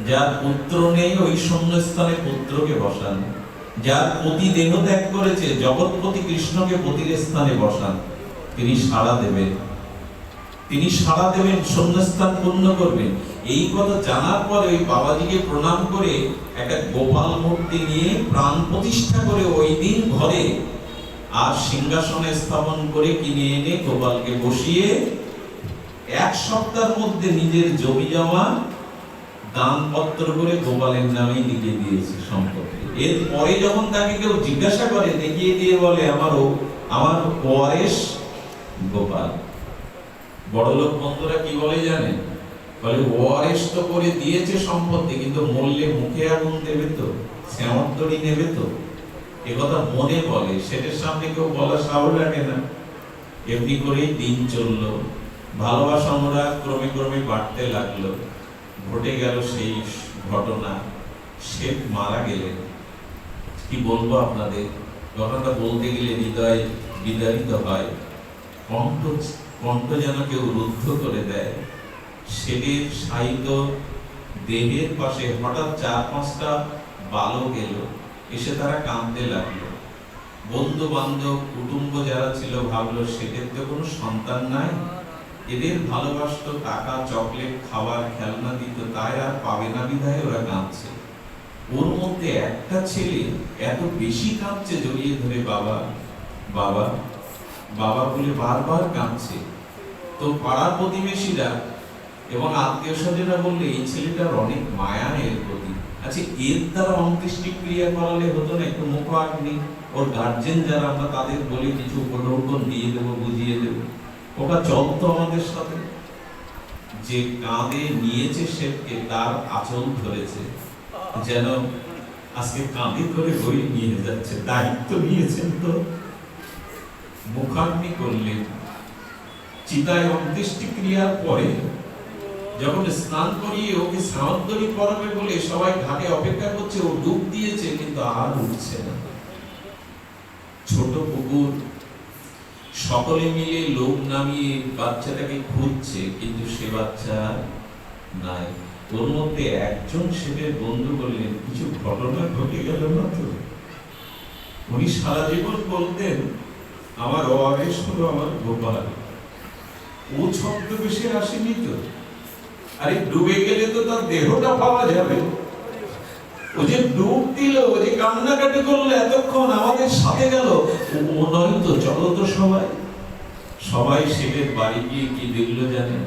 যার পুত্র নেই, ওই শূন্যস্থানে পুত্রকে বসান। যার পতি দেহ ত্যাগ করেছে, জগৎপতি কৃষ্ণকে পতির স্থানে বসান। তিনি সাড়া দেবেন, তিনি সাড়া দেবেন, শূন্যস্থান পূর্ণ করবেন। এই কথা জানার পরে ওই বাবাজিকে প্রণাম করে একটা গোপাল মূর্তি নিয়ে প্রাণ প্রতিষ্ঠা করে ওই দিন ঘরে আর সিংহাসনে স্থাপন করে কিনে এনে গোপালকে বসিয়ে 1 সপ্তাহের মধ্যে নিজের জমি জমা দানপত্র করে গোপালের নামে লিখে দিয়েছে সম্পত্তি। এরপরে যখন তাকে কেউ জিজ্ঞাসা করে, দেখিয়ে দিয়ে বলে, আমার ওয়ারেস গোপাল। বড়লোক বন্ধুরা কি বলে জানেন? বলে, ওয়ারেস তো করে দিয়েছে সম্পত্তি, কিন্তু মরলে মুখে আগুন দেবে তো, শ্যামর দড়ি নেবে তো, একথা মনে বলে। সেটার সামনে কেউ বলা সাহস রাখে না। এমনি করেই দিন চলল, ভালোবাসা আমরা ক্রমে ক্রমে বাড়তে লাগলো। ঘটে গেল সেই ঘটনা, শেখ মারা গেলেন। কি বলবো আপনাদের, ঘটনাটা বলতে গেলে হৃদয় বিদারিত হয়, কণ্ঠ যেন কেউ রুদ্ধ করে দেয়। শেখের সাহিত্য দেহের পাশে হঠাৎ 4-5টা বালক এলো, এসে তারা কাঁদতে লাগলো। বন্ধু বান্ধব কুটুম্ব যারা ছিল ভাবলো সেদের তো কোনো সন্তান নাই, এদের ভালোবাসতো, টাকা চকলেট খাবার খেলনা দিত, তাই আর পাবে না বিধায় ওরা কাঁদছে। ওর মধ্যে একটা ছেলে এত বেশি কাঁদছে, জড়িয়ে ধরে বাবা বাবা বাবা বলে বারবার কাঁদছে। তো পাড়ার প্রতিবেশীরা এবং আত্মীয় স্বজনরা বললে এই ছেলেটার অনেক মায়া এর প্রতি, আচ্ছা এর দ্বারা অন্ত্যেষ্টি ক্রিয়া করালে হতো না, একটু মুখাগ্নি, ওর গার্জেন যারা আমরা তাদের বলে কিছু উপঢৌকন দিয়ে দেবো, বুঝিয়ে দেবো, ওটা চলতো আমাদের সাথে। যে কাঁধে নিয়েছে সেকে তার আঁচল ধরেছে, যেন আজকে কাঁধে করে বই নিয়ে যাচ্ছে, দায়িত্ব নিয়েছেন। তো মুখাগ্নি করলেন, চিতায় অন্ত্যেষ্টি ক্রিয়ার পরে যখন স্নান করিয়ে ওকে সাওয়ান্তরি পরাবে বলে সবাই ঘাটে অপেক্ষা করছে, ও ডুব দিয়েছে কিন্তু আর উঠছে না। ছোট পুকুর, সকলে মিলে লোক নামিয়ে বাচ্চাটাকে খুঁজছে, কিন্তু সে বাচ্চা নাই। ওর মধ্যে একজন শেঠের বন্ধু বললেন, কিছু ঘটনা ঘটে গেল না তো? উনি সারা জীবন বলতেন, আমার অবেশ হলো আমার গোপাল, ও ছদ্মবেশে আসেনি তো? আরে ডুবে গেলে তো তার দেহটা পাওয়া যাবে। ও যে ডুব দিল, ও যে কান্নাকাটি করলো এতক্ষণ আমাদের সাথে গেল, ও নয় তো? চলো তো সবাই। সবাই শেঠের বাড়ি গিয়ে কি দেখলো জানেন?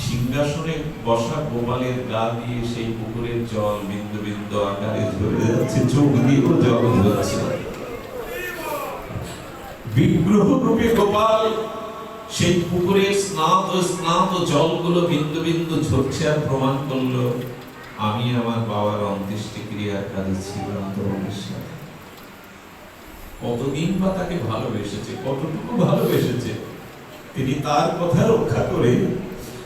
সিংহাসনে বসা গোপালের গা দিয়ে সেই পুকুরের জল বিন্দু বিন্দু আকারে ঝরে যাচ্ছে, চোখ দিয়েও জল ঝরছে। বিগ্রহ রূপে গোপাল সেই পুকুরের স্নাত জলগুলো বিন্দু বিন্দু ঝরছে, আর প্রমাণ করলো আমি আমার বাবার অন্ত্যেষ্টি ক্রিয়ার কাজে ছিলাম তোমাদের সাথে। কতদিন বা তাকে ভালোবেসেছে, কতটুকু ভালোবেসেছে, তিনি তার কথা রক্ষা করে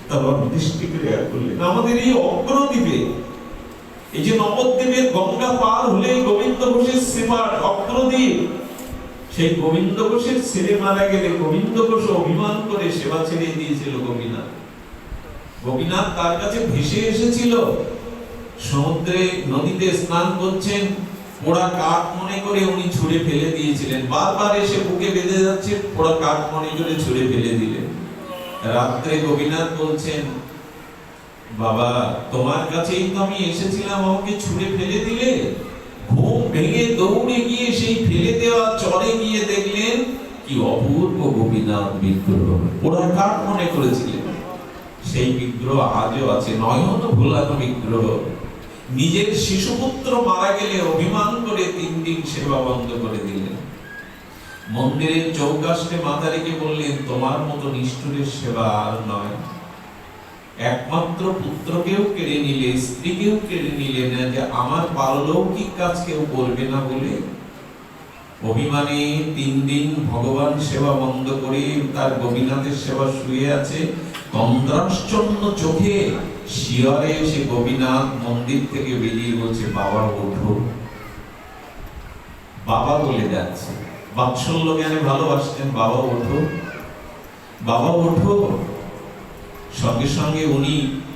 তার অন্ত্যেষ্টি ক্রিয়া করলেন। আমাদের এই অগ্রদ্বীপে, এই যে নবদ্বীপের গঙ্গা পার হলে গোবিন্দ ঘোষের সেবার অগ্রদ্বীপ, সেই গোবিন্দ ঘোষের ছেলে মারা গেলে গোবিন্দ ঘোষ অভিমান করে সেবা ছেড়ে দিয়েছিল গোপীনাথ। গোপীনাথ তার কাছে ভেসে এসেছিল, সমুদ্রে নদীতে স্নান করছেন, পোড়া কাঠ মনে করে উনি ছুঁড়ে ফেলে দিয়েছিলেন। বারবার এসে বুকে বেঁধে যাচ্ছে, পোড়া কাঠ মনে করে ছুঁড়ে ফেলে দিলেন। রাত্রে গোপীনাথ বলছেন, বাবা তোমার কাছেই তো আমি এসেছিলাম, আমাকে ছুঁড়ে ফেলে দিলে। ঘুম ভেঙে দৌড়ে গিয়ে সেই ফেলে দেওয়া চরে গিয়ে দেখলেন কি অপূর্ব গোপীনাথ বিগ্রহ, ওরা কাঠ মনে করেছিলেন। সেই বিগ্রহ আজও আছে, নয়ন ভোলানো বিগ্রহ। নিজের শিশুপুত্র মারা গেলে অভিমান করে 3 দিন সেবা বন্ধ করে দিলেন। মন্দিরের চৌকাশে মাথা রেখে বললেন, তোমার মতো নিষ্ঠুরের সেবা আর নয়। একমাত্র পুত্রকেও কেড়ে নিলে, স্ত্রীকেও কেড়ে নিলে, না যে আমার পারলৌকিক কাজ কেউ করবে না বলে অভিমানে 3 দিন ভগবান সেবা বন্ধ করে তার গোপীনাথের সেবা শুয়ে আছে। তন্দ্রাশ্চন্ন চোখে শিয়রে এসে গোপীনাথ মন্দির থেকে বেরিয়ে বলছে, বাবা ওঠো। বাবা বলে যাচ্ছে, বাৎসল্য জ্ঞানে ভালোবাসতেন, বাবা ওঠো, বাবা ওঠো। সঙ্গে সঙ্গে উনি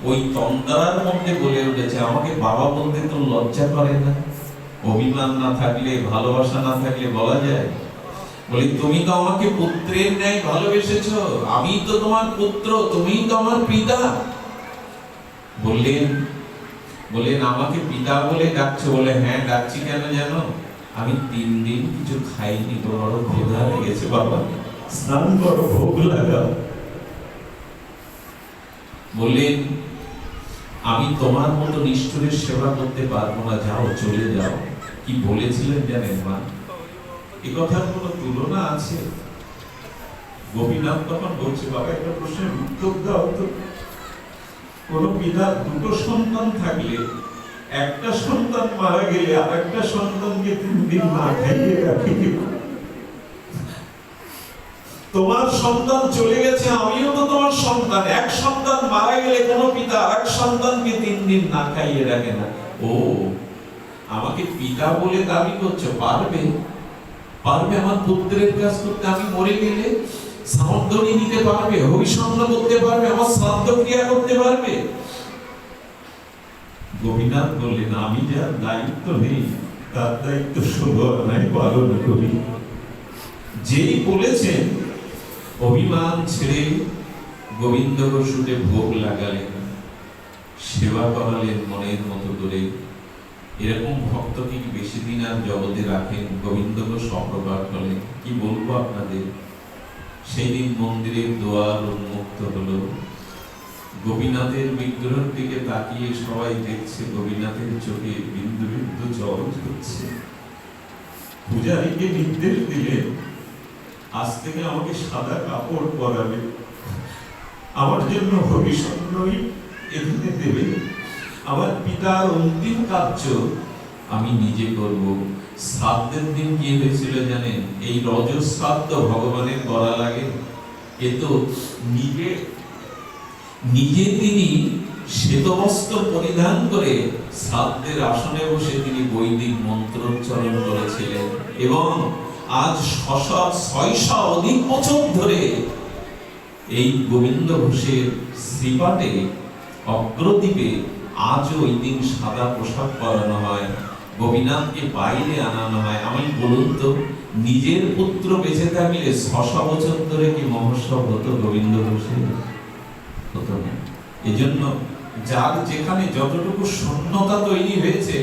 ওই তন্দ্রার মধ্যে বলে উঠেছে, আমাকে বাবা বলতে তো লজ্জা করে না? অভিমান না থাকলে, ভালোবাসা না থাকলে বলা যায়? বলি, তুমি তো আমাকে পুত্রের ন্যায় ভালোবেসেছো, আমি তো তোমার পুত্র, তুমিই তো আমার পিতা। বললেন আমাকে পিতা বলে ডাকছো? বলে হ্যাঁ ডাকছি, কেন জানো? আমি 3 দিন কিছু খাইনি, বড় ক্ষুধা লেগেছে বাবা, স্নান করো, ভোগ লাগাও। বললেন, আমি তোমার মতো নিষ্ঠুরের সেবা করতে পারবো না, যাও চলে যাও। কি বলেছিলেন জানেন মা? এ কথার কোনো তুলনা আছে? গোপীনাথ তখন বলছে, বাবা একটা প্রশ্নের উত্তর দাও তো। কোন পিতা 2টো সন্তান থাকলে, একটা সন্তান মারা গেলে আর একটা সন্তানকে 3 দিন না খাইয়ে রাখে কি? তোমার সন্তান চলে গেছে, আমিও তো তোমার সন্তান। এক সন্তান মারা গেলে কোন পিতা আরেক সন্তানকে 3 দিন না খাইয়ে রাখে না। ও, আমাকে পিতা বলে দাবি করছো? পারবে আমার পুত্রের কাজ করতে? আমি মরে গেলে সামন্তনী দিতে পারবে, হরিসন্ন করতে পারবে, আমার শ্রাদ্ধ ক্রিয়া করতে পারবে? গোপীনাথ বললেন, আমি যার দায়িত্ব নেই তার দায়িত্ব 16 আনায় পালন করি। যেই বলেছেন অভিমান ছেড়ে গোবিন্দ বসুতে ভোগ লাগালেন, সেবা করালেন মনের মতো করে। এরকম ভক্তকে কি বেশি দিন আর জগতে রাখেন? গোবিন্দ সপ্রকার হলেন। কি বলবো আপনাদের, সেই দিন মন্দিরের দুয়ার উন্মুক্ত হলো। গোপীনাথের বিগ্রহের দিকে তাকিয়ে সবাই দেখছে গোপীনাথের চোখে বিন্দু বিন্দু জল ঝরছে। পূজারীকে নির্দেশ দিলেন, আজ থেকে আমাকে সাদা কাপড় পরাবে, আমার জন্য ভবিষ্যৎই এখানে দেবে, আমার পিতার অন্তিম কার্য আমি নিজে করব। শ্রাদ্ধের দিন কি হয়েছিল জানেন? এই রজশ্রাদ্ধ ভগবানের করা লাগে, কিন্তু নিজে তিনি শ্বেতবস্ত্র পরিধান করে শ্রাদ্ধের আসনে বসে তিনি বৈদিক মন্ত্রোচ্চারণ করেছিলেন। এবং আজ 600 অধিক বছর ধরে এই গোবিন্দ ঘোষের শ্রীপাটে অগ্রদ্বীপে আজও ওই দিন সাদা পোশাক পরানো হয়, গোপীনাথকে বাইরে আনানো হয়। আমি বলুন তো, নিজের পুত্র বেঁচে থাকলে 600 বছর ধরে কি মহোৎসব হতো গোবিন্দ ঘোষের? হতো না। এজন্য যার যেখানে যতটুকু শূন্যতা তৈরি হয়েছে,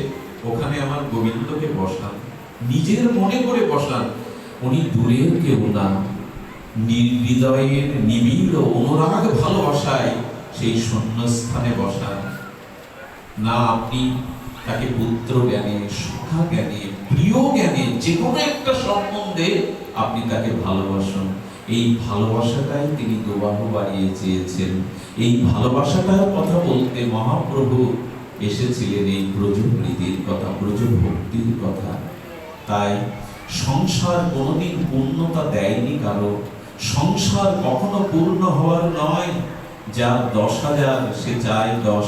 ওখানে আমার গোবিন্দকে বসান, নিজের মনে করে বসান। উনি দূরের কেউ না, হৃদয়ের নিবিড় অনুরাগ ভালোবাসায় সেই শূন্যস্থানে বসান। না আপনি তাকে পুত্র জ্ঞানে, সখা জ্ঞানে, প্রিয় জ্ঞানে, যে কোনো একটা সম্বন্ধে আপনি তাকে ভালোবাসুন। এই ভালোবাসাটাই তিনি দুবাহু বাড়িয়ে চেয়েছেন। এই ভালোবাসাটার কথা বলতে মহাপ্রভু এসেছিলেন এই ব্রজপ্রীতির কথা, ব্রজভক্তির কথা। তাই সংসার কোনোদিন পূর্ণতা দেয়নি কারো। সংসার কখনো পূর্ণ হওয়ার নয়। যার 10,000 সে চায় 10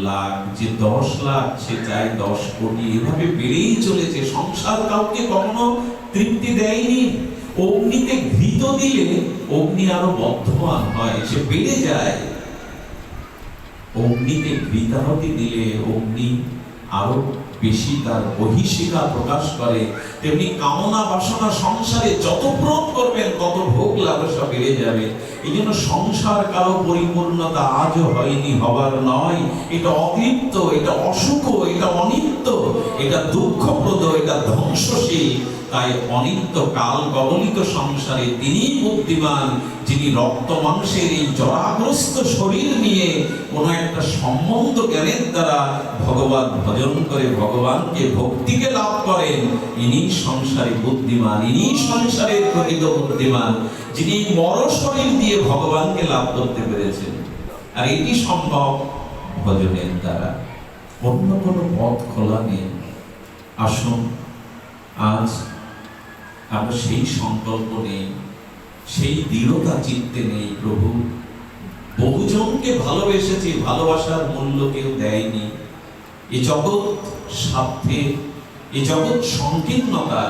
লাখ, যে 10 লাখ সে চায় 10 কোটি, এভাবে বেড়েই চলেছে। সংসার কাউকে কখনো তৃপ্তি দেয়নি। অগ্নিতে ঘৃত দিলে অগ্নি আরো বর্ধমান হয়, সে বেড়ে যায়। অগ্নিতে ঘৃতাহুতি দিলে অগ্নি আরো বেশি তার বহিঃশিখা প্রকাশ করে। তেমনি কামনা বাসনা সংসারে যত পূরণ করবেন তত ভোগ লালসা বেড়ে যাবে। এই জন্য সংসার কারো পরিপূর্ণতা আজও হয়নি, হবার নয়। এটা অতৃপ্ত, এটা অসুখ, এটা অনিত্য, এটা দুঃখপ্রদ, এটা ধ্বংসশীল। তাই অনিত্য কাল কবলিত সংসারে তিনি বুদ্ধিমান, যিনি রক্ত মাংসের এই জরাগ্রস্ত শরীর নিয়ে কোনো একটা সম্বন্ধ জ্ঞানের দ্বারা ভগবান ভজন করে ভগবানকে ভক্তিকে লাভ করেন। ইনি সংসারে বুদ্ধিমান, ইনি সংসারের প্রকৃত বুদ্ধিমান, যিনি মর শরীর দিয়ে ভগবানকে লাভ করতে পেরেছেন। আর এটি সম্ভব ভজনের দ্বারা, অন্য কোনো পথ খোলা নেই। আসুন আজ আমরা সেই সংকল্প নেই, সেই দৃঢ়তা চিত্তে নেই। প্রভু বহুজনকে ভালোবেসেছি, ভালোবাসার মূল্য কেউ দেয়নি। এই জগৎ স্বার্থে, এই জগৎ সংকীর্ণতা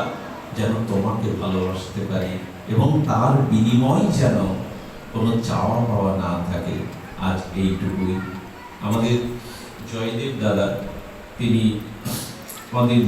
যেন তোমাকে ভালোবাসতে পারি, এবং তার বিনিময় যেন কোনো চাওয়া পাওয়া না থাকে। আজ এইটুকুই। আমাদের জয়দেব দাদা তিনি আমাদের